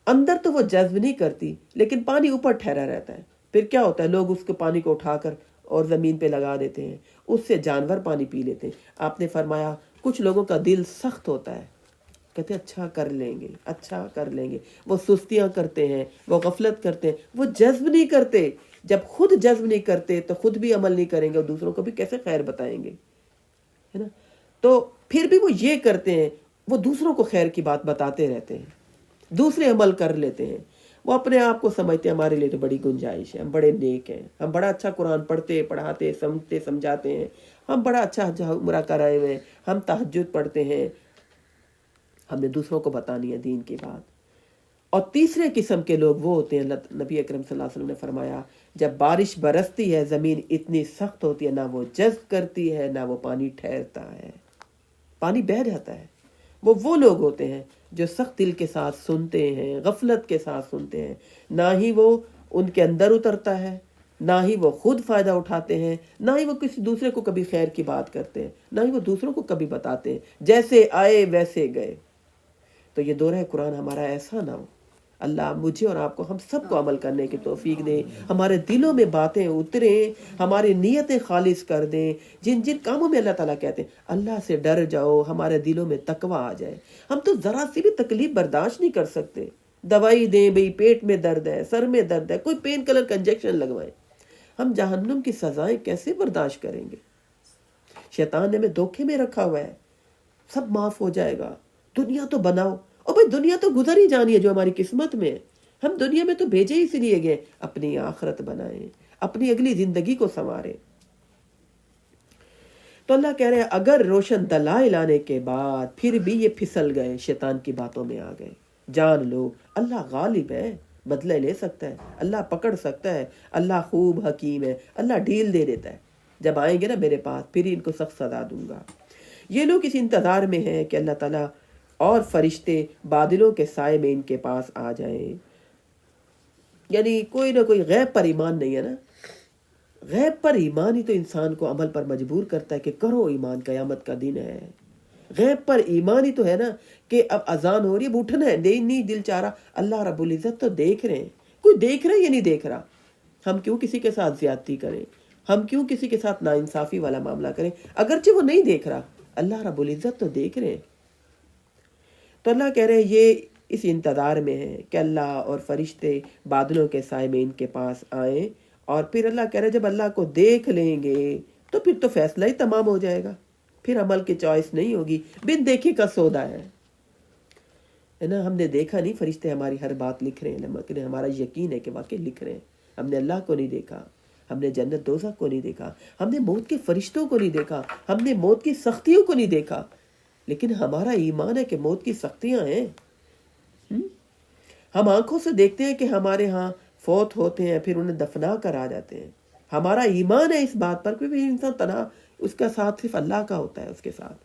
اندر تو وہ جذب نہیں کرتی لیکن پانی اوپر ٹھہرا رہتا ہے، پھر کیا ہوتا ہے، لوگ اس کے پانی کو اٹھا کر اور زمین پہ لگا دیتے ہیں، اس سے جانور پانی پی لیتے ہیں۔ آپ نے فرمایا کچھ لوگوں کا دل سخت ہوتا ہے، کہتے ہیں اچھا کر لیں گے، اچھا کر لیں گے، وہ سستیاں کرتے ہیں، وہ غفلت کرتے ہیں، وہ جذب نہیں کرتے۔ جب خود جذب نہیں کرتے تو خود بھی عمل نہیں کریں گے اور دوسروں کو بھی کیسے خیر بتائیں گے، ہے نا؟ تو پھر بھی وہ یہ کرتے ہیں، وہ دوسروں کو خیر کی بات بتاتے رہتے ہیں، دوسرے عمل کر لیتے ہیں، وہ اپنے آپ کو سمجھتے ہیں ہمارے لیے تو بڑی گنجائش ہے، ہم بڑے نیک ہیں، ہم بڑا اچھا قرآن پڑھتے، پڑھاتے، سمجھتے، سمجھاتے ہیں، ہم بڑا اچھا عمرہ کرائے ہوئے ہیں، ہم تہجد پڑھتے ہیں، ہم نے دوسروں کو بتانی ہے دین کی بات۔ اور تیسرے قسم کے لوگ وہ ہوتے ہیں، نبی اکرم صلی اللہ علیہ وسلم نے فرمایا جب بارش برستی ہے زمین اتنی سخت ہوتی ہے، نہ وہ جذب کرتی ہے نہ وہ پانی ٹھہرتا ہے، پانی بہہ جاتا ہے۔ وہ لوگ ہوتے ہیں جو سخت دل کے ساتھ سنتے ہیں، غفلت کے ساتھ سنتے ہیں، نہ ہی وہ ان کے اندر اترتا ہے، نہ ہی وہ خود فائدہ اٹھاتے ہیں، نہ ہی وہ کسی دوسرے کو کبھی خیر کی بات کرتے ہیں، نہ ہی وہ دوسروں کو کبھی بتاتے ہیں، جیسے آئے ویسے گئے۔ تو یہ دورہ قرآن ہمارا ایسا نہ ہو۔ اللہ مجھے اور آپ کو، ہم سب کو عمل کرنے کی توفیق دے، ہمارے دلوں میں باتیں اتریں، ہماری نیتیں خالص کر دیں، جن جن کاموں میں اللہ تعالیٰ کہتے ہیں اللہ سے ڈر جاؤ، ہمارے دلوں میں تقویٰ آ جائے۔ ہم تو ذرا سی بھی تکلیف برداشت نہیں کر سکتے، دوائی دیں بھئی پیٹ میں درد ہے، سر میں درد ہے، کوئی پین کلر کا انجیکشن لگوائیں، ہم جہنم کی سزائیں کیسے برداشت کریں گے؟ شیطان نے ہمیں دھوکے میں رکھا ہوا ہے، سب معاف ہو جائے گا، دنیا تو بناؤ، اور بھائی دنیا تو گزر ہی جانی ہے جو ہماری قسمت میں ہے، ہم دنیا میں تو بھیجے اس لیے گئے، اپنی آخرت بنائیں، اپنی اگلی زندگی کو سنواریں۔ تو اللہ کہہ رہے ہیں اگر روشن دلائل آنے کے بعد پھر بھی یہ پھسل گئے، شیطان کی باتوں میں آ گئے، جان لو اللہ غالب ہے، بدلہ لے سکتا ہے، اللہ پکڑ سکتا ہے، اللہ خوب حکیم ہے، اللہ ڈھیل دے دیتا ہے، جب آئیں گے نا میرے پاس پھر ان کو سخت سزا دوں گا۔ یہ لوگ اس انتظار میں ہیں کہ اللہ تعالیٰ اور فرشتے بادلوں کے سائے میں ان کے پاس آ جائیں، یعنی کوئی نہ کوئی، غیب پر ایمان نہیں ہے نا، غیب پر ایمان ہی تو انسان کو عمل پر مجبور کرتا ہے کہ کرو ایمان، قیامت کا دن ہے۔ غیب پر ایمان ہی تو ہے نا کہ اب اذان ہو رہی ہے، اب اٹھنا ہے، نہیں دل چاہ رہا، اللہ رب العزت تو دیکھ رہے ہیں، کوئی دیکھ رہا ہے یا نہیں دیکھ رہا؟ ہم کیوں کسی کے ساتھ زیادتی کریں، ہم کیوں کسی کے ساتھ ناانصافی والا معاملہ کریں، اگرچہ وہ نہیں دیکھ رہا، اللہ رب العزت تو دیکھ رہے ہیں۔ تو اللہ کہہ رہے ہیں یہ اس انتظار میں ہے کہ اللہ اور فرشتے بادلوں کے سائے میں ان کے پاس آئیں، اور پھر اللہ کہہ رہے ہیں جب اللہ کو دیکھ لیں گے تو پھر تو فیصلہ ہی تمام ہو جائے گا، پھر عمل کی چوائس نہیں ہوگی، بن دیکھے کا سودا ہے نا۔ ہم نے دیکھا نہیں فرشتے ہماری ہر بات لکھ رہے ہیں، لیکن ہمارا یقین ہے کہ واقعی لکھ رہے ہیں۔ ہم نے اللہ کو نہیں دیکھا، ہم نے جنت دوزخ کو نہیں دیکھا، ہم نے موت کے فرشتوں کو نہیں دیکھا، ہم نے موت کی سختیوں کو نہیں دیکھا، لیکن ہمارا ایمان ہے کہ موت کی سختیاں ہیں۔ ہم آنکھوں سے دیکھتے ہیں کہ ہمارے ہاں فوت ہوتے ہیں، پھر انہیں دفنا کر آ جاتے ہیں، ہمارا ایمان ہے اس بات پر کہ انسان تنہا، اس کا ساتھ صرف اللہ کا ہوتا ہے اس کے ساتھ۔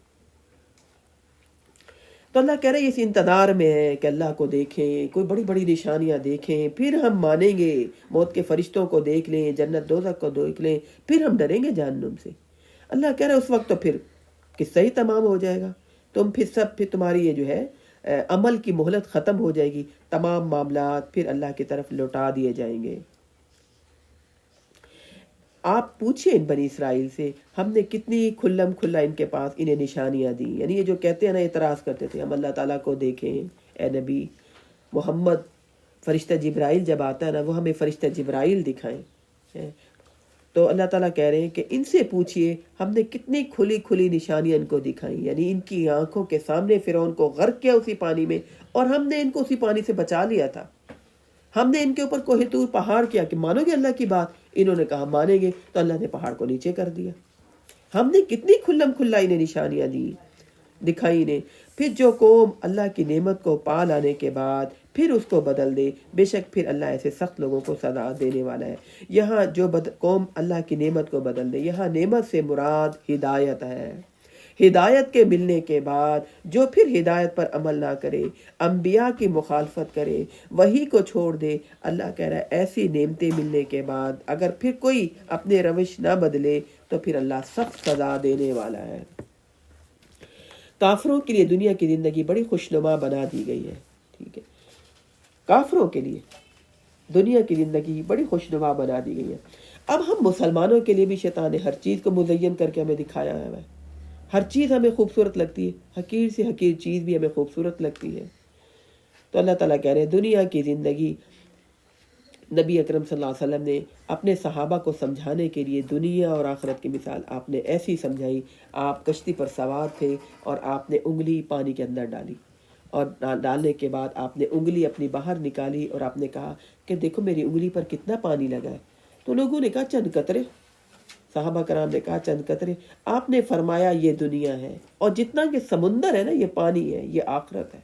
تو اللہ کہہ رہے ہیں اس انتظار میں ہے کہ اللہ کو دیکھیں، کوئی بڑی بڑی نشانیاں دیکھیں، پھر ہم مانیں گے، موت کے فرشتوں کو دیکھ لیں، جنت دوزخ کو دیکھ لیں، پھر ہم ڈریں گے جہنم سے۔ اللہ کہہ رہے ہیں اس وقت تو پھر قصہ ہی تمام ہو جائے گا، پھر تمہاری یہ جو ہے عمل کی مہلت ختم ہو جائے گی، تمام معاملات پھر اللہ کی طرف لوٹا دیے جائیں گے۔ آپ پوچھیں ان بنی اسرائیل سے، ہم نے کتنی کھلم کھلا ان کے پاس انہیں نشانیاں دی، یعنی یہ جو کہتے ہیں نا، اعتراض کرتے تھے ہم اللہ تعالیٰ کو دیکھیں، اے نبی محمد فرشتہ جبرائیل جب آتا ہے نا وہ ہمیں فرشتہ جبرائیل دکھائیں۔ تو اللہ تعالیٰ کہہ رہے ہیں کہ ان سے پوچھئے ہم نے کتنی کھلی کھلی نشانیاں ان کو دکھائیں، یعنی ان کی آنکھوں کے سامنے فرعون کو غرق کیا اسی پانی میں، اور ہم نے ان کو اسی پانی سے بچا لیا تھا۔ ہم نے ان کے اوپر کوہ طور پہاڑ کیا کہ مانو گے اللہ کی بات، انہوں نے کہا مانیں گے، تو اللہ نے پہاڑ کو نیچے کر دیا۔ ہم نے کتنی کھلم کھلا انہیں نشانیاں دی، دکھائی نہیں. پھر جو قوم اللہ کی نعمت کو پا لانے کے بعد پھر اس کو بدل دے، بے شک پھر اللہ ایسے سخت لوگوں کو سزا دینے والا ہے. یہاں جو قوم اللہ کی نعمت کو بدل دے، یہاں نعمت سے مراد ہدایت ہے. ہدایت کے ملنے کے بعد جو پھر ہدایت پر عمل نہ کرے، انبیاء کی مخالفت کرے، وحی کو چھوڑ دے، اللہ کہہ رہا ہے ایسی نعمتیں ملنے کے بعد اگر پھر کوئی اپنے روش نہ بدلے تو پھر اللہ سخت سزا دینے والا ہے. کافروں کے لیے دنیا کی زندگی بڑی خوشنما بنا دی گئی ہے. ٹھیک ہے، کافروں کے لیے دنیا کی زندگی بڑی خوشنما بنا دی گئی ہے. اب ہم مسلمانوں کے لیے بھی شیطان نے ہر چیز کو مزین کر کے ہمیں دکھایا ہے. ہر چیز ہمیں خوبصورت لگتی ہے، حقیر سے حقیر چیز بھی ہمیں خوبصورت لگتی ہے. تو اللہ تعالیٰ کہہ رہے ہیں دنیا کی زندگی، نبی اکرم صلی اللہ علیہ وسلم نے اپنے صحابہ کو سمجھانے کے لیے دنیا اور آخرت کی مثال آپ نے ایسی سمجھائی. آپ کشتی پر سوار تھے اور آپ نے انگلی پانی کے اندر ڈالی، اور ڈالنے کے بعد آپ نے انگلی اپنی باہر نکالی اور آپ نے کہا کہ دیکھو میری انگلی پر کتنا پانی لگا ہے. تو لوگوں نے کہا چند قطرے. صحابہ کرام نے کہا چند قطرے. آپ نے فرمایا یہ دنیا ہے، اور جتنا کہ سمندر ہے نا یہ پانی ہے، یہ آخرت ہے.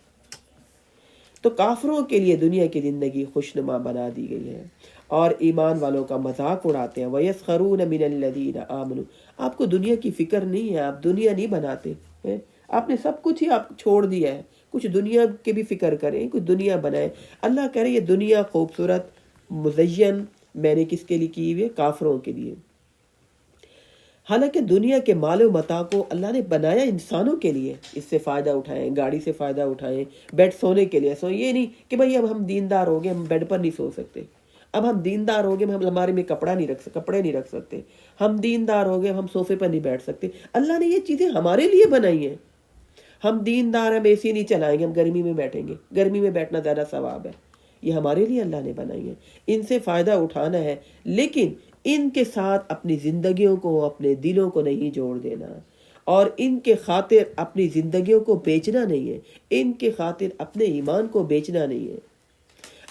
تو کافروں کے لیے دنیا کی زندگی خوشنما بنا دی گئی ہے، اور ایمان والوں کا مذاق اڑاتے ہیں. وَيَسْخَرُونَ مِنَ الَّذِينَ آمَنُوا. آپ کو دنیا کی فکر نہیں ہے، آپ دنیا نہیں بناتے ہیں. آپ نے سب کچھ ہی آپ چھوڑ دیا ہے. کچھ دنیا کے بھی فکر کریں، کچھ دنیا بنائیں. اللہ کہہ رہے یہ دنیا خوبصورت مزین میں نے کس کے لیے کی ہوئی ہے؟ کافروں کے لیے. حالانکہ دنیا کے مال و متاع کو اللہ نے بنایا انسانوں کے لیے، اس سے فائدہ اٹھائیں، گاڑی سے فائدہ اٹھائیں، بیڈ سونے کے لیے سو. یہ نہیں کہ بھئی اب ہم دیندار ہو گئے ہم بیڈ پر نہیں سو سکتے، اب ہم دیندار ہو گئے ہم الماری میں کپڑے نہیں رکھ سکتے، ہم دیندار ہو گئے ہم صوفے پر نہیں بیٹھ سکتے. اللہ نے یہ چیزیں ہمارے لیے بنائی ہیں. ہم دیندار ہم اے سی نہیں چلائیں گے، ہم گرمی میں بیٹھیں گے، گرمی میں بیٹھنا زیادہ ثواب ہے. یہ ہمارے لیے اللہ نے بنائی ہے، ان سے فائدہ اٹھانا ہے، لیکن ان کے ساتھ اپنی زندگیوں کو، اپنے دلوں کو نہیں جوڑ دینا، اور ان کے خاطر اپنی زندگیوں کو بیچنا نہیں ہے، ان کے خاطر اپنے ایمان کو بیچنا نہیں ہے.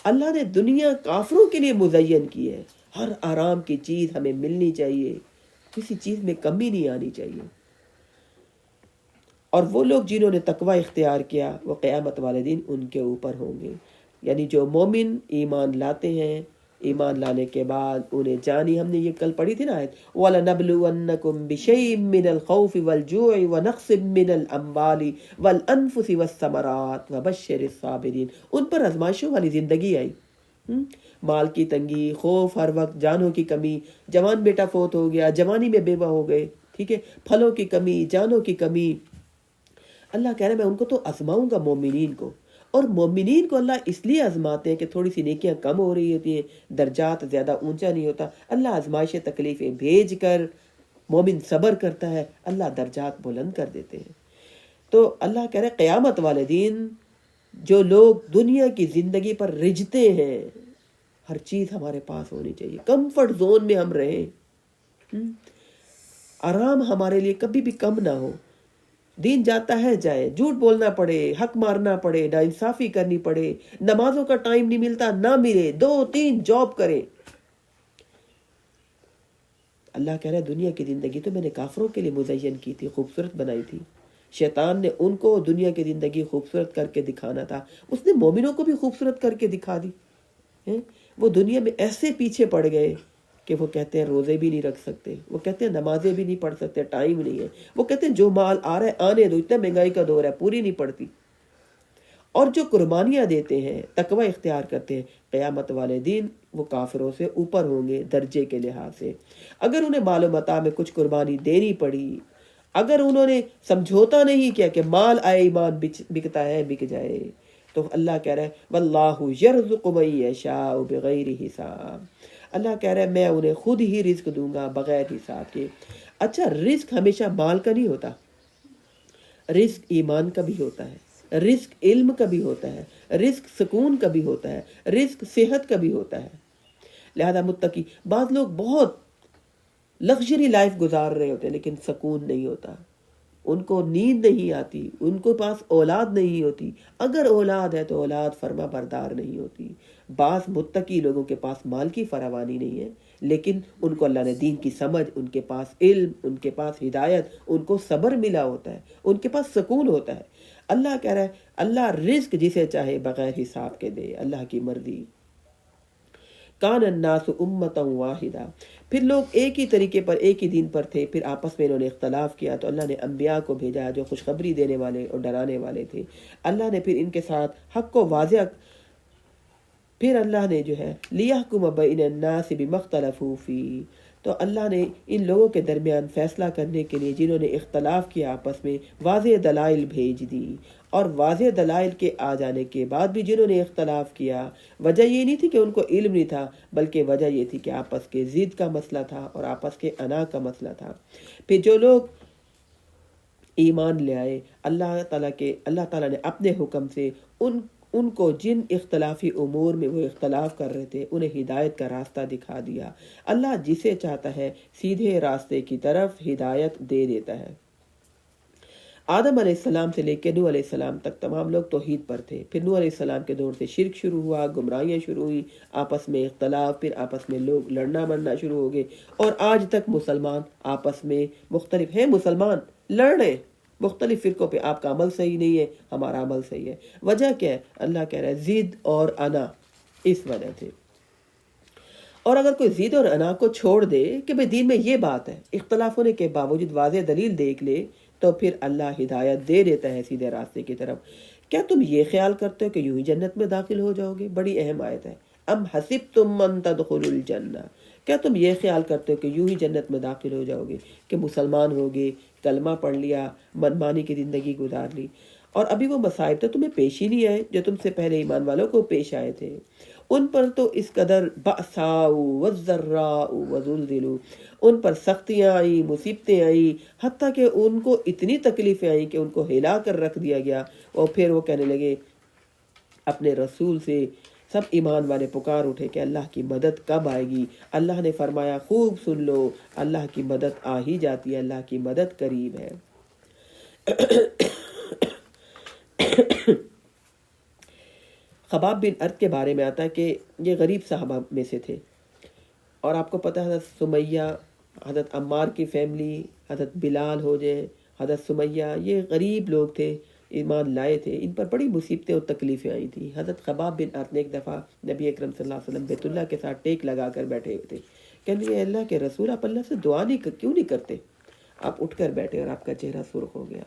اللہ نے دنیا کافروں کے لیے مزین کی ہے. ہر آرام کی چیز ہمیں ملنی چاہیے، کسی چیز میں کمی نہیں آنی چاہیے. اور وہ لوگ جنہوں نے تقوی اختیار کیا وہ قیامت والے دن ان کے اوپر ہوں گے. یعنی جو مومن ایمان لاتے ہیں، ایمان لانے کے بعد انہیں جانی، ہم نے یہ کل پڑھی تھی نا آیت، وَلَنَبْلُوَنَّكُمْ بِشَيْءٍ مِّنَ الْخَوْفِ وَالْجُوعِ وَنَقْصٍ مِّنَ الْأَمْوَالِ وَالْأَنفُسِ وَالثَّمَرَاتِ وَبَشِّرِ الصَّابِرِينَ. ان پر آزمائشوں والی زندگی آئی. مال کی تنگی، خوف ہر وقت، جانوں کی کمی، جوان بیٹا فوت ہو گیا، جوانی میں بیوہ ہو گئے، ٹھیک ہے، پھلوں کی کمی، جانوں کی کمی. اللہ کہہ رہا ہے میں ان کو تو آزماؤں گا مومنین کو. اور مومنین کو اللہ اس لیے آزماتے ہیں کہ تھوڑی سی نیکیاں کم ہو رہی ہوتی ہیں، درجات زیادہ اونچا نہیں ہوتا. اللہ آزمائش تکلیفیں بھیج کر مومن صبر کرتا ہے، اللہ درجات بلند کر دیتے ہیں. تو اللہ کہہ رہے ہیں قیامت والے دن جو لوگ دنیا کی زندگی پر رجھتے ہیں، ہر چیز ہمارے پاس ہونی چاہیے، کمفرٹ زون میں ہم رہیں، آرام ہمارے لیے کبھی بھی کم نہ ہو. دین جاتا ہے جائے، جھوٹ بولنا پڑے، حق مارنا پڑے، ناانصافی کرنی پڑے، نمازوں کا ٹائم نہیں ملتا نہ ملے، 2-3 جاب کریں. اللہ کہہ رہا ہے دنیا کی زندگی تو میں نے کافروں کے لیے مزین کی تھی، خوبصورت بنائی تھی. شیطان نے ان کو دنیا کی زندگی خوبصورت کر کے دکھانا تھا، اس نے مومنوں کو بھی خوبصورت کر کے دکھا دی. وہ دنیا میں ایسے پیچھے پڑ گئے کہ وہ کہتے ہیں روزے بھی نہیں رکھ سکتے، وہ کہتے ہیں نمازیں بھی نہیں پڑھ سکتے، ٹائم نہیں ہے. وہ کہتے ہیں جو مال آ رہا ہے آنے دو، اتنا مہنگائی کا دور ہے، پوری نہیں پڑتی. اور جو قربانیاں دیتے ہیں، تقوی اختیار کرتے ہیں، قیامت والے دن وہ کافروں سے اوپر ہوں گے درجے کے لحاظ سے. اگر انہیں مال و متاع میں کچھ قربانی دینی پڑی، اگر انہوں نے سمجھوتا نہیں کیا کہ مال آئے ایمان بکتا ہے بک جائے، تو اللہ کہہ رہا ہے واللہ یرزق من یشاء بغیر حساب. اللہ کہہ رہا ہے میں انہیں خود ہی رزق دوں گا بغیر حساب کے. اچھا رزق ہمیشہ مال کا نہیں ہوتا، رزق ایمان کا بھی ہوتا ہے، رزق علم کا بھی ہوتا ہے، رزق سکون کا بھی ہوتا ہے، رزق صحت کا بھی ہوتا ہے. لہذا متقی، بعض لوگ بہت لگژری لائف گزار رہے ہوتے ہیں لیکن سکون نہیں ہوتا، ان کو نیند نہیں آتی، ان کو پاس اولاد نہیں ہوتی، اگر اولاد ہے تو اولاد فرما بردار نہیں ہوتی. بعض متقی لوگوں کے پاس مال کی فراوانی نہیں ہے لیکن ان کو اللہ نے دین کی سمجھ، ان کے پاس علم، ان کے پاس ہدایت، ان کو صبر ملا ہوتا ہے، ان کے پاس سکون ہوتا ہے۔ اللہ کہہ رہا ہے اللہ رزق جسے چاہے بغیر حساب کے دے، اللہ کی مرضی۔ کان الناس امتا واحدہ، پھر لوگ ایک ہی طریقے پر، ایک ہی دین پر تھے، پھر آپس میں انہوں نے اختلاف کیا تو اللہ نے انبیاء کو بھیجا جو خوشخبری دینے والے اور ڈرانے والے تھے۔ اللہ نے پھر ان کے ساتھ حق کو واضح، پھر اللہ نے جو ہے لیحکم بین الناس بما اختلفوا فیہ، تو اللہ نے ان لوگوں کے درمیان فیصلہ کرنے کے لیے جنہوں نے اختلاف کیا آپس میں واضح دلائل بھیج دی، اور واضح دلائل کے آ جانے کے بعد بھی جنہوں نے اختلاف کیا، وجہ یہ نہیں تھی کہ ان کو علم نہیں تھا، بلکہ وجہ یہ تھی کہ آپس کے ضد کا مسئلہ تھا اور آپس کے انا کا مسئلہ تھا۔ پھر جو لوگ ایمان لے آئے، اللہ تعالیٰ نے اپنے حکم سے ان کو جن اختلافی امور میں وہ اختلاف کر رہے تھے انہیں ہدایت کا راستہ دکھا دیا۔ اللہ جسے چاہتا ہے سیدھے راستے کی طرف ہدایت دے دیتا ہے۔ آدم علیہ السلام سے لے کے نوح علیہ السلام تک تمام لوگ توحید پر تھے، پھر نوح علیہ السلام کے دور سے شرک شروع ہوا، گمراہیاں شروع ہوئی، آپس میں اختلاف، پھر آپس میں لوگ لڑنا مرنا شروع ہو گئے، اور آج تک مسلمان آپس میں مختلف ہیں، مسلمان لڑ رہے مختلف فرقوں پہ، آپ کا عمل صحیح نہیں ہے، ہمارا عمل صحیح ہے۔ وجہ کیا ہے؟ اللہ کہہ رہا ہے ضد اور انا، اس وجہ سے۔ اور اگر کوئی ضد اور انا کو چھوڑ دے کہ بھئی دین میں یہ بات ہے، اختلاف ہونے کے باوجود واضح دلیل دیکھ لے، تو پھر اللہ ہدایت دے دیتا ہے سیدھے راستے کی طرف۔ کیا تم یہ خیال کرتے ہو کہ یوں ہی جنت میں داخل ہو جاؤ گے؟ بڑی اہم آیت ہے۔ ام حسبتم ان تدخلوا الجنہ، کیا تم یہ خیال کرتے ہو کہ یوں ہی جنت میں داخل ہو جاؤ گے کہ مسلمان ہوگے، کلمہ پڑھ لیا، منمانی کی زندگی گزار لی، اور ابھی وہ مصائب تو تمہیں پیش ہی نہیں آئے جو تم سے پہلے ایمان والوں کو پیش آئے تھے۔ ان پر تو اس قدر بأساء والضراء وزلزلوا، ان پر سختیاں آئیں، مصیبتیں آئیں، حتیٰ کہ ان کو اتنی تکلیفیں آئیں کہ ان کو ہلا کر رکھ دیا گیا، اور پھر وہ کہنے لگے اپنے رسول سے، سب ایمان والے پکار اٹھے کہ اللہ کی مدد کب آئے گی؟ اللہ نے فرمایا خوب سن لو، اللہ کی مدد آ ہی جاتی ہے، اللہ کی مدد قریب ہے۔ خباب بن ارد کے بارے میں آتا ہے کہ یہ غریب صحابہ میں سے تھے، اور آپ کو پتہ ہے حضرت سمیہ، حضرت عمار کی فیملی، حضرت بلال ہو جائے، حضرت سمیہ، یہ غریب لوگ تھے، ایمان لائے تھے، ان پر بڑی مصیبتیں اور تکلیفیں آئی تھیں۔ حضرت خباب بن ارد نے ایک دفعہ نبی اکرم صلی اللہ علیہ وسلم بیت اللہ کے ساتھ ٹیک لگا کر بیٹھے ہوئے تھے، کہنے لگے اللہ کے رسول آپ اللہ سے دعا کیوں نہیں کرتے؟ آپ اٹھ کر بیٹھے اور آپ کا چہرہ سرخ ہو گیا۔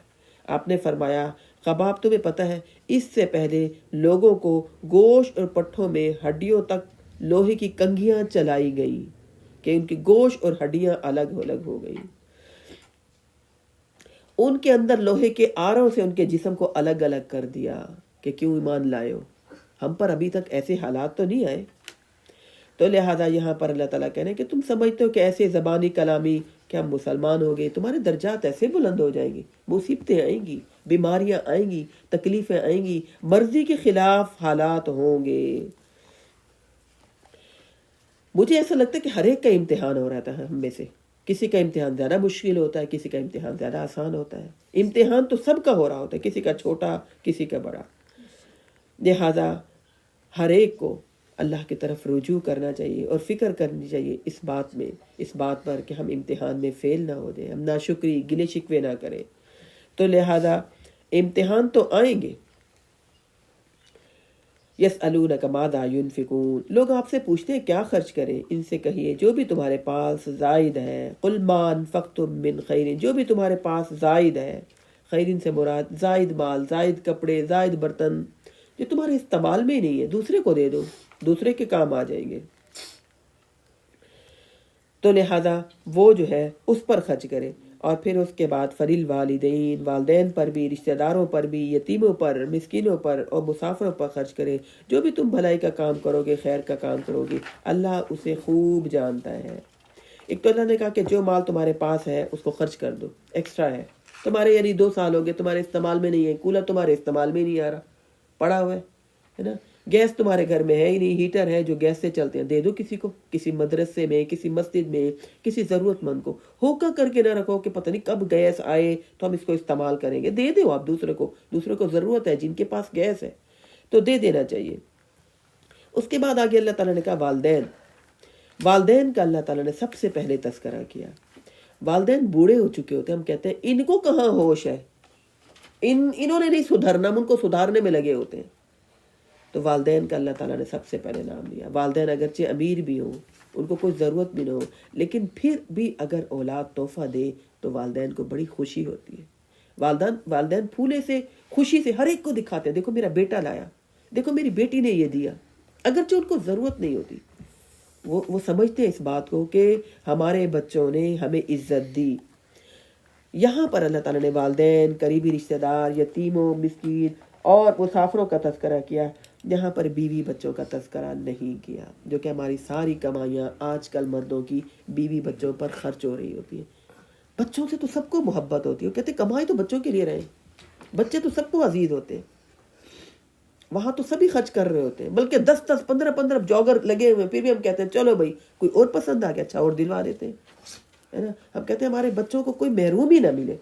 آپ نے فرمایا خباب تمہیں پتہ ہے اس سے پہلے لوگوں کو گوشت اور پٹھوں میں ہڈیوں تک لوہے کی کنگھیاں چلائی گئی کہ ان کی گوشت اور ہڈیاں الگ ہو گئی، ان کے اندر لوہے کے آروں سے ان کے جسم کو الگ کر دیا کہ کیوں ایمان لائے ہو؟ ہم پر ابھی تک ایسے حالات تو نہیں آئے۔ تو لہذا یہاں پر اللہ تعالیٰ کہنے کہ تم سمجھتے ہو کہ ایسے زبانی کلامی کہ ہم مسلمان ہو گئے، تمہارے درجات ایسے بلند ہو جائیں گے، مصیبتیں آئیں گی، بیماریاں آئیں گی، تکلیفیں آئیں گی، مرضی کے خلاف حالات ہوں گے۔ مجھے ایسا لگتا ہے کہ ہر ایک کا امتحان ہو رہا ہے ہم میں سے، کسی کا امتحان زیادہ مشکل ہوتا ہے، کسی کا امتحان زیادہ آسان ہوتا ہے، امتحان تو سب کا ہو رہا ہوتا ہے، کسی کا چھوٹا کسی کا بڑا۔ لہذا ہر ایک کو اللہ کی طرف رجوع کرنا چاہیے اور فکر کرنی چاہیے اس بات پر کہ ہم امتحان میں فیل نہ ہو جائیں، ہم ناشکری گلے شکوے نہ کریں۔ تو لہذا امتحان تو آئیں گے۔ یسألونک ماذا ینفقون، لوگ آپ سے پوچھتے ہیں کیا خرچ کریں، ان سے کہیے جو بھی تمہارے پاس زائد ہے، قل ما انفقتم من خیر، جو بھی تمہارے پاس زائد ہے، خیرین سے مراد زائد مال، زائد کپڑے، زائد برتن، جو تمہارے استعمال میں ہی نہیں ہے، دوسرے کو دے دو، دوسرے کے کام آ جائیں گے۔ تو لہذا وہ جو ہے اس پر خرچ کرے، اور پھر اس کے بعد فلیل والدین، والدین پر بھی، رشتہ داروں پر بھی، یتیموں پر، مسکینوں پر اور مسافروں پر خرچ کرے۔ جو بھی تم بھلائی کا کام کرو گے، خیر کا کام کرو گے، اللہ اسے خوب جانتا ہے۔ ایک تو اللہ نے کہا کہ جو مال تمہارے پاس ہے اس کو خرچ کر دو، ایکسٹرا ہے تمہارے، یعنی 2 سال ہو گئے تمہارے استعمال میں نہیں ہے، کولر تمہارے استعمال میں نہیں آ رہا، پڑا ہوا ہے نا، گیس تمہارے گھر میں ہے ہی نہیں، ہیٹر ہے جو گیس سے چلتے ہیں، دے دو کسی کو، کسی مدرسے میں، کسی مسجد میں، کسی ضرورت مند کو، ہوکا کر کے نہ رکھو کہ پتہ نہیں کب گیس آئے تو ہم اس کو استعمال کریں گے، دے دو آپ دوسرے کو ضرورت ہے، جن کے پاس گیس ہے تو دے دینا چاہیے۔ اس کے بعد آگے اللہ تعالیٰ نے کہا والدین، والدین کا اللہ تعالیٰ نے سب سے پہلے تذکرہ کیا. والدین بوڑھے ہو چکے ہوتے ہیں، ہم کہتے ہیں ان کو کہاں ہوش ہے، انہوں نے نہیں سدھرنا، ہم ان کو سدھارنے میں لگے ہوتے ہیں. تو والدین کا اللہ تعالیٰ نے سب سے پہلے نام لیا. والدین اگرچہ امیر بھی ہوں، ان کو کوئی ضرورت بھی نہ ہو، لیکن پھر بھی اگر اولاد تحفہ دے تو والدین کو بڑی خوشی ہوتی ہے. والدین پھولے سے خوشی سے ہر ایک کو دکھاتے ہیں، دیکھو میرا بیٹا لایا، دیکھو میری بیٹی نے یہ دیا، اگرچہ ان کو ضرورت نہیں ہوتی. وہ سمجھتے ہیں اس بات کو کہ ہمارے بچوں نے ہمیں عزت دی. یہاں پر اللہ تعالیٰ نے والدین، قریبی رشتہ دار، یتیموں، مسکین اور مسافروں کا تذکرہ کیا. یہاں پر بیوی بچوں کا تذکرہ نہیں کیا، جو کہ ہماری ساری کمائیاں آج کل مردوں کی بیوی بچوں پر خرچ ہو رہی ہوتی ہیں. بچوں سے تو سب کو محبت ہوتی ہے، وہ کہتے کمائی تو بچوں کے لیے رہے، بچے تو سب کو عزیز ہوتے ہیں، وہاں تو سبھی خرچ کر رہے ہوتے ہیں، بلکہ 10 15 جوگر لگے ہوئے، پھر بھی ہم کہتے ہیں چلو بھائی کوئی اور پسند آ گیا، اچھا اور دلوا دیتے ہیں، ہے نا. ہم کہتے ہیں ہمارے بچوں کو کوئی محروم ہی نہ ملے.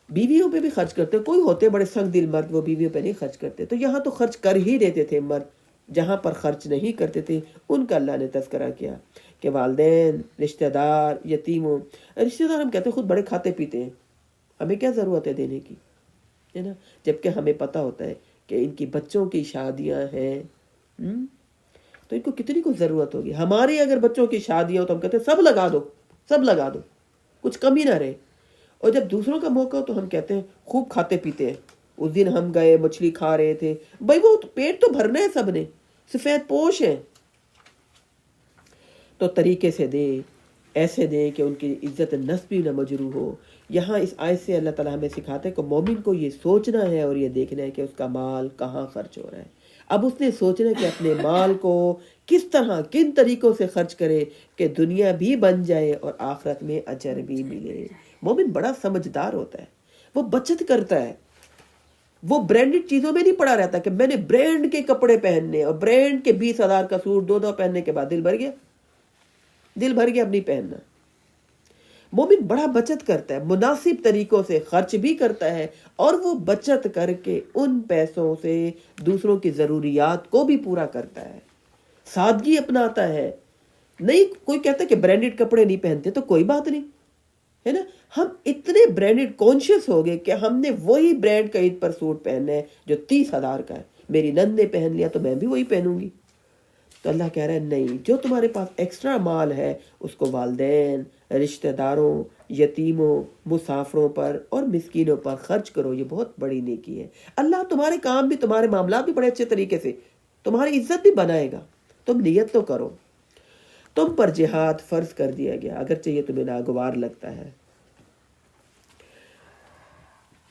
بیویوں پہ بھی خرچ کرتے، کوئی ہوتے بڑے سنگ دل مرد، وہ بیویوں پہ نہیں خرچ کرتے. تو یہاں تو خرچ کر ہی دیتے تھے مرد، جہاں پر خرچ نہیں کرتے تھے ان کا اللہ نے تذکرہ کیا کہ والدین، رشتہ دار، یتیموں. رشتہ دار ہم کہتے ہیں خود بڑے کھاتے پیتے ہیں، ہمیں کیا ضرورت ہے دینے کی، ہے نا. جبکہ ہمیں پتہ ہوتا ہے کہ ان کی بچوں کی شادیاں ہیں، تو ان کو کتنی کو ضرورت ہوگی. ہماری اگر بچوں کی شادیاں ہو تو ہم کہتے ہیں سب لگا دو، سب لگا دو، کچھ کمی نہ رہے. اور جب دوسروں کا موقع ہو تو ہم کہتے ہیں خوب کھاتے پیتے ہیں. اس دن ہم گئے مچھلی کھا رہے تھے، بھائی وہ پیٹ تو بھرنا ہے سب نے، سفید پوش ہیں. تو طریقے سے دے، ایسے دے کہ ان کی عزت نفس بھی نہ مجروح ہو. یہاں اس آیت سے اللہ تعالیٰ ہمیں سکھاتے ہیں کہ مومن کو یہ سوچنا ہے اور یہ دیکھنا ہے کہ اس کا مال کہاں خرچ ہو رہا ہے. اب اس نے سوچنا ہے کہ اپنے مال کو کس طرح، کن طریقوں سے خرچ کرے کہ دنیا بھی بن جائے اور آخرت میں اجر بھی ملے. مومن بڑا سمجھدار ہوتا ہے، وہ بچت کرتا ہے، وہ برانڈڈ چیزوں میں نہیں پڑا رہتا کہ میں نے برانڈ کے کپڑے پہننے اور برانڈ کے 20,000 کا سوٹ دو پہننے کے بعد دل بھر گیا اب نہیں پہننا. مومن بڑا بچت کرتا ہے، مناسب طریقوں سے خرچ بھی کرتا ہے، اور وہ بچت کر کے ان پیسوں سے دوسروں کی ضروریات کو بھی پورا کرتا ہے. سادگی اپناتا ہے. نہیں کوئی کہتا ہے کہ برانڈڈ کپڑے نہیں پہنتے، تو کوئی بات نہیں، ہے نا. ہم اتنے برانڈڈ کانشیس ہو گئے کہ ہم نے وہی برانڈ کا عید پر سوٹ پہننا ہے جو 30,000 کا ہے. میری نند نے پہن لیا تو میں بھی وہی پہنوں گی. تو اللہ کہہ رہا ہے نہیں، جو تمہارے پاس ایکسٹرا مال ہے اس کو والدین، رشتہ داروں، یتیموں، مسافروں پر اور مسکینوں پر خرچ کرو. یہ بہت بڑی نیکی ہے. اللہ تمہارے کام بھی، تمہارے معاملات بھی بڑے اچھے طریقے سے، تمہاری عزت بھی بنائے گا. تم نیت تو کرو. تم پر جہاد فرض کر دیا گیا اگرچہ یہ تمہیں ناگوار لگتا ہے.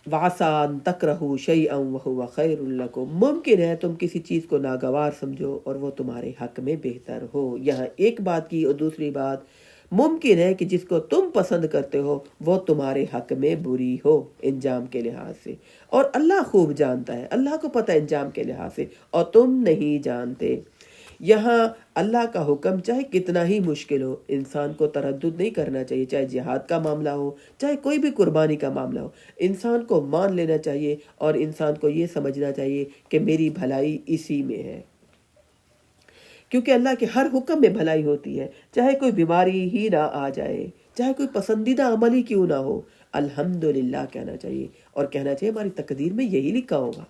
وَعَسَىٰ أَن تَكْرَهُوا شَيْئًا وَهُوَ خَيْرٌ لَكُمْ، ممکن ہے تم کسی چیز کو ناگوار سمجھو اور وہ تمہارے حق میں بہتر ہو. یہاں ایک بات کی، اور دوسری بات ممکن ہے کہ جس کو تم پسند کرتے ہو وہ تمہارے حق میں بری ہو انجام کے لحاظ سے، اور اللہ خوب جانتا ہے، اللہ کو پتہ انجام کے لحاظ سے، اور تم نہیں جانتے. یہاں اللہ کا حکم چاہے کتنا ہی مشکل ہو، انسان کو تردد نہیں کرنا چاہیے. چاہے جہاد کا معاملہ ہو، چاہے کوئی بھی قربانی کا معاملہ ہو، انسان کو مان لینا چاہیے اور انسان کو یہ سمجھنا چاہیے کہ میری بھلائی اسی میں ہے. کیونکہ اللہ کے ہر حکم میں بھلائی ہوتی ہے. چاہے کوئی بیماری ہی نہ آ جائے، چاہے کوئی پسندیدہ عمل ہی کیوں نہ ہو، الحمدللہ کہنا چاہیے، اور کہنا چاہیے ہماری تقدیر میں یہی لکھا ہوگا.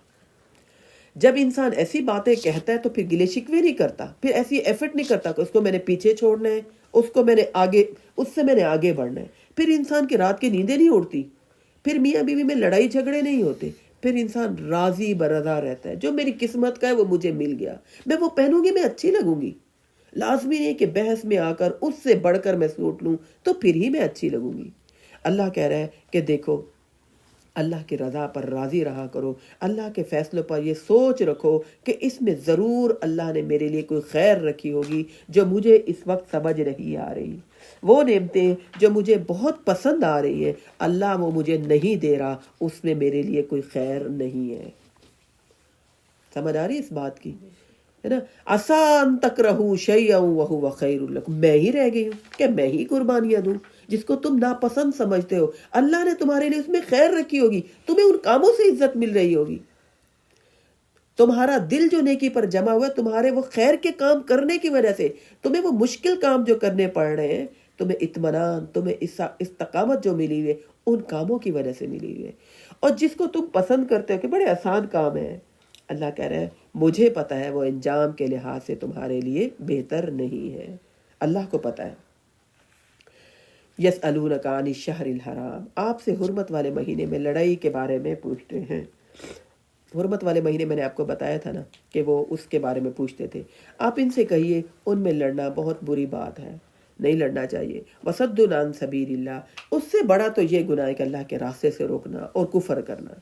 جب انسان ایسی باتیں کہتا ہے تو پھر گلے شکوے نہیں کرتا، پھر ایسی ایفرٹ نہیں کرتا کہ اس کو میں نے پیچھے چھوڑنا ہے، اس کو میں نے آگے، اس سے میں نے آگے بڑھنا ہے. پھر انسان کی رات کی نیندیں نہیں اڑتی، پھر میاں بیوی میں لڑائی جھگڑے نہیں ہوتے، پھر انسان راضی برضا رہتا ہے. جو میری قسمت کا ہے وہ مجھے مل گیا، میں وہ پہنوں گی، میں اچھی لگوں گی. لازمی نہیں کہ بحث میں آ کر اس سے بڑھ کر میں سوٹ لوں تو پھر ہی میں اچھی لگوں گی. اللہ کہہ رہا ہے کہ دیکھو اللہ کی رضا پر راضی رہا کرو، اللہ کے فیصلوں پر یہ سوچ رکھو کہ اس میں ضرور اللہ نے میرے لیے کوئی خیر رکھی ہوگی جو مجھے اس وقت سمجھ نہیں آ رہی. وہ نعمتیں جو مجھے بہت پسند آ رہی ہے، اللہ وہ مجھے نہیں دے رہا، اس میں میرے لیے کوئی خیر نہیں ہے. سمجھ آ رہی اس بات کی، ہے نا. آسان تک رہو شیئا وہو خیر لکم، میں ہی رہ گئی ہوں کہ میں ہی قربانیاں دوں جس کو تم ناپسند سمجھتے ہو. اللہ نے تمہارے لیے اس میں خیر رکھی ہوگی، تمہیں ان کاموں سے عزت مل رہی ہوگی. تمہارا دل جو نیکی پر جمع ہوا ہے، تمہارے وہ خیر کے کام کرنے کی وجہ سے، تمہیں وہ مشکل کام جو کرنے پڑ رہے ہیں، تمہیں اطمینان، تمہیں استقامت جو ملی ہوئی ہے، ان کاموں کی وجہ سے ملی ہوئی ہے۔ اور جس کو تم پسند کرتے ہو کہ بڑے آسان کام ہے، اللہ کہہ رہے ہیں مجھے پتہ ہے وہ انجام کے لحاظ سے تمہارے لیے بہتر نہیں ہے، اللہ کو پتہ ہے۔ یسألونک عن الشہر الحرام، آپ سے حرمت والے مہینے میں لڑائی کے بارے میں پوچھتے ہیں۔ حرمت والے مہینے میں نے آپ کو بتایا تھا نا کہ وہ اس کے بارے میں پوچھتے تھے، آپ ان سے کہیے ان میں لڑنا بہت بری بات ہے، نہیں لڑنا چاہیے۔ وصد عن سبیل اللہ، اس سے بڑا تو یہ گناہ ہے کہ اللہ کے راستے سے روکنا اور کفر کرنا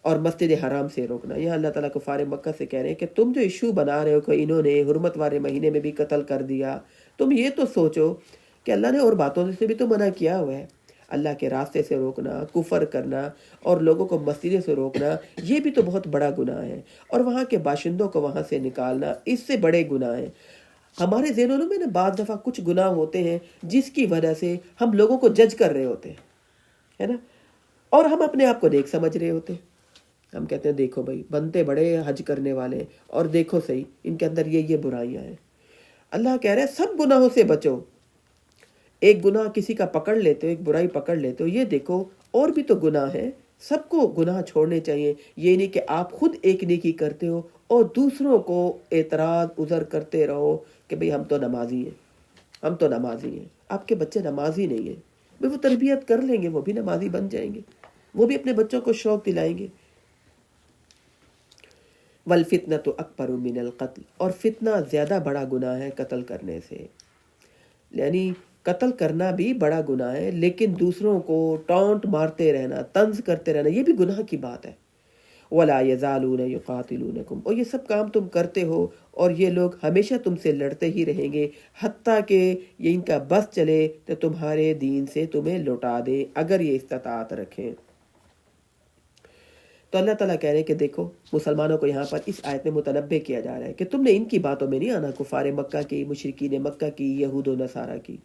اور مسجد حرام سے روکنا۔ یہاں اللہ تعالیٰ کفار مکہ سے کہہ رہے ہیں کہ تم جو ایشو بنا رہے ہو کہ انہوں نے حرمت والے مہینے میں بھی قتل کر دیا، تم یہ تو سوچو کہ اللہ نے اور باتوں سے بھی تو منع کیا ہوا ہے۔ اللہ کے راستے سے روکنا، کفر کرنا اور لوگوں کو مسجدیں سے روکنا، یہ بھی تو بہت بڑا گناہ ہے، اور وہاں کے باشندوں کو وہاں سے نکالنا اس سے بڑے گناہ ہیں۔ ہمارے ذہنوں میں نا بعض دفعہ کچھ گناہ ہوتے ہیں جس کی وجہ سے ہم لوگوں کو جج کر رہے ہوتے ہیں، ہے نا، اور ہم اپنے آپ کو نیک سمجھ رہے ہوتے ہیں۔ ہم کہتے ہیں دیکھو بھائی بنتے بڑے حج کرنے والے، اور دیکھو صحیح ان کے اندر یہ برائیاں ہیں۔ اللہ کہہ رہے ہیں سب گناہوں سے بچو، ایک گناہ کسی کا پکڑ لیتے ہو، ایک برائی پکڑ لیتے ہو، یہ دیکھو اور بھی تو گناہ ہے، سب کو گناہ چھوڑنے چاہیے۔ یہ نہیں کہ آپ خود ایک نیکی کرتے ہو اور دوسروں کو اعتراض عذر کرتے رہو کہ بھئی ہم تو نمازی ہیں، ہم تو نمازی ہیں۔ آپ کے بچے نمازی نہیں ہیں، بھئی وہ تربیت کر لیں گے، وہ بھی نمازی بن جائیں گے، وہ بھی اپنے بچوں کو شوق دلائیں گے۔ والفتنة اکبر من القتل، اور فتنہ زیادہ بڑا گناہ ہے قتل کرنے سے۔ یعنی قتل کرنا بھی بڑا گناہ ہے، لیکن دوسروں کو ٹانٹ مارتے رہنا، طنز کرتے رہنا، یہ بھی گناہ کی بات ہے۔ وَلَا يَزَالُونَ يُقَاتِلُونَكُمْ، اور یہ سب کام تم کرتے ہو اور یہ لوگ ہمیشہ تم سے لڑتے ہی رہیں گے، حتیٰ کہ یہ ان کا بس چلے تو تمہارے دین سے تمہیں لوٹا دے، اگر یہ استطاعت رکھیں۔ تو اللہ تعالیٰ کہہ رہے ہیں کہ دیکھو مسلمانوں کو یہاں پر اس آیت میں متنبہ کیا جا رہا ہے کہ تم نے ان کی باتوں میں نہیں آنا، کفار مکہ کی، مشرکین مکہ کی، یہود و نصارہ کی۔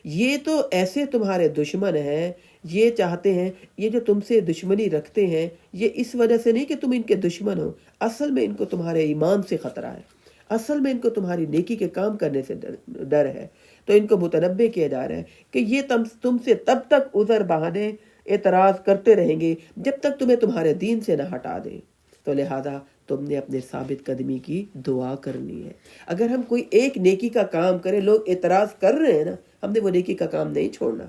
یہ تو ایسے تمہارے دشمن ہیں، یہ چاہتے ہیں، یہ جو تم سے دشمنی رکھتے ہیں یہ اس وجہ سے نہیں کہ تم ان کے دشمن ہو، اصل میں ان کو تمہارے ایمان سے خطرہ ہے، اصل میں ان کو تمہاری نیکی کے کام کرنے سے ڈر ہے۔ تو ان کو متنبہ کیا جا رہا ہے کہ یہ تم سے تب تک عذر بہانے اعتراض کرتے رہیں گے جب تک تمہیں تمہارے دین سے نہ ہٹا دیں۔ تو لہذا تم نے اپنے ثابت قدمی کی دعا کرنی ہے۔ اگر ہم کوئی ایک نیکی کا کام کریں، لوگ اعتراض کر رہے ہیں نا، ہم نے وہ نیکی کا کام نہیں چھوڑنا،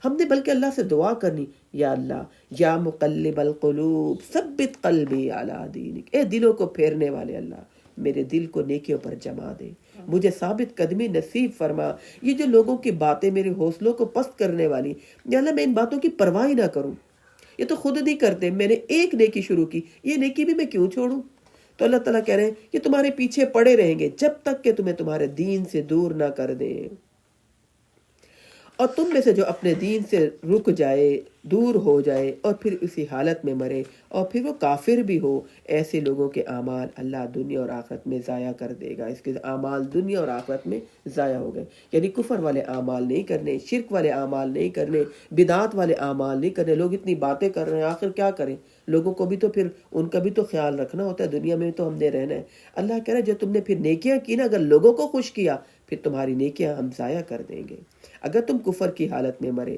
ہم نے بلکہ اللہ سے دعا کرنی، یا اللہ یا مقلب القلوب ثبت قلبی علی دینک، اے دلوں کو پھیرنے والے اللہ میرے دل کو نیکیوں پر جما دے، مجھے ثابت قدمی نصیب فرما۔ یہ جو لوگوں کی باتیں میرے حوصلوں کو پست کرنے والی، یا اللہ میں ان باتوں کی پرواہ نہ کروں، یہ تو خود نہیں کرتے، میں نے ایک نیکی شروع کی، یہ نیکی بھی میں کیوں چھوڑوں؟ تو اللہ تعالیٰ کہہ رہے ہیں یہ تمہارے پیچھے پڑے رہیں گے جب تک کہ تمہیں تمہارے دین سے دور نہ کر دیں۔ اور تم میں سے جو اپنے دین سے رک جائے، دور ہو جائے اور پھر اسی حالت میں مرے اور پھر وہ کافر بھی ہو، ایسے لوگوں کے اعمال اللہ دنیا اور آخرت میں ضائع کر دے گا۔ اس کے اعمال دنیا اور آخرت میں ضائع ہو گئے، یعنی کفر والے اعمال نہیں کرنے، شرک والے اعمال نہیں کرنے، بدعات والے اعمال نہیں کرنے۔ لوگ اتنی باتیں کر رہے ہیں، آخر کیا کریں؟ لوگوں کو بھی تو پھر ان کا بھی تو خیال رکھنا ہوتا ہے، دنیا میں تو ہم نے رہنا ہے۔ اللہ کہہ رہا ہے جو تم نے پھر نیکیاں کی نا، اگر لوگوں کو خوش کیا پھر تمہاری نیکیاں ہم ضائع کر دیں گے اگر تم کفر کی حالت میں مرے۔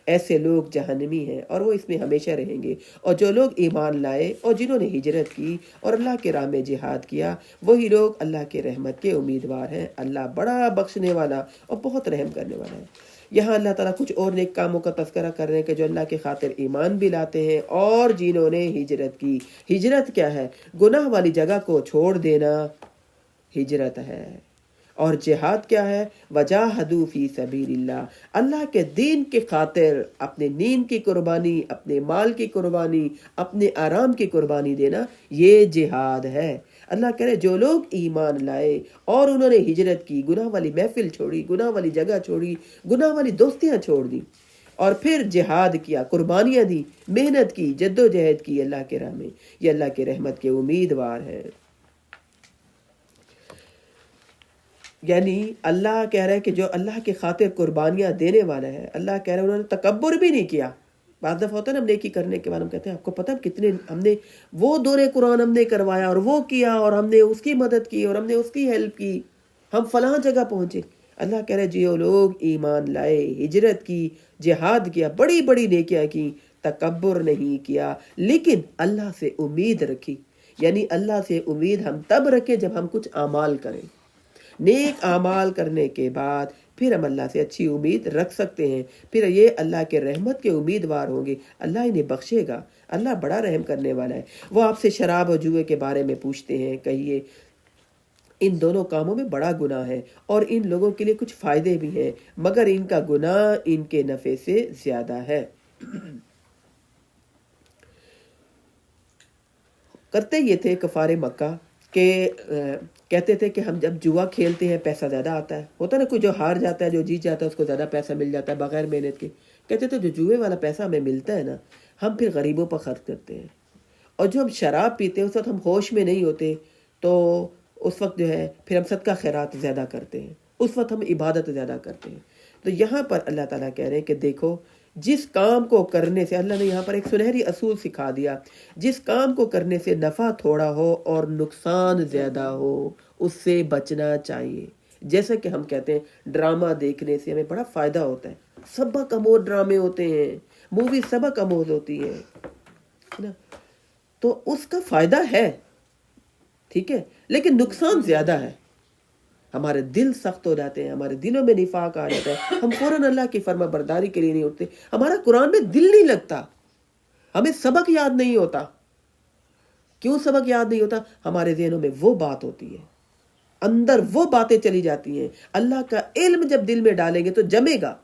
ایسے لوگ جہنمی ہیں اور وہ اس میں ہمیشہ رہیں گے۔ اور جو لوگ ایمان لائے اور جنہوں نے ہجرت کی اور اللہ کے راہ میں جہاد کیا، وہی لوگ اللہ کے رحمت کے امیدوار ہیں۔ اللہ بڑا بخشنے والا اور بہت رحم کرنے والا ہے۔ یہاں اللہ تعالیٰ کچھ اور نیک کاموں کا تذکرہ کر رہے ہیں کہ جو اللہ کے خاطر ایمان بھی لاتے ہیں اور جنہوں نے ہجرت کی۔ ہجرت کیا ہے؟ گناہ والی جگہ کو چھوڑ دینا ہجرت ہے۔ اور جہاد کیا ہے؟ وجاہدوا فی سبیل اللہ، اللہ کے دین کے خاطر اپنے نیند کی قربانی، اپنے مال کی قربانی، اپنے آرام کی قربانی دینا، یہ جہاد ہے۔ اللہ کہہ رہے جو لوگ ایمان لائے اور انہوں نے ہجرت کی، گناہ والی محفل چھوڑی، گناہ والی جگہ چھوڑی، گناہ والی دوستیاں چھوڑ دی اور پھر جہاد کیا، قربانیاں دی، محنت کی، جد و جہد کی اللہ کے راہ میں، یہ اللہ کے رحمت کے امیدوار ہیں۔ یعنی اللہ کہہ رہا ہے کہ جو اللہ کی خاطر قربانیاں دینے والا ہے، اللہ کہہ رہا ہے انہوں نے تکبر بھی نہیں کیا، بعض دفعہ ہوتا ہے نا، ہم نیکی کرنے کے بعد ہم کہتے ہیں آپ کو پتہ کتنے ہم نے وہ دورے قرآن ہم نے کروایا اور وہ کیا اور ہم نے اس کی مدد کی اور ہم نے اس کی ہیلپ کی، ہم فلاں جگہ پہنچے. اللہ کہہ رہے جو لوگ ایمان لائے، ہجرت کی، جہاد کیا، بڑی بڑی نیکیاں کی، تکبر نہیں کیا، لیکن اللہ سے امید رکھی. یعنی اللہ سے امید ہم تب رکھیں جب ہم کچھ اعمال کریں. نیک اعمال کرنے کے بعد پھر ہم اللہ سے اچھی امید رکھ سکتے ہیں، پھر یہ اللہ کے رحمت کے امیدوار ہوں گے، اللہ انہیں بخشے گا. اللہ بڑا رحم کرنے والا ہے. وہ آپ سے شراب اور جوئے کے بارے میں پوچھتے ہیں، کہیے ان دونوں کاموں میں بڑا گناہ ہے اور ان لوگوں کے لیے کچھ فائدے بھی ہیں، مگر ان کا گناہ ان کے نفع سے زیادہ ہے. کرتے یہ تھے کفار مکہ کہ کہتے تھے کہ ہم جب جوا کھیلتے ہیں پیسہ زیادہ آتا ہے. ہوتا ہے نا، کوئی جو ہار جاتا ہے، جو جیت جاتا ہے، اس کو زیادہ پیسہ مل جاتا ہے بغیر محنت کے. کہتے تھے جو جوئے والا پیسہ ہمیں ملتا ہے نا، ہم پھر غریبوں پر خرچ کرتے ہیں. اور جو ہم شراب پیتے ہیں اس وقت ہم ہوش میں نہیں ہوتے، تو اس وقت جو ہے پھر ہم صدقہ خیرات زیادہ کرتے ہیں، اس وقت ہم عبادت زیادہ کرتے ہیں. تو یہاں پر اللہ تعالیٰ کہہ رہے ہیں کہ دیکھو، جس کام کو کرنے سے اللہ نے یہاں پر ایک سنہری اصول سکھا دیا، جس کام کو کرنے سے نفع تھوڑا ہو اور نقصان زیادہ ہو اس سے بچنا چاہیے. جیسا کہ ہم کہتے ہیں ڈرامہ دیکھنے سے ہمیں بڑا فائدہ ہوتا ہے، سبق آموز ڈرامے ہوتے ہیں، مووی سبق آموز ہوتی ہے نا، تو اس کا فائدہ ہے، ٹھیک ہے، لیکن نقصان زیادہ ہے. ہمارے دل سخت ہو جاتے ہیں، ہمارے دلوں میں نفاق آ جاتا ہے، ہم فوراً اللہ کی فرما برداری کے لیے نہیں اٹھتے، ہمارا قرآن میں دل نہیں لگتا، ہمیں سبق یاد نہیں ہوتا. کیوں سبق یاد نہیں ہوتا؟ ہمارے ذہنوں میں وہ بات ہوتی ہے، اندر وہ باتیں چلی جاتی ہیں. اللہ کا علم جب دل میں ڈالیں گے تو جمے گا،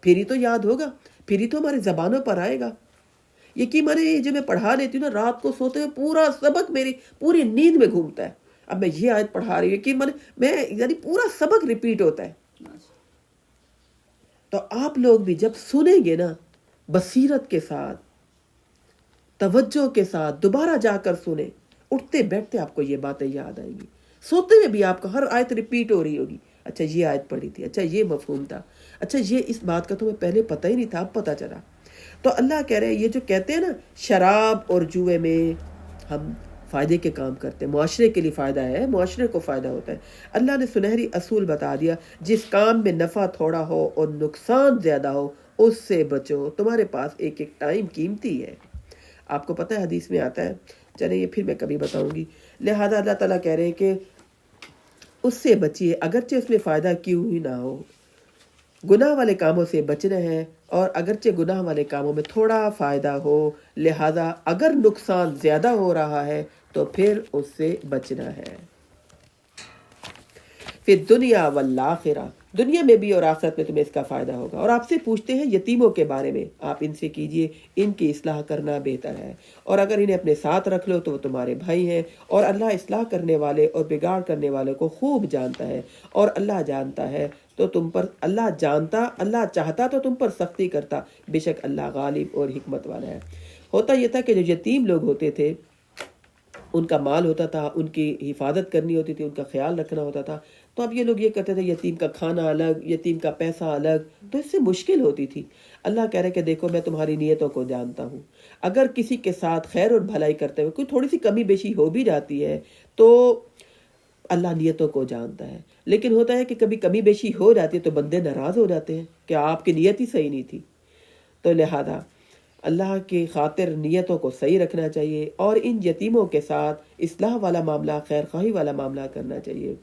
پھر ہی تو یاد ہوگا، پھر ہی تو ہماری زبانوں پر آئے گا. یقین مانے جو میں پڑھا لیتی ہوں نا، رات کو سوتے ہوئے پورا سبق میری پوری نیند میں گھومتا ہے. اب میں یہ آیت پڑھا رہی ہوں کہ میں یعنی پورا سبق ریپیٹ ہوتا ہے. تو آپ لوگ بھی جب سنیں گے نا، بصیرت کے ساتھ، توجہ کے ساتھ دوبارہ جا کر سنیں، اٹھتے بیٹھتے آپ کو یہ باتیں یاد آئیں گی. سوتے میں بھی آپ کو ہر آیت ریپیٹ ہو رہی ہوگی، اچھا یہ آیت پڑھی تھی، اچھا یہ مفہوم تھا، اچھا یہ اس بات کا تو میں پہلے پتہ ہی نہیں تھا، اب پتہ چلا. تو اللہ کہہ رہے ہیں یہ جو کہتے ہیں نا شراب اور جوئے میں ہم فائدے کے کام کرتے ہیں، معاشرے کے لیے فائدہ ہے، معاشرے کو فائدہ ہوتا ہے. اللہ نے سنہری اصول بتا دیا، جس کام میں نفع تھوڑا ہو اور نقصان زیادہ ہو اس سے بچو. تمہارے پاس ایک ایک ٹائم قیمتی ہے. آپ کو پتہ ہے حدیث میں آتا ہے، چلے یہ پھر میں کبھی بتاؤں گی. لہذا اللہ تعالیٰ کہہ رہے ہیں کہ اس سے بچیے، اگرچہ اس میں فائدہ کیوں ہی نہ ہو. گناہ والے کاموں سے بچنا ہے، اور اگرچہ گناہ والے کاموں میں تھوڑا فائدہ ہو، لہذا اگر نقصان زیادہ ہو رہا ہے تو پھر اس سے بچنا ہے. پھر دنیا والآخرہ، دنیا میں بھی اور آخرت میں تمہیں اس کا فائدہ ہوگا. اور آپ سے پوچھتے ہیں یتیموں کے بارے میں، آپ ان سے کیجئے، ان کی اصلاح کرنا بہتر ہے، اور اگر انہیں اپنے ساتھ رکھ لو تو وہ تمہارے بھائی ہیں، اور اللہ اصلاح کرنے والے اور بگاڑ کرنے والے کو خوب جانتا ہے. اور اللہ جانتا ہے تو تم پر، اللہ چاہتا تو تم پر سختی کرتا، بے شک اللہ غالب اور حکمت والا ہے. ہوتا یہ تھا کہ جو یتیم لوگ ہوتے تھے ان کا مال ہوتا تھا، ان کی حفاظت کرنی ہوتی تھی، ان کا خیال رکھنا ہوتا تھا. تو اب یہ لوگ یہ کہتے تھے یتیم کا کھانا الگ، یتیم کا پیسہ الگ، تو اس سے مشکل ہوتی تھی. اللہ کہہ رہے کہ دیکھو میں تمہاری نیتوں کو جانتا ہوں، اگر کسی کے ساتھ خیر اور بھلائی کرتے ہوئے کوئی تھوڑی سی کمی بیشی ہو بھی جاتی ہے تو اللہ نیتوں کو جانتا ہے. لیکن ہوتا ہے کہ کبھی کمی بیشی ہو جاتی ہے تو بندے ناراض ہو جاتے ہیں کہ آپ کی نیت ہی صحیح نہیں تھی. تو لہذا اللہ کی خاطر نیتوں کو صحیح رکھنا چاہیے، اور ان یتیموں کے ساتھ اصلاح والا معاملہ، خیر خواہی والا معاملہ کرنا چاہیے.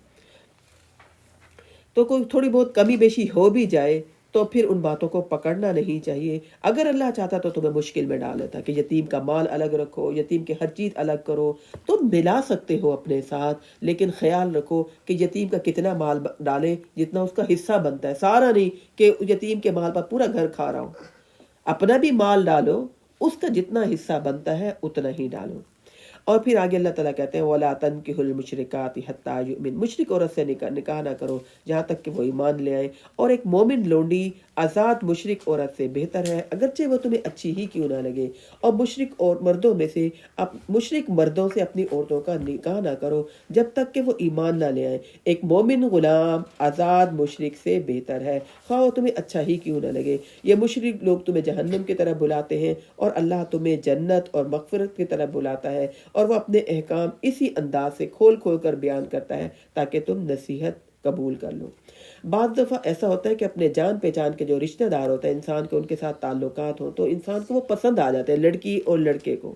تو کوئی تھوڑی بہت کمی بیشی ہو بھی جائے تو پھر ان باتوں کو پکڑنا نہیں چاہیے. اگر اللہ چاہتا تو تمہیں مشکل میں ڈال دیتا کہ یتیم کا مال الگ رکھو، یتیم کی ہر چیز الگ کرو. تم ملا سکتے ہو اپنے ساتھ، لیکن خیال رکھو کہ یتیم کا کتنا مال ڈالے جتنا اس کا حصہ بنتا ہے، سارا نہیں کہ یتیم کے مال پر پورا گھر کھا رہا ہو. اپنا بھی مال ڈالو، اس کا جتنا حصہ بنتا ہے اتنا ہی ڈالو. اور پھر آگے اللہ تعالیٰ کہتے ہیں وَلَا تَنْكِحُوا الْمُشْرِكَاتِ حَتَّى يُؤْمِنْ، مشرک عورت سے نکاح نہ کرو جہاں تک کہ وہ ایمان لے آئے، اور ایک مومن لونڈی آزاد مشرک عورت سے بہتر ہے اگرچہ وہ تمہیں اچھی ہی کیوں نہ لگے، اور مشرک اور مردوں میں سے مشرک مردوں سے اپنی عورتوں کا نکاح نہ کرو جب تک کہ وہ ایمان نہ لے آئے، ایک مومن غلام آزاد مشرک سے بہتر ہے خواہ وہ تمہیں اچھا ہی کیوں نہ لگے۔ یہ مشرک لوگ تمہیں جہنم کی طرف بلاتے ہیں اور اللہ تمہیں جنت اور مغفرت کی طرف بلاتا ہے، اور وہ اپنے احکام اسی انداز سے کھول کھول کر بیان کرتا ہے تاکہ تم نصیحت قبول کر لو۔ بعض دفعہ ایسا ہوتا ہے کہ اپنے جان پہچان کے جو رشتہ دار ہوتے ہیں انسان کے، ان کے ساتھ تعلقات ہوں تو انسان کو وہ پسند آ جاتے ہیں، لڑکی اور لڑکے کو،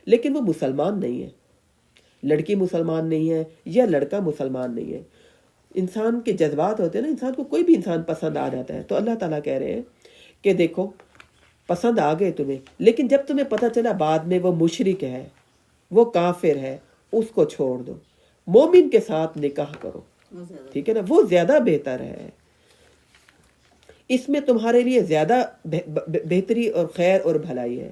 لیکن وہ مسلمان نہیں ہے، لڑکی مسلمان نہیں ہے یا لڑکا مسلمان نہیں ہے۔ انسان کے جذبات ہوتے ہیں نا، انسان کو کوئی بھی انسان پسند آ جاتا ہے، تو اللہ تعالیٰ کہہ رہے ہیں کہ دیکھو پسند آ گئے تمہیں، لیکن جب تمہیں پتہ چلا بعد میں وہ مشرک ہے، وہ کافر ہے، اس کو چھوڑ دو، مومن کے ساتھ نکاح کرو، ٹھیک ہے نا، وہ زیادہ بہتر ہے، اس میں تمہارے لیے زیادہ بہتری اور خیر اور بھلائی ہے۔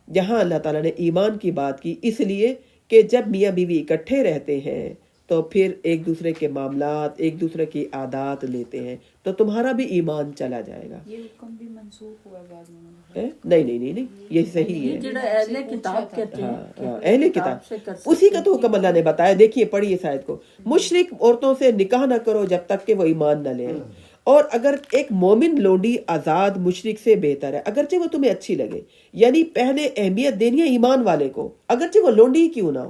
جہاں اللہ تعالیٰ نے ایمان کی بات کی اس لیے کہ جب میاں بیوی اکٹھے رہتے ہیں تو پھر ایک دوسرے کے معاملات، ایک دوسرے کی عادات لیتے ہیں، تو تمہارا بھی ایمان چلا جائے گا۔ یہ حکم بھی منسوخ ہوا بعد میں؟ نہیں، یہ صحیح ہے۔ جڑا اہل کتاب کہتے ہیں، اہل کتاب، اسی کا تو حکم اللہ نے بتایا۔ دیکھیے پڑھیے اس آیت کو، مشرک عورتوں سے نکاح نہ کرو جب تک کہ وہ ایمان نہ لیں، اور اگر ایک مومن لونڈی آزاد مشرک سے بہتر ہے اگرچہ وہ تمہیں اچھی لگے، یعنی پہلے اہمیت دینی ہے ایمان والے کو، اگرچہ وہ لونڈی ہی کیوں نہ ہو،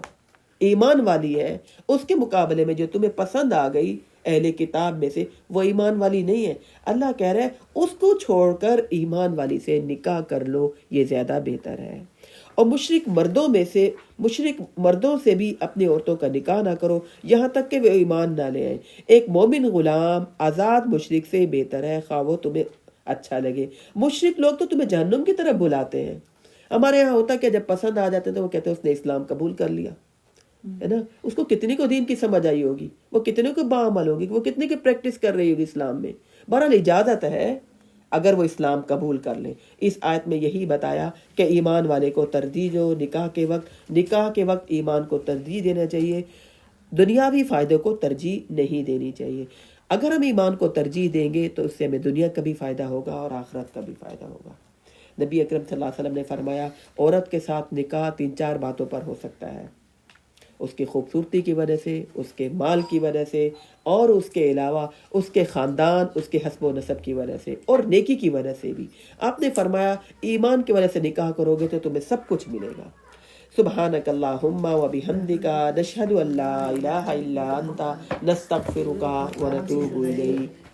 ایمان والی ہے، اس کے مقابلے میں جو تمہیں پسند آ گئی اہل کتاب میں سے وہ ایمان والی نہیں ہے، اللہ کہہ رہا ہے اس کو چھوڑ کر ایمان والی سے نکاح کر لو، یہ زیادہ بہتر ہے۔ اور مشرک مردوں سے بھی اپنی عورتوں کا نکاح نہ کرو یہاں تک کہ وہ ایمان نہ لے آئیں، ایک مومن غلام آزاد مشرک سے بہتر ہے خواہ وہ تمہیں اچھا لگے۔ مشرک لوگ تو تمہیں جہنم کی طرف بلاتے ہیں۔ ہمارے ہاں ہوتا کہ جب پسند آ جاتے تو وہ کہتے ہیں اس نے اسلام قبول کر لیا، ہے نا، اس کو کتنی کو دین کی سمجھ آئی ہوگی، وہ کتنے کو باعمل ہوگی، وہ کتنے کی پریکٹس کر رہی ہوگی اسلام میں۔ بہرحال اجازت ہے اگر وہ اسلام قبول کر لیں۔ اس آیت میں یہی بتایا کہ ایمان والے کو ترجیح جو نکاح کے وقت ایمان کو ترجیح دینا چاہیے، دنیاوی فائدے کو ترجیح نہیں دینی چاہیے۔ اگر ہم ایمان کو ترجیح دیں گے تو اس سے ہمیں دنیا کا بھی فائدہ ہوگا اور آخرت کا بھی فائدہ ہوگا۔ نبی اکرم صلی اللہ علیہ وسلم نے فرمایا عورت کے ساتھ نکاح 3-4 باتوں پر ہو سکتا ہے، اس کی خوبصورتی کی وجہ سے، اس کے مال کی وجہ سے، اور اس کے علاوہ اس کے خاندان، اس کے حسب و نسب کی وجہ سے، اور نیکی کی وجہ سے بھی۔ آپ نے فرمایا ایمان کی وجہ سے نکاح کرو گے تو تمہیں سب کچھ ملے گا۔ سبحانک اللہم و بحمدک نشہد ان لا الہ الا انت نستغفرک و نتوب الیک۔